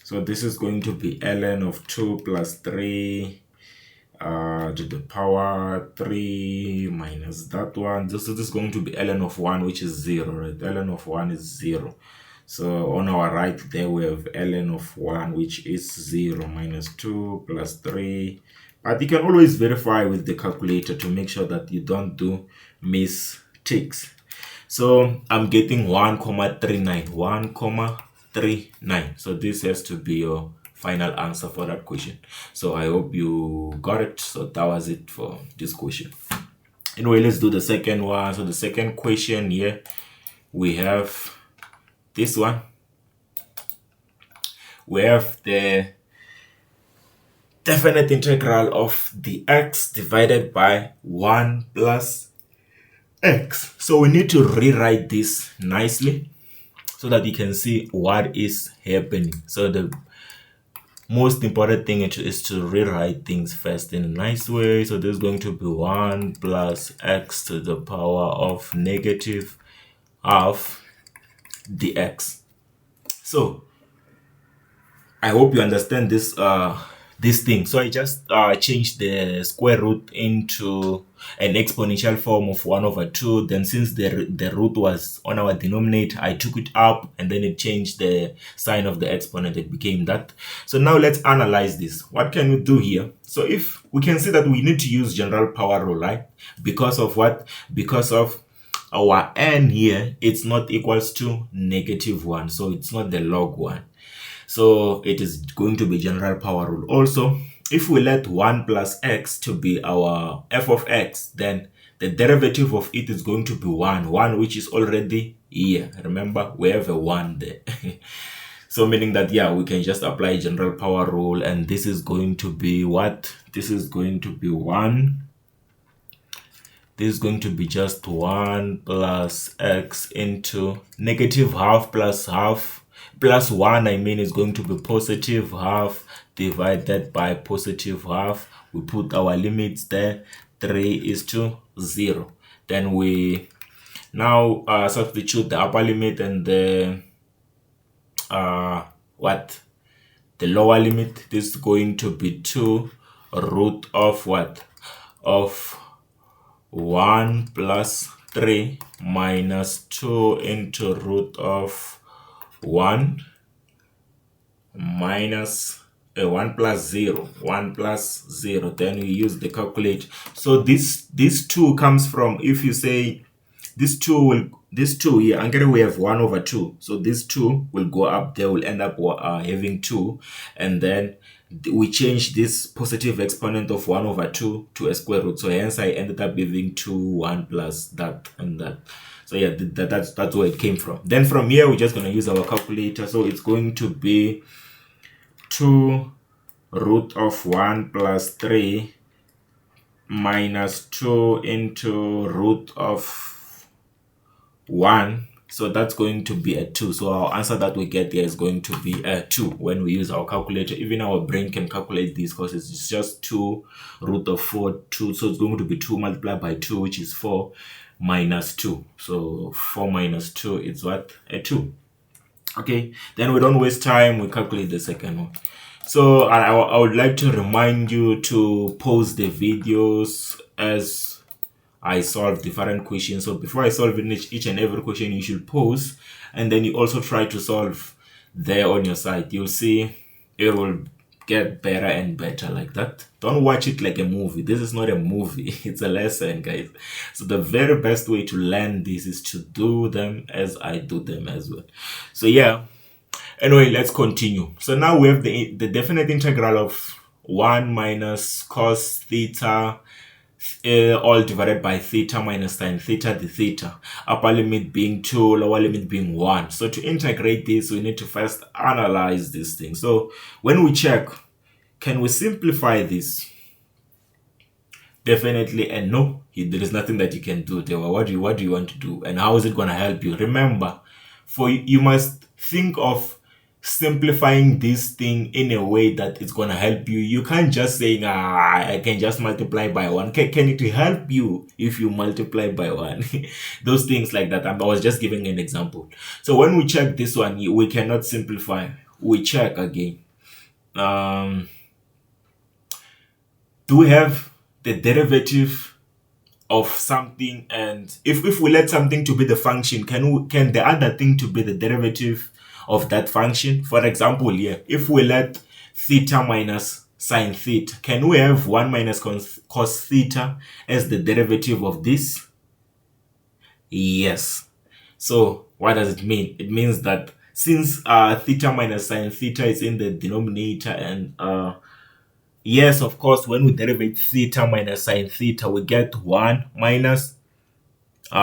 S1: So this is going to be ln of 2 plus 3 to the power 3 minus that one. This is going to be ln of 1, which is 0, right? Ln of 1 is 0. So on our right there we have ln of 1, which is 0, minus 2 plus 3. But you can always verify with the calculator to make sure that you don't do mistakes. So I'm getting 1,39, 1,39. So this has to be your final answer for that question. So I hope you got it. So that was it for this question. Anyway, let's do the second one. So the second question here, we have this one. We have the definite integral of the x divided by 1 plus x. So we need to rewrite this nicely so that you can see what is happening. So the most important thing is to rewrite things first in a nice way. So this is going to be 1 plus x to the power of -12 dx. So I hope you understand this this thing. So I just changed the square root into an exponential form of 1 over 2. Then since the root was on our denominator, I took it up and then it changed the sign of the exponent. It became that. So now let's analyze this. What can we do here? So if we can see that we need to use general power rule, right? Because of what? Because of our n here, it's not equals to -1. So it's not the log 1. So it is going to be general power rule. Also, if we let 1 plus x to be our f of x, then the derivative of it is going to be 1, which is already here. Remember, we have a 1 there. So meaning that, yeah, we can just apply general power rule, and this is going to be what? This is going to be 1. This is going to be just 1 plus x into -12 plus half. Plus 1, I mean, is going to be +12 divided by +12. We put our limits there, 3:0. Then we now substitute the upper limit and the the lower limit. This is going to be 2 root of what? Of 1 plus 3 minus 2 into root of 1 minus 1 plus 0, 1 plus 0. Then we use the calculator. So this 2 comes from, if you say this 2 will, this 2 here, and we have 1 over 2. So this 2 will go up there, will end up having 2. And then we change this positive exponent of 1 over 2 to a square root. So hence I ended up having 2, 1 plus that and that. So yeah, that's where it came from. Then from here, we're just going to use our calculator. So it's going to be 2 root of 1 plus 3 minus 2 into root of 1. So that's going to be a 2. So our answer that we get here is going to be a 2 when we use our calculator. Even our brain can calculate this because it's just 2 root of 4, 2. So it's going to be 2 multiplied by 2, which is 4 minus 2. So 4 minus 2 is what? A 2. Okay, then we don't waste time. We calculate the second one. So I would like to remind you to pause the videos as I solve different questions. So before I solve each and every question, you should pause, and then you also try to solve there on your side. You'll see it will get better and better like that. Don't watch it like a movie. This is not a movie. It's a lesson, guys. So the very best way to learn this is to do them as I do them as well. So yeah. Anyway, let's continue. So now we have the definite integral of 1 minus cos theta all divided by theta minus sine theta the theta. Upper limit being 2, lower limit being 1. So to integrate this, we need to first analyze this thing. So when we check, can we simplify this? Definitely and no. There is nothing that you can do there. What do you want to do? And how is it going to help you? Remember, you must think of simplifying this thing in a way that it's going to help you. You can't just say, I can just multiply by 1. Can it help you if you multiply by 1? Those things like that. I was just giving an example. So when we check this one, we cannot simplify. We check again. Do we have the derivative of something? And if we let something to be the function, can the other thing to be the derivative of that function? For example, here, if we let theta minus sine theta, can we have 1 minus cos theta as the derivative of this? Yes. So what does it mean? It means that since theta minus sine theta is in the denominator, and yes, of course, when we derive theta minus sine theta, we get 1 minus, we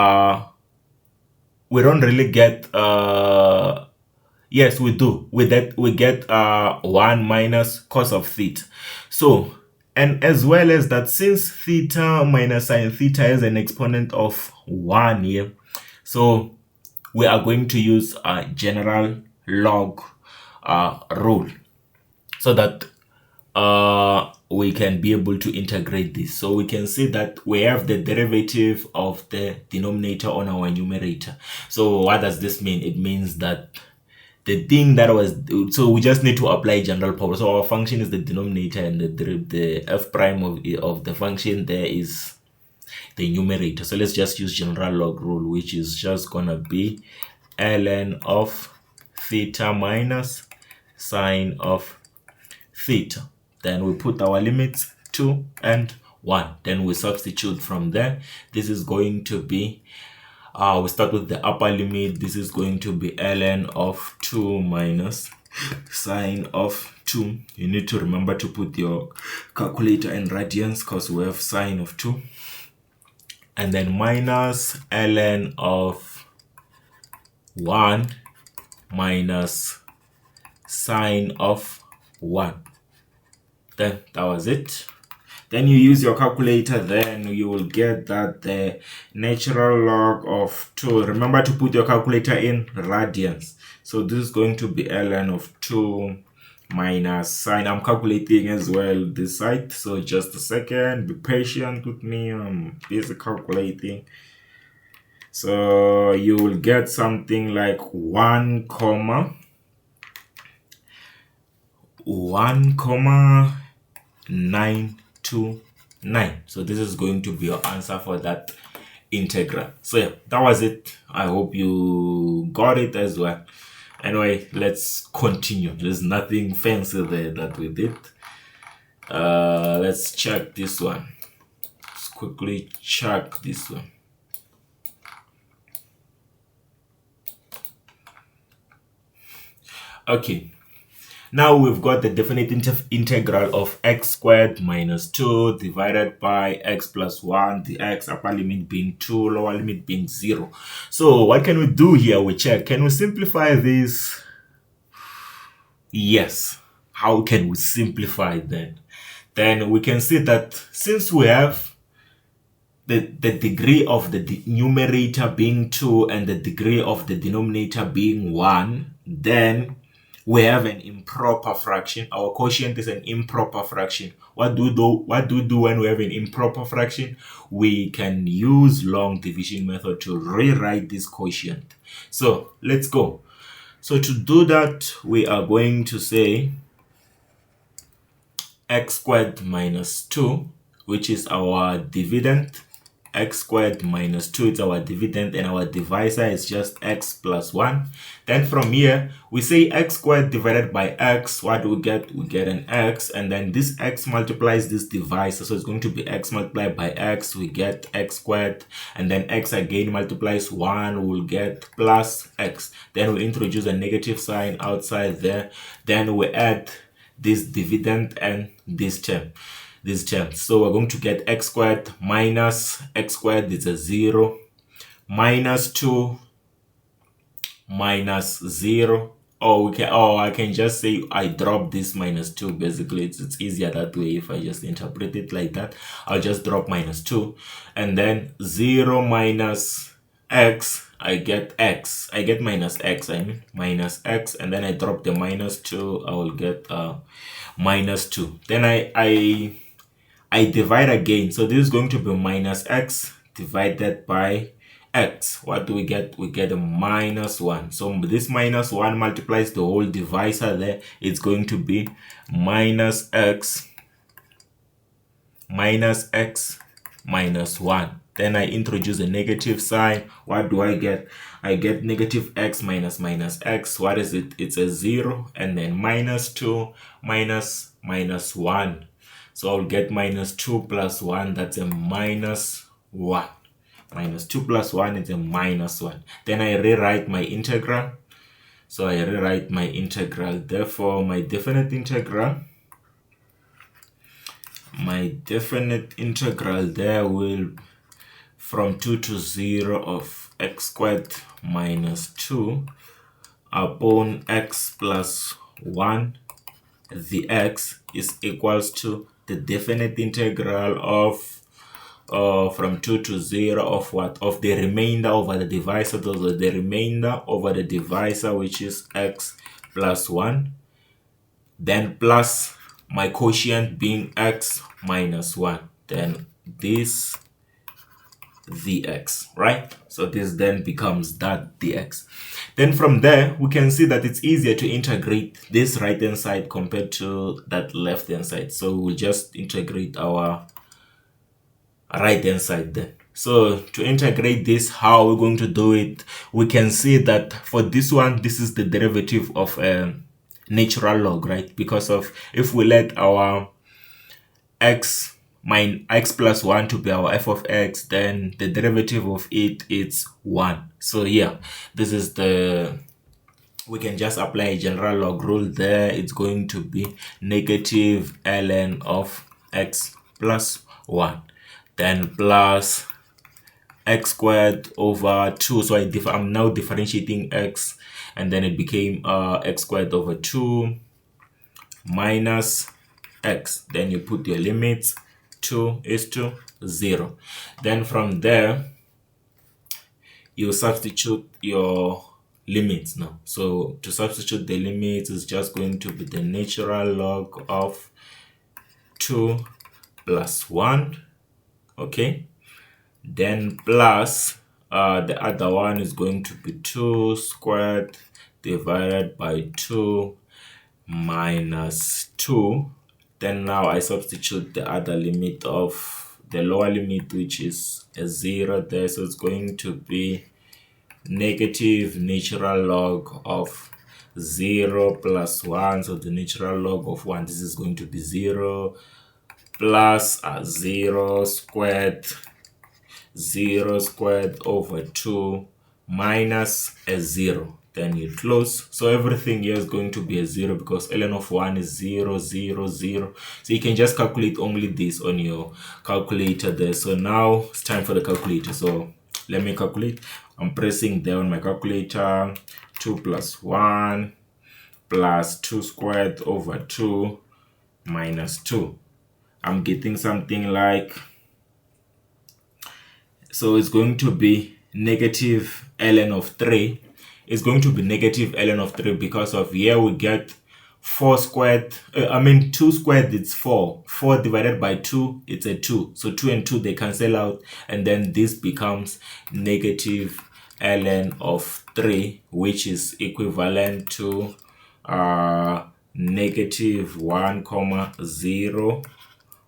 S1: don't really get, yes, we do. With that, we get 1 minus cos of theta. So, and as well as that, since theta minus sine theta has an exponent of 1 here, so we are going to use a general log rule so that we can be able to integrate this. So we can see that we have the derivative of the denominator on our numerator. So what does this mean? It means that the thing that was, so we just need to apply general power. So our function is the denominator, and the f prime of the function there is the numerator. So let's just use general log rule, which is just gonna be ln of theta minus sine of theta. Then we put our limits 2 and 1. Then we substitute from there. This is going to be, we start with the upper limit. This is going to be ln of 2 minus sine of 2. You need to remember to put your calculator in radians because we have sine of 2. And then minus ln of 1 minus sine of 1. Then that was it. Then you use your calculator, then you will get that the natural log of 2. Remember to put your calculator in radians. So this is going to be ln of 2 minus sine. I'm calculating as well this side. So just a second, be patient with me. I'm busy calculating. So you will get something like 1,929. So this is going to be your answer for that integral. So yeah, that was it. I hope you got it as well. Anyway, let's continue. There's nothing fancy there that we did. Let's check this one. Let's quickly check this one. Okay. Now we've got the definite integral of x squared minus 2 divided by x plus 1, the x upper limit being 2, lower limit being 0. So what can we do here? We check. Can we simplify this? Yes. How can we simplify then? Then we can see that since we have the degree of the numerator being 2 and the degree of the denominator being 1, then we have an improper fraction. Our quotient is an improper fraction. What do we do when we have an improper fraction? We can use long division method to rewrite this quotient. So let's go. So to do that, we are going to say x squared minus 2, which is our dividend. X squared minus 2 is our dividend, and our divisor is just x plus 1. Then from here, we say x squared divided by x. What do we get? We get an x, and then this x multiplies this divisor, so it's going to be x multiplied by x. We get x squared, and then x again multiplies 1. We'll get plus x. Then we introduce a negative sign outside there. Then we add this dividend and this term. So we're going to get x squared minus x squared is a 0, minus 2 minus 0. I can just say I drop this minus 2. Basically, it's easier that way. If I just interpret it like that, I'll just drop minus 2, and then 0 minus x, I get x. I get minus x, minus x, and then I drop the minus 2, I will get minus 2. Then I divide again. So this is going to be minus x divided by x. What do we get? We get a minus 1. So this minus 1 multiplies the whole divisor there. It's going to be minus x minus 1. Then I introduce a negative sign. What do I get? I get negative x minus x. What is it? It's a 0. And then minus 2 minus 1. So I'll get minus 2 plus 1. That's a minus 1. Minus 2 plus 1 is a minus 1. Then I rewrite my integral. So I rewrite my integral. Therefore, my definite integral there will from 2 to 0 of x squared minus 2 upon x plus 1, the x is equals to the definite integral of from 2 to 0 of what? Of the remainder over the divisor. Those are the remainder over the divisor, which is x plus 1. Then plus my quotient being x minus 1. Then this dx, right? So this then becomes that dx. Then from there, we can see that it's easier to integrate this right hand side compared to that left hand side. So we'll just integrate our right hand side then. So to integrate this, how we're going to do it, we can see that for this one, this is the derivative of a natural log, right? Because of if we let our x plus 1 to be our f of x, then the derivative of it is 1. So yeah, this is we can just apply a general log rule there. It's going to be negative ln of x plus 1, then plus x squared over 2. So I'm now differentiating x, and then it became x squared over 2 minus x. Then you put your limits. 2 is to 0. Then from there, you substitute your limits now. So to substitute the limits is just going to be the natural log of 2 plus 1. Okay. Then plus the other one is going to be 2 squared divided by 2 minus 2. Then now I substitute the other limit of the lower limit, which is a 0 there. So it's going to be negative natural log of 0 plus 1. So the natural log of 1, this is going to be 0 plus 0 squared over 2 minus a 0. then you close. So everything here is going to be a 0 because ln of 1 is 0, 0, 0. So you can just calculate only this on your calculator there. So now it's time for the calculator. So let me calculate. I'm pressing there on my calculator. 2 plus 1 plus 2 squared over 2 minus 2. I'm getting something like, so it's going to be negative ln of 3. It's going to be negative ln of 3 because of here we get 4 squared, 2 squared, it's 4. 4 divided by 2, it's a 2. So 2 and 2, they cancel out. And then this becomes negative ln of 3, which is equivalent to negative 1, 0,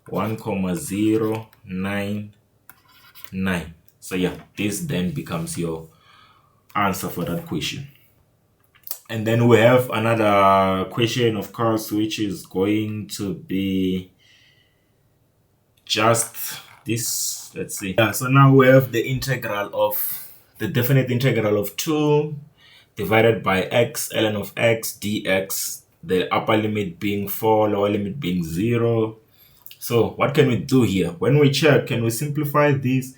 S1: 1,099. So yeah, this then becomes your answer for that question. And then we have another question, of course, which is going to be just this. Let's see. Yeah, so now we have the definite integral of 2 divided by x, ln of x dx, the upper limit being 4, lower limit being 0. So what can we do here? When we check, can we simplify this?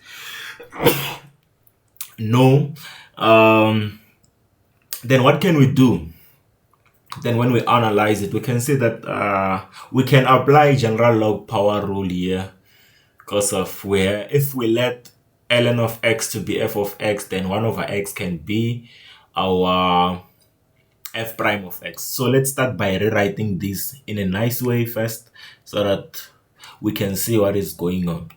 S1: No. Then what can we do? Then when we analyze it, we can see that we can apply general log power rule here, because of where if we let ln of x to be f of x, then 1 over x can be our f prime of x. So let's start by rewriting this in a nice way first so that we can see what is going on.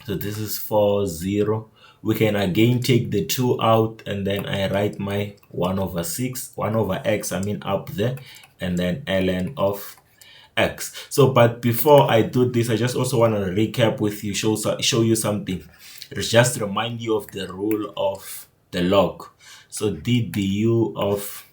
S1: So this is 4, 0. We can again take the 2 out, and then I write my 1 over 6, 1 over x, up there, and then ln of x. So, but before I do this, I just also want to recap with you, show you something. It's just remind you of the rule of the log. So d du of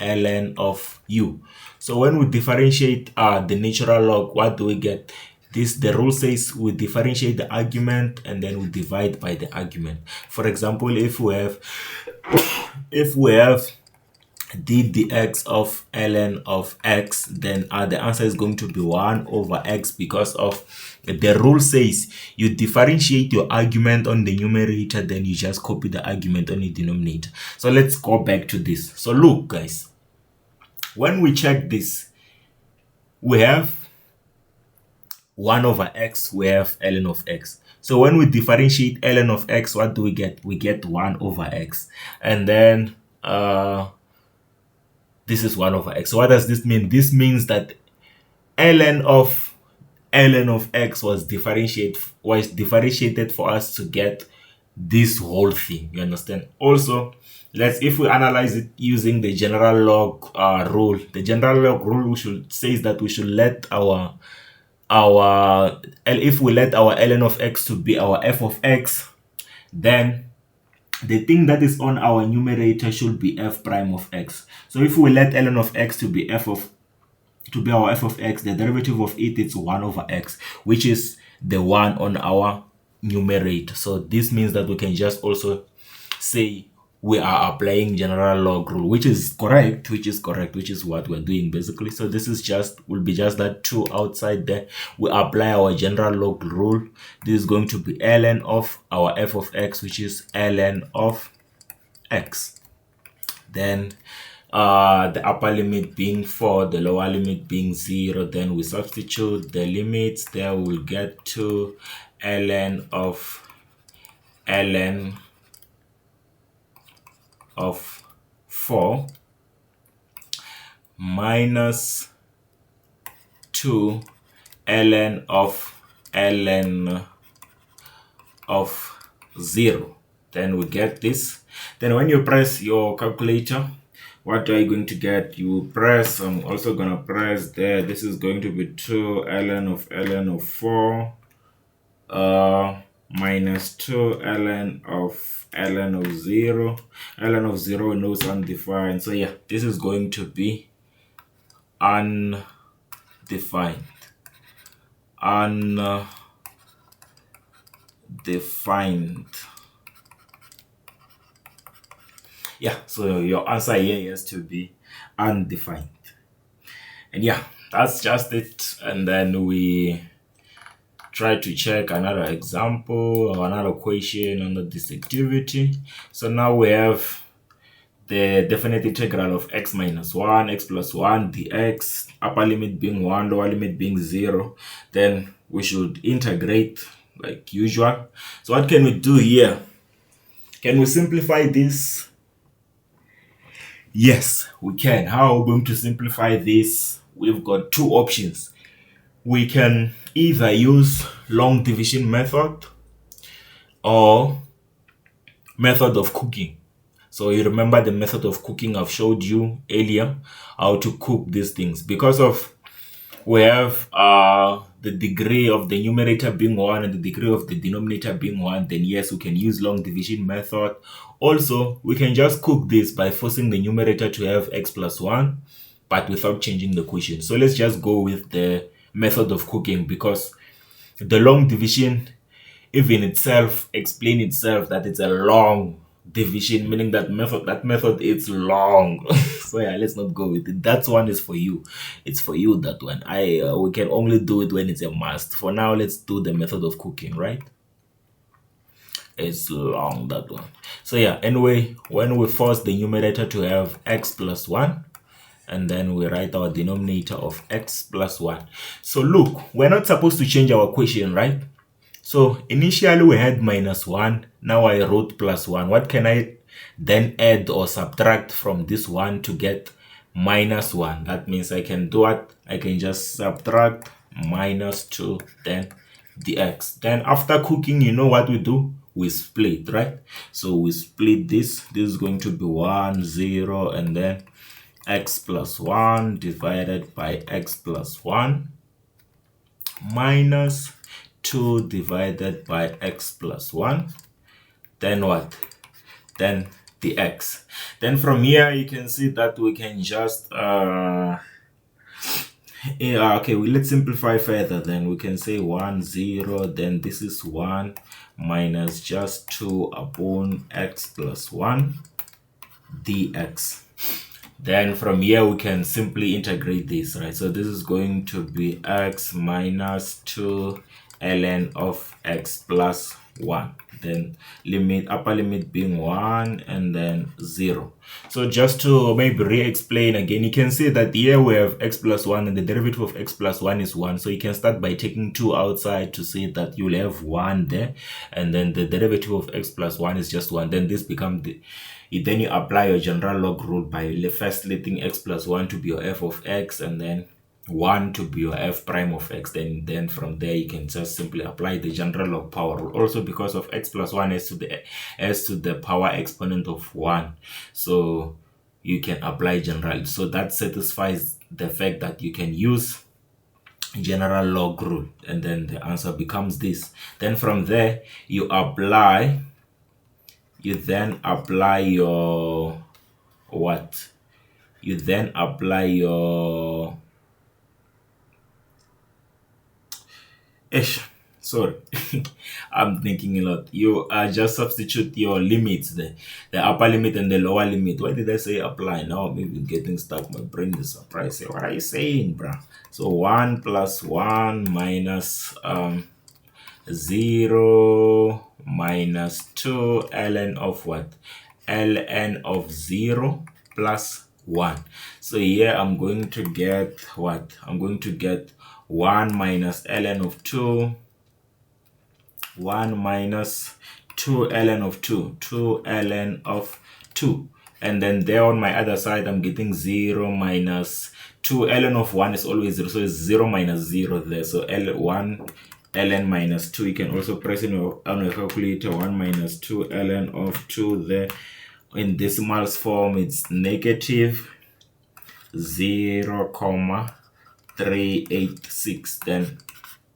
S1: ln of u. So when we differentiate the natural log, what do we get? The rule says we differentiate the argument and then we divide by the argument. For example, if we have d dx of ln of x, then the answer is going to be 1 over x, because of the rule says you differentiate your argument on the numerator, then you just copy the argument on the denominator. So let's go back to this. So look, guys, when we check this, we have 1 over x, we have ln of x. So when we differentiate ln of x, what do we get? We get 1 over x. And then this is 1 over x. So what does this mean? This means that ln of x was differentiated for us to get this whole thing. You understand? Also, if we analyze it using the general log rule, the general log rule says that we should let if we let our ln of x to be our f of x, then the thing that is on our numerator should be f prime of x. So if we let ln of x to be our f of x, the derivative of it is 1 over x, which is the 1 on our numerator. So this means that we can just also say we are applying general log rule, which is correct, which is what we're doing basically. So this is will be just that 2 outside there. We apply our general log rule. This is going to be ln of our f of x, which is ln of x. Then the upper limit being 4, the lower limit being 0. Then we substitute the limits there. We'll get to ln of 4 minus 2 ln of 0. Then we get this. Then when you press your calculator, what are you going to get? You press, I'm also going to press there. This is going to be 2 ln of 4 minus 2 ln of 0. ln of 0 knows undefined. So yeah, this is going to be undefined. Yeah, so your answer here has to be undefined. And yeah, that's just it. And then we try to check another example or another question under this activity. So now we have the definite integral of x minus 1, x plus 1 dx, upper limit being 1, lower limit being 0. Then we should integrate like usual. So what can we do here? Can we simplify this? Yes, we can. How are we going to simplify this? We've got two options. We can either use long division method or method of cooking. So you remember the method of cooking I've showed you earlier, how to cook these things. Because of we have the degree of the numerator being 1 and the degree of the denominator being 1, then yes, we can use long division method. Also, we can just cook this by forcing the numerator to have x plus 1, but without changing the quotient. So let's just go with the method of cooking, because the long division even itself explain itself that it's a long division, meaning that method is long. So yeah, let's not go with it. That one is for you. It's for you, that one. We can only do it when it's a must. For now, let's do the method of cooking, right? It's long, that one. So yeah, anyway, when we force the numerator to have x plus 1, and then we write our denominator of x plus 1. So look, we're not supposed to change our equation, right? So initially we had minus 1, now I wrote plus 1. What can I then add or subtract from this 1 to get minus 1? That means I can do what? I can just subtract minus 2, then the x. Then after cooking, you know what we do? We split, right? So we split this. This is going to be 1, 0, and then x plus 1 divided by x plus 1 minus 2 divided by x plus 1. Then what? Then the x. Then from here you can see that we can just okay, let's simplify further. Then we can say 1, 0, then this is 1 minus just 2 upon x plus 1 dx. Then from here we can simply integrate this, right? So this is going to be x minus 2 ln of x plus 1, then upper limit being 1 and then 0. So just to maybe re-explain again, you can see that here we have x plus 1 and the derivative of x plus 1 is 1. So you can start by taking 2 outside to see that you'll have 1 there, and then the derivative of x plus 1 is just 1. Then this becomes then you apply your general log rule by first letting x plus 1 to be your f of x and then 1 to be your f prime of x. Then from there you can just simply apply the general log power rule. Also, because of x plus 1 as to the power exponent of 1, so you can apply general. So that satisfies the fact that you can use general log rule, and then the answer becomes this. Then from there you then apply your what? You then apply your sorry, I'm thinking a lot. You just substitute your limits, the upper limit and the lower limit. Why did I say apply? Now I'm even getting stuck. My brain is surprised. What are you saying, bruh? So 1 plus 1 minus 0 minus 2 ln of what? Ln of 0 plus 1. So here I'm going to get what? I'm going to get 1 minus ln of 2, 1 minus 2 ln of 2, 2 ln of 2. And then there on my other side, I'm getting 0 minus 2 ln of 1 is always 0. So it's 0 minus 0 there. So L1 ln minus 2. You can also press on your calculator 1 minus 2 ln of 2 there. In decimals form, it's negative 0,386. Then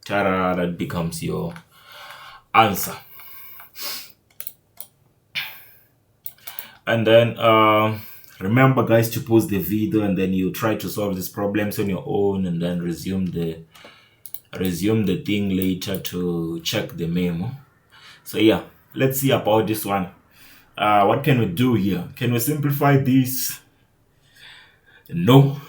S1: ta-da, that becomes your answer. And then remember, guys, to pause the video and then you try to solve these problems on your own, and then resume the thing later to check the memo. So yeah, let's see about this one. what can we do here? Can we simplify this? No.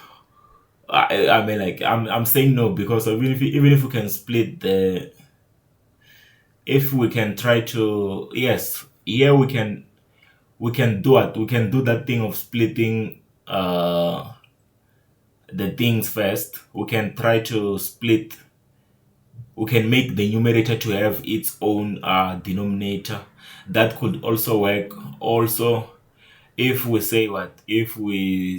S1: I mean, like, I'm saying no, because even if we can split the, if we can try to, yes, here we can do it. We can do that thing of splitting the things first. We can try to split. We can make the numerator to have its own denominator. That could also work. Also, if we say what, if we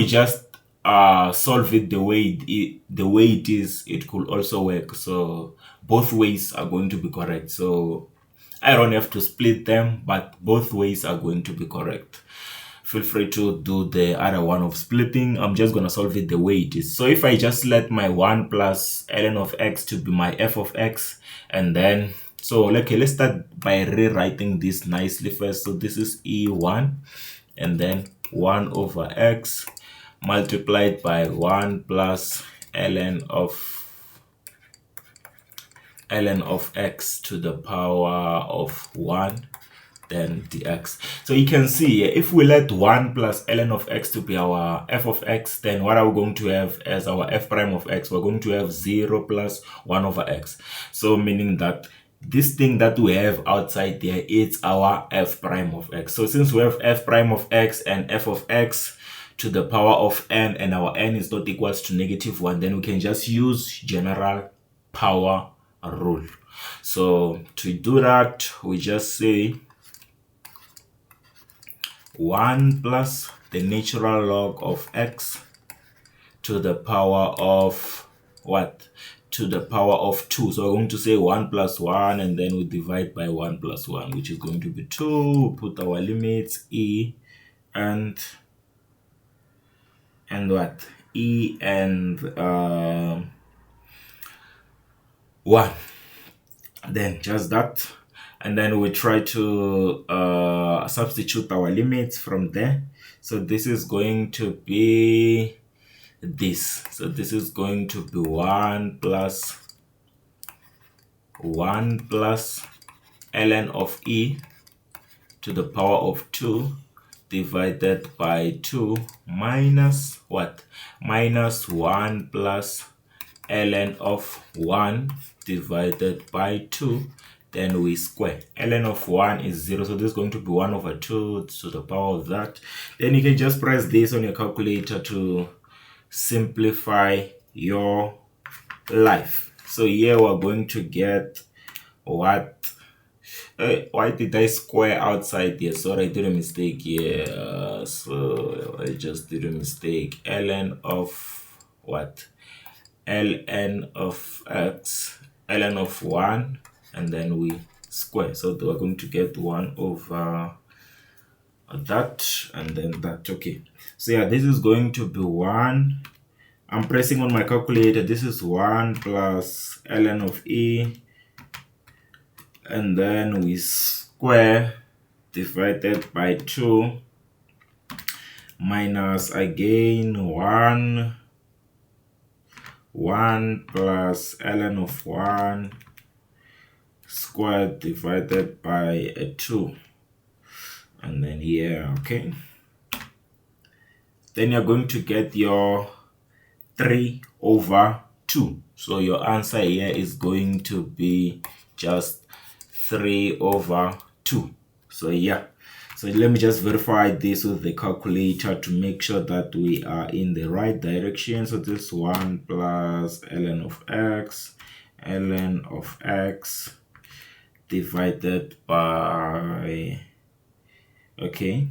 S1: just solve it the way it is, it could also work. So both ways are going to be correct. So I don't have to split them, but both ways are going to be correct. Feel free to do the other one of splitting. I'm just gonna solve it the way it is. So if I just let my 1 plus ln of x to be my f of x, and then, so okay, let's start by rewriting this nicely first. So this is e1, and then 1 over x multiplied by 1 plus ln of x to the power of 1, then dx. So you can see, if we let 1 plus ln of x to be our f of x, then what are we going to have as our f prime of x? We're going to have 0 plus 1 over x. So meaning that this thing that we have outside there, it's our f prime of x. So since we have f prime of x and f of x to the power of n, and our n is not equals to -1, then we can just use general power rule. So to do that, we just say 1 plus the natural log of x to the power of what? To the power of 2. So we're going to say 1 plus 1, and then we divide by 1 plus 1, which is going to be 2. We put our limits, e and what? E and 1. Then just that. And then we try to substitute our limits from there. So this is going to be this. So this is going to be 1 plus ln of e to the power of 2 divided by 2 minus what? Minus 1 plus ln of 1 divided by 2. Then we square. Ln of 1 is 0, so this is going to be 1 over 2 to the power of that. Then you can just press this on your calculator to simplify your life. So here we're going to get what? Why did I square outside here? Sorry, I did a mistake here. So I just did a mistake. Ln of what? Ln of x, ln of 1, and then we square. So we're going to get 1 over that, and then that. Okay, so yeah, this is going to be 1. I'm pressing on my calculator. This is 1 plus ln of e, and then we square divided by 2 minus again 1 plus ln of 1 squared divided by 2, and then here. Okay, then you're going to get your 3 over 2. So your answer here is going to be just 3 over 2. So yeah, so let me just verify this with the calculator to make sure that we are in the right direction. So this 1 plus ln of x divided by, okay,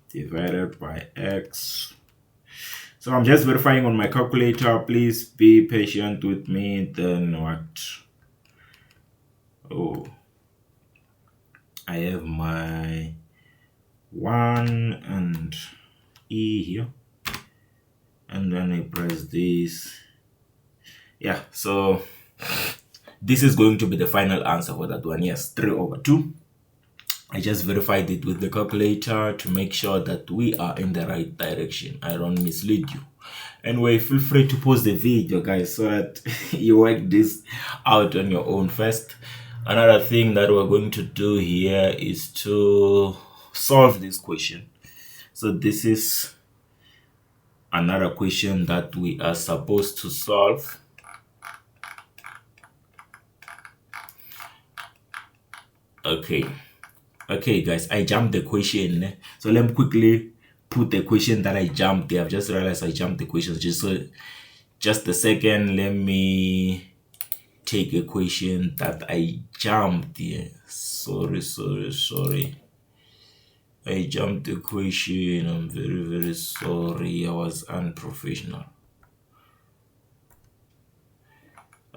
S1: divided by x. So I'm just verifying on my calculator. Please be patient with me. Then what? Oh, I have my 1 and e here, and then I press this. Yeah, so this is going to be the final answer for that one. Yes, 3 over 2. I just verified it with the calculator to make sure that we are in the right direction. I don't mislead you. Anyway, feel free to pause the video, guys, so that you work this out on your own first. Another thing that we're going to do here is to solve this question. So this is another question that we are supposed to solve. Okay guys, I jumped the question, so let me quickly put the question that I jumped there. I've just realized I jumped the questions. Just a second, let me take a question that I jumped here. Sorry, I jumped the question. I'm very sorry. I was unprofessional.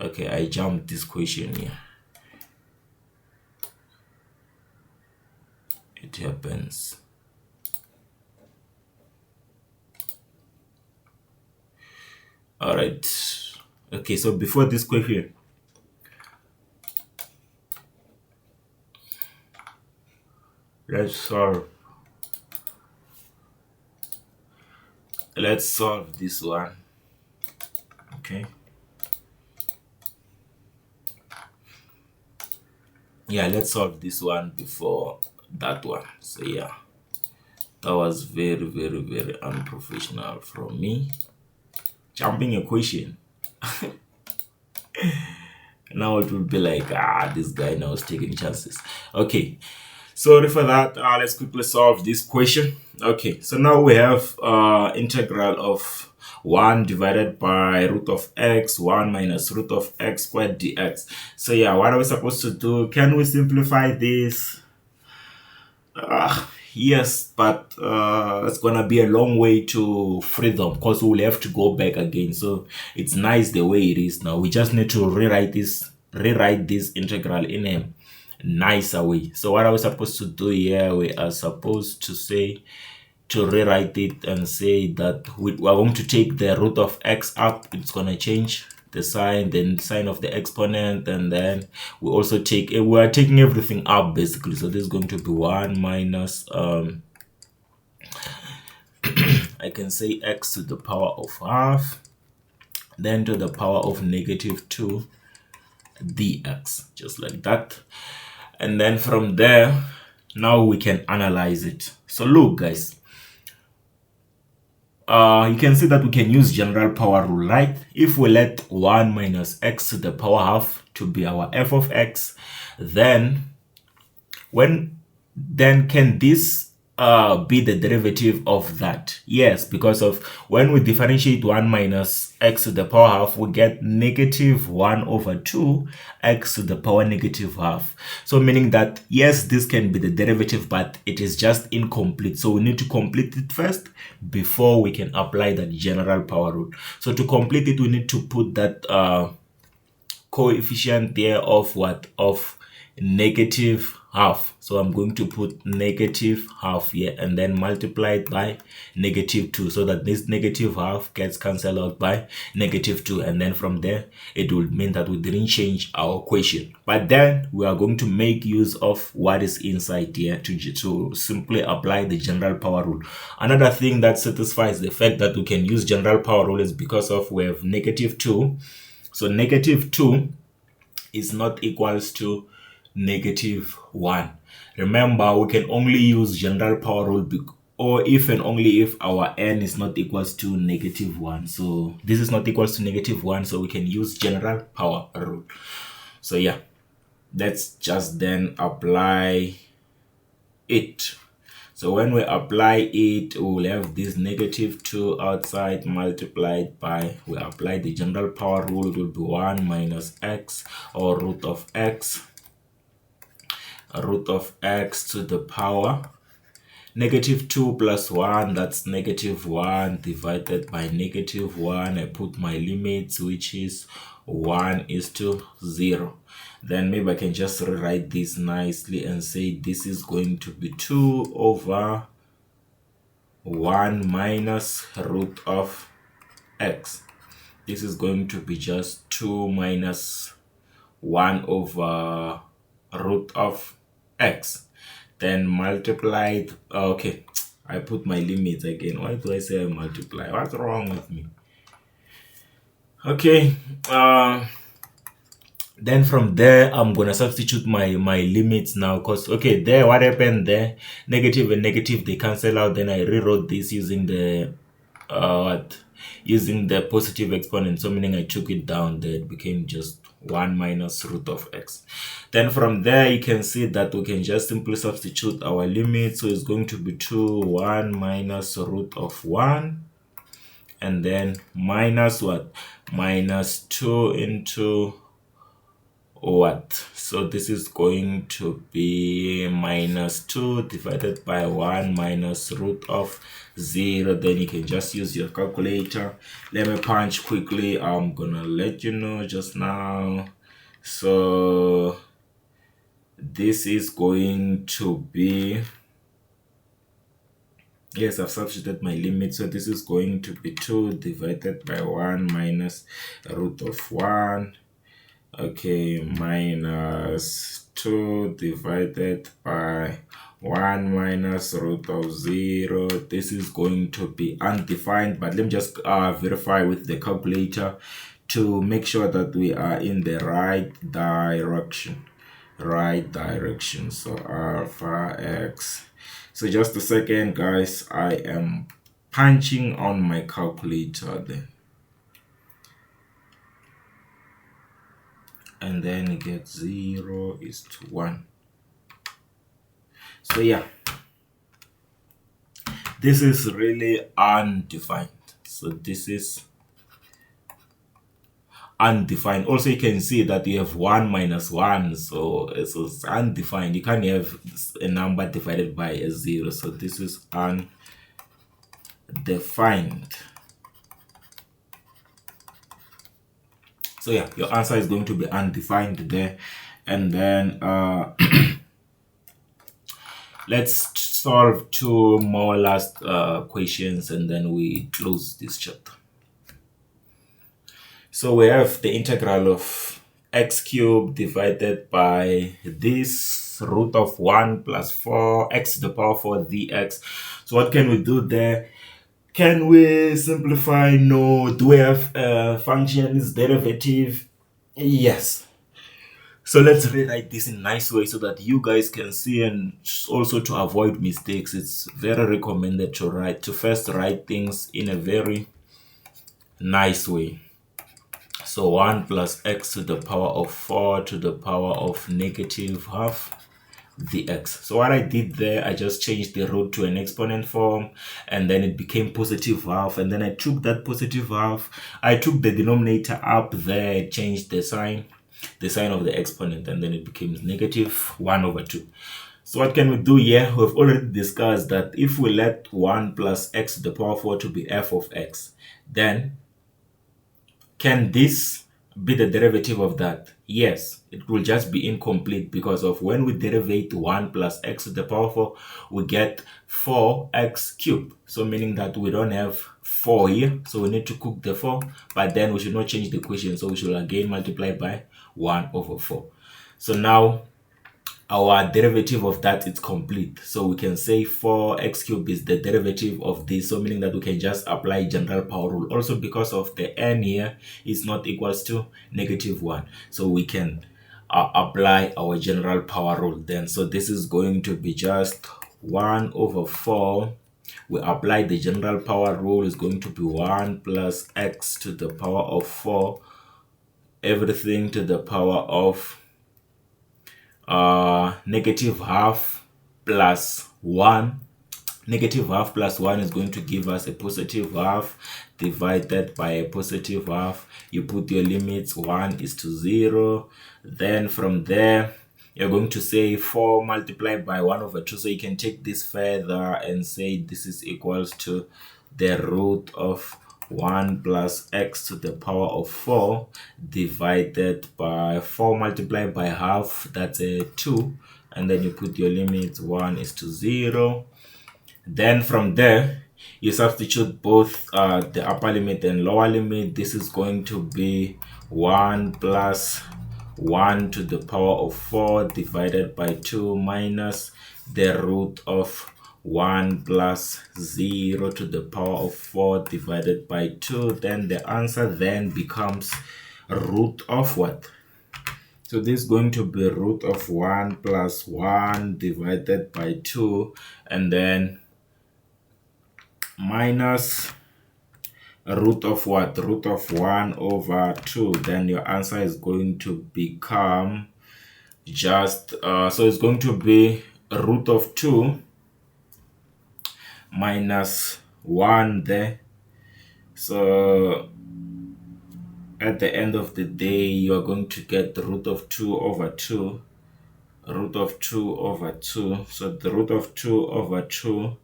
S1: Okay, I jumped this question here. It happens. All right. Okay, so before this question, let's solve this one. Okay. Yeah, let's solve this one before that one. So yeah, that was very unprofessional from me, jumping a question. Now it will be like, this guy now is taking chances. Okay, sorry for that. Let's quickly solve this question. Okay, so now we have integral of 1 divided by root of x, 1 minus root of x squared dx. So yeah, what are we supposed to do? Can we simplify this? Yes, but it's gonna be a long way to freedom because we'll have to go back again. So it's nice the way it is now. We just need to rewrite this integral in a nicer way. So what are we supposed to do here? We are supposed to say, to rewrite it and say that we are going to take the root of x up. It's gonna change the sign, then sign of the exponent, and then we also take we are taking everything up basically. So this is going to be 1 minus I can say x to the power of half, then to the power of -2 dx, just like that. And then from there, now we can analyze it. So look guys, you can see that we can use general power rule, right? If we let 1 minus x to the power half to be our f of x, then can this be the derivative of that? Yes, because of when we differentiate 1 minus x to the power half, we get -1/2 x to the power -half. So meaning that yes, this can be the derivative, but it is just incomplete. So we need to complete it first before we can apply that general power rule. So to complete it, we need to put that coefficient there of what? Of -half. So I'm going to put -half here and then multiply it by -2, so that this -half gets cancelled out by -2, and then from there it will mean that we didn't change our equation. But then we are going to make use of what is inside here to simply apply the general power rule. Another thing that satisfies the fact that we can use general power rule is because of we have -2. So -2 is not equals to -1. Remember, we can only use general power rule or if and only if our n is not equals to -1. So this is not equals to -1, so we can use general power rule. So yeah, let's just then apply it. So when we apply it, we will have this -2 outside multiplied by, we apply the general power rule, it will be 1 minus x, or root of x to the power -2 plus 1, that's -1 divided by -1. I put my limits, which is 1:0. Then maybe I can just rewrite this nicely and say this is going to be 2/1 minus root of x. This is going to be just 2 minus 1/root of x, then multiplied. Okay, I put my limits again. Why do I say I multiply? What's wrong with me? Okay, Then from there, I'm gonna substitute my limits now, because okay, there, what happened there, negative and negative, they cancel out. Then I rewrote this using the what, using the positive exponent, so meaning I took it down there, it became just 1 minus root of x. Then from there, you can see that we can just simply substitute our limit. So it's going to be 2 1 minus root of 1, and then minus what, minus 2 into what, so this is going to be minus 2 divided by 1 minus root of 0. Then you can just use your calculator. Let me punch quickly. I'm gonna let you know just now. So this is going to be, yes, I've substituted my limit. So this is going to be 2 divided by 1 minus root of 1. Okay, minus 2 divided by 1 minus root of 0. This is going to be undefined, but let me just verify with the calculator to make sure that we are in the right direction. So alpha x. So just a second, guys. I am punching on my calculator then. And then you get 0 is to 1. So yeah, this is really undefined. So this is undefined. Also, you can see that you have 1 minus 1, so it's undefined. You can't have a number divided by a 0, so this is undefined. So yeah, your answer is going to be undefined there. And then let's solve 2 more last questions, and then we close this chapter. So we have the integral of x cubed divided by this root of 1 plus 4 x to the power 4 dx. So what can we do there? Can we simplify? No. Do we have function's derivative? Yes. So let's rewrite this in a nice way so that you guys can see, and also to avoid mistakes. It's very recommended to first write things in a very nice way. So 1 plus x to the power of 4 to the power of negative half dx. So what I did there, I just changed the root to an exponent form, and then it became positive half, and then I took that positive half, I took the denominator up there, changed the sign of the exponent, and then it became negative 1 over 2. So what can we do here? We've already discussed that if we let 1 plus x to the power 4 to be f of x, then can this be the derivative of that? Yes, it will just be incomplete, because of when we derivate 1 plus x to the power 4, we get 4x cubed. So meaning that we don't have 4 here, so we need to cook the 4, but then we should not change the equation, so we should again multiply by 1 over 4. So now our derivative of that is complete. So we can say 4x cubed is the derivative of this. So meaning that we can just apply general power rule. Also, because of the n here is not equals to negative 1. So we can apply our general power rule then. So this is going to be just 1 over 4. We apply the general power rule, is going to be 1 plus x to the power of 4. Everything to the power of negative half plus 1. Negative half plus 1 is going to give us a positive half divided by a positive half. You put your limits, 1 is to 0. Then from there, you're going to say 4 multiplied by 1 over 2. So you can take this further and say this is equals to the root of 1 plus x to the power of 4 divided by 4 multiplied by half, that's a 2, and then you put your limit, 1 is to 0. Then from there, you substitute both the upper limit and lower limit. This is going to be 1 plus 1 to the power of 4 divided by 2 minus the root of 1 plus 0 to the power of 4 divided by 2. Then the answer then becomes root of what? So this is going to be root of 1 plus 1 divided by 2, and then minus root of what? Root of 1 over 2. Then your answer is going to become just, so it's going to be root of 2 minus 1 there. So at the end of the day, you are going to get the root of 2 over 2. Root of 2 over 2. So the root of 2 over 2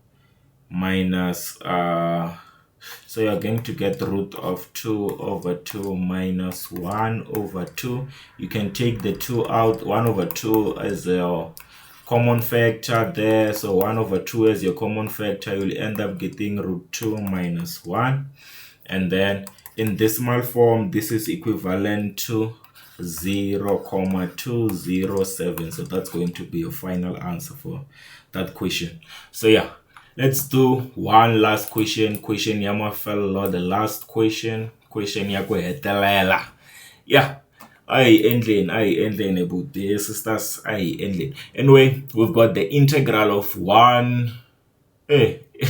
S1: minus, so you're going to get the root of 2 over 2 minus 1 over 2. You can take the 2 out. 1 over 2 as a common factor there. So 1 over 2 as your common factor. You'll end up getting root 2 minus 1. And then in decimal form, this is equivalent to 0,207. So that's going to be your final answer for that question. So yeah, let's do one last question. Question ya mafelo, the last question. Question ya ku hetelela. Yeah. Endlane about the sisters. Endlane. Anyway, we've got the integral of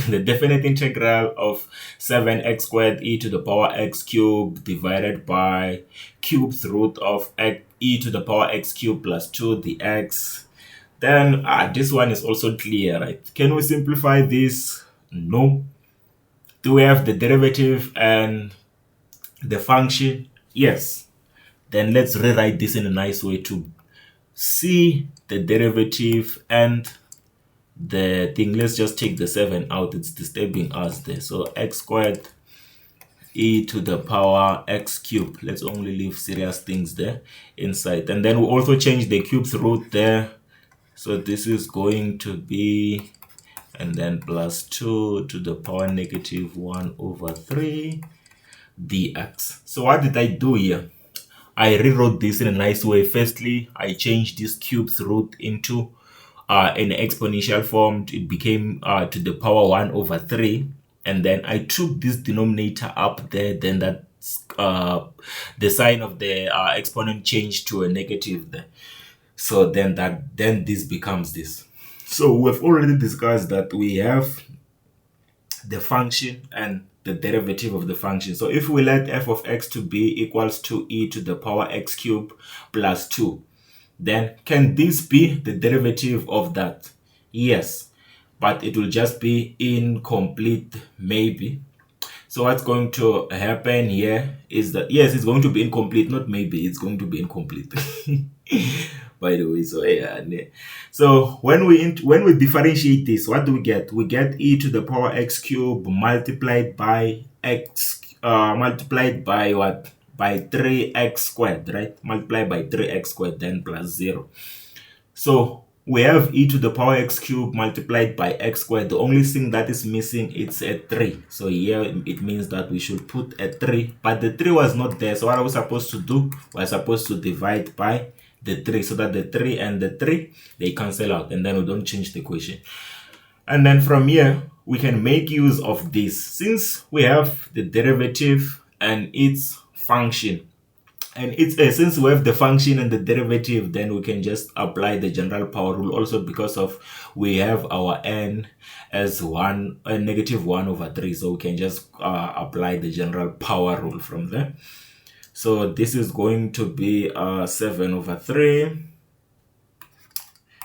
S1: the definite integral of 7x squared e to the power x cubed divided by cubed root of e to the power x cubed plus 2 dx. Then this one is also clear, right? Can we simplify this? No. Do we have the derivative and the function? Yes. Then let's rewrite this in a nice way to see the derivative and the thing. Let's just take the 7 out. It's disturbing us there. So x squared e to the power x cubed. Let's only leave serious things there inside. And then we also change the cubed root there. So this is going to be, and then plus 2 to the power negative 1 over 3 dx. So what did I do here? I rewrote this in a nice way. Firstly, I changed this cubed root into an exponential form. It became to the power 1 over 3. And then I took this denominator up there. Then that the sign of the exponent changed to a negative there. So then this becomes this. So we've already discussed that we have the function and the derivative of the function. So if we let f of x to be equals to e to the power x cubed plus 2, then can this be the derivative of that? Yes, but it will just be incomplete maybe. So what's going to happen here is that, yes, it's going to be incomplete, not maybe, it's going to be incomplete. By the way, so yeah. So when we differentiate this, what do we get? We get e to the power x cubed multiplied by x multiplied by what? By 3x squared, right? Multiplied by 3x squared, then plus 0. So we have e to the power x cubed multiplied by x squared. The only thing that is missing, it's a 3. So here it means that we should put a 3, but the 3 was not there. So what are we supposed to do? We're supposed to divide by the 3, so that the 3 and the 3, they cancel out, and then we don't change the equation. And then from here, we can make use of this. Since we have the derivative and its function, and it's since we have the function and the derivative, then we can just apply the general power rule. Also because of we have our n as negative 1 over 3, so we can just apply the general power rule from there. So this is going to be 7 over 3.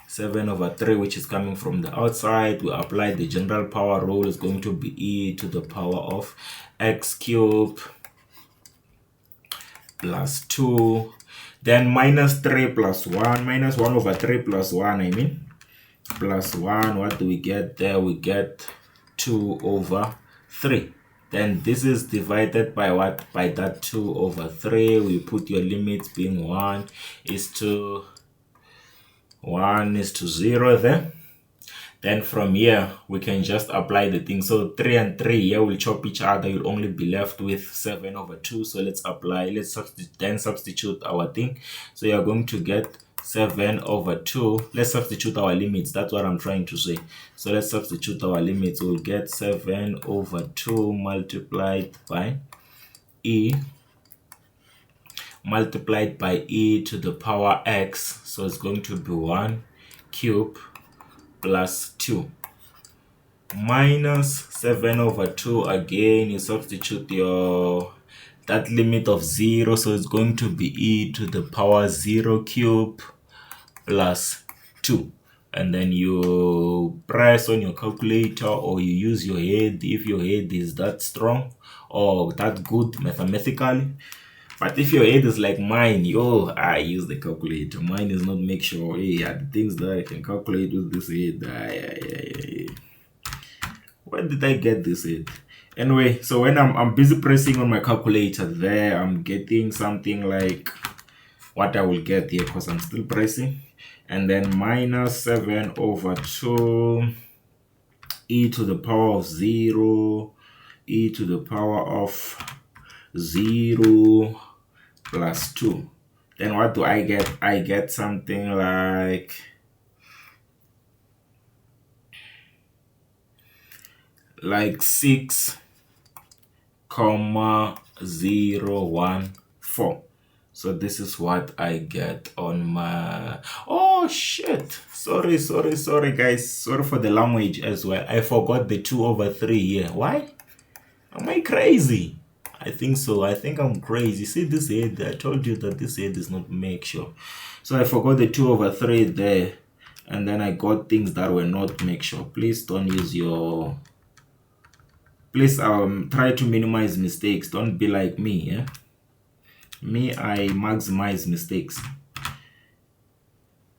S1: 7 over 3, which is coming from the outside. We apply the general power rule. Is going to be e to the power of x cubed plus 2. Then minus 3 plus 1. Minus 1 over 3 plus 1, I mean. Plus 1, what do we get there? We get 2 over 3. Then this is divided by what? By that 2 over 3. We put your limits being 1 is to 0 there. Then from here, we can just apply the thing. So 3 and 3 here will chop each other. You'll only be left with 7 over 2. So let's then substitute our thing. So you're going to get 7 over 2. Let's substitute our limits. That's what I'm trying to say. So let's substitute our limits. We'll get 7 over 2 multiplied by e multiplied by e to the power x. So it's going to be 1 cube plus 2 minus 7 over 2. Again, you substitute your that limit of 0, so it's going to be e to the power 0 cube plus 2. And then you press on your calculator, or you use your head if your head is that strong or that good mathematically. But if your head is like mine, I use the calculator. Mine is not make sure, hey, the things that I can calculate with this head. Where did I get this head? Anyway, so when I'm busy pressing on my calculator there, I'm getting something like what I will get here, because I'm still pressing. And then minus 7 over 2 e to the power of 0 e to the power of 0 plus 2. Then what do I get? I get something like 6,014. So this is what I get on my... Oh shit, sorry guys, sorry for the language as well. I forgot the 2 over 3 here. Why am I crazy? I think so. I think I'm crazy. See this head? I told you that this head is not make sure. So I forgot the 2 over 3 there, and then I got things that were not make sure. Please don't use your... Please try to minimize mistakes. Don't be like me, yeah? Me, I maximize mistakes.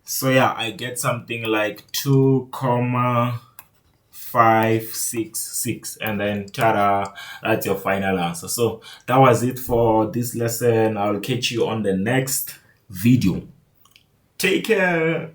S1: So yeah, I get something like 2,566, and then ta-da, that's your final answer. So that was it for this lesson. I'll catch you on the next video. Take care.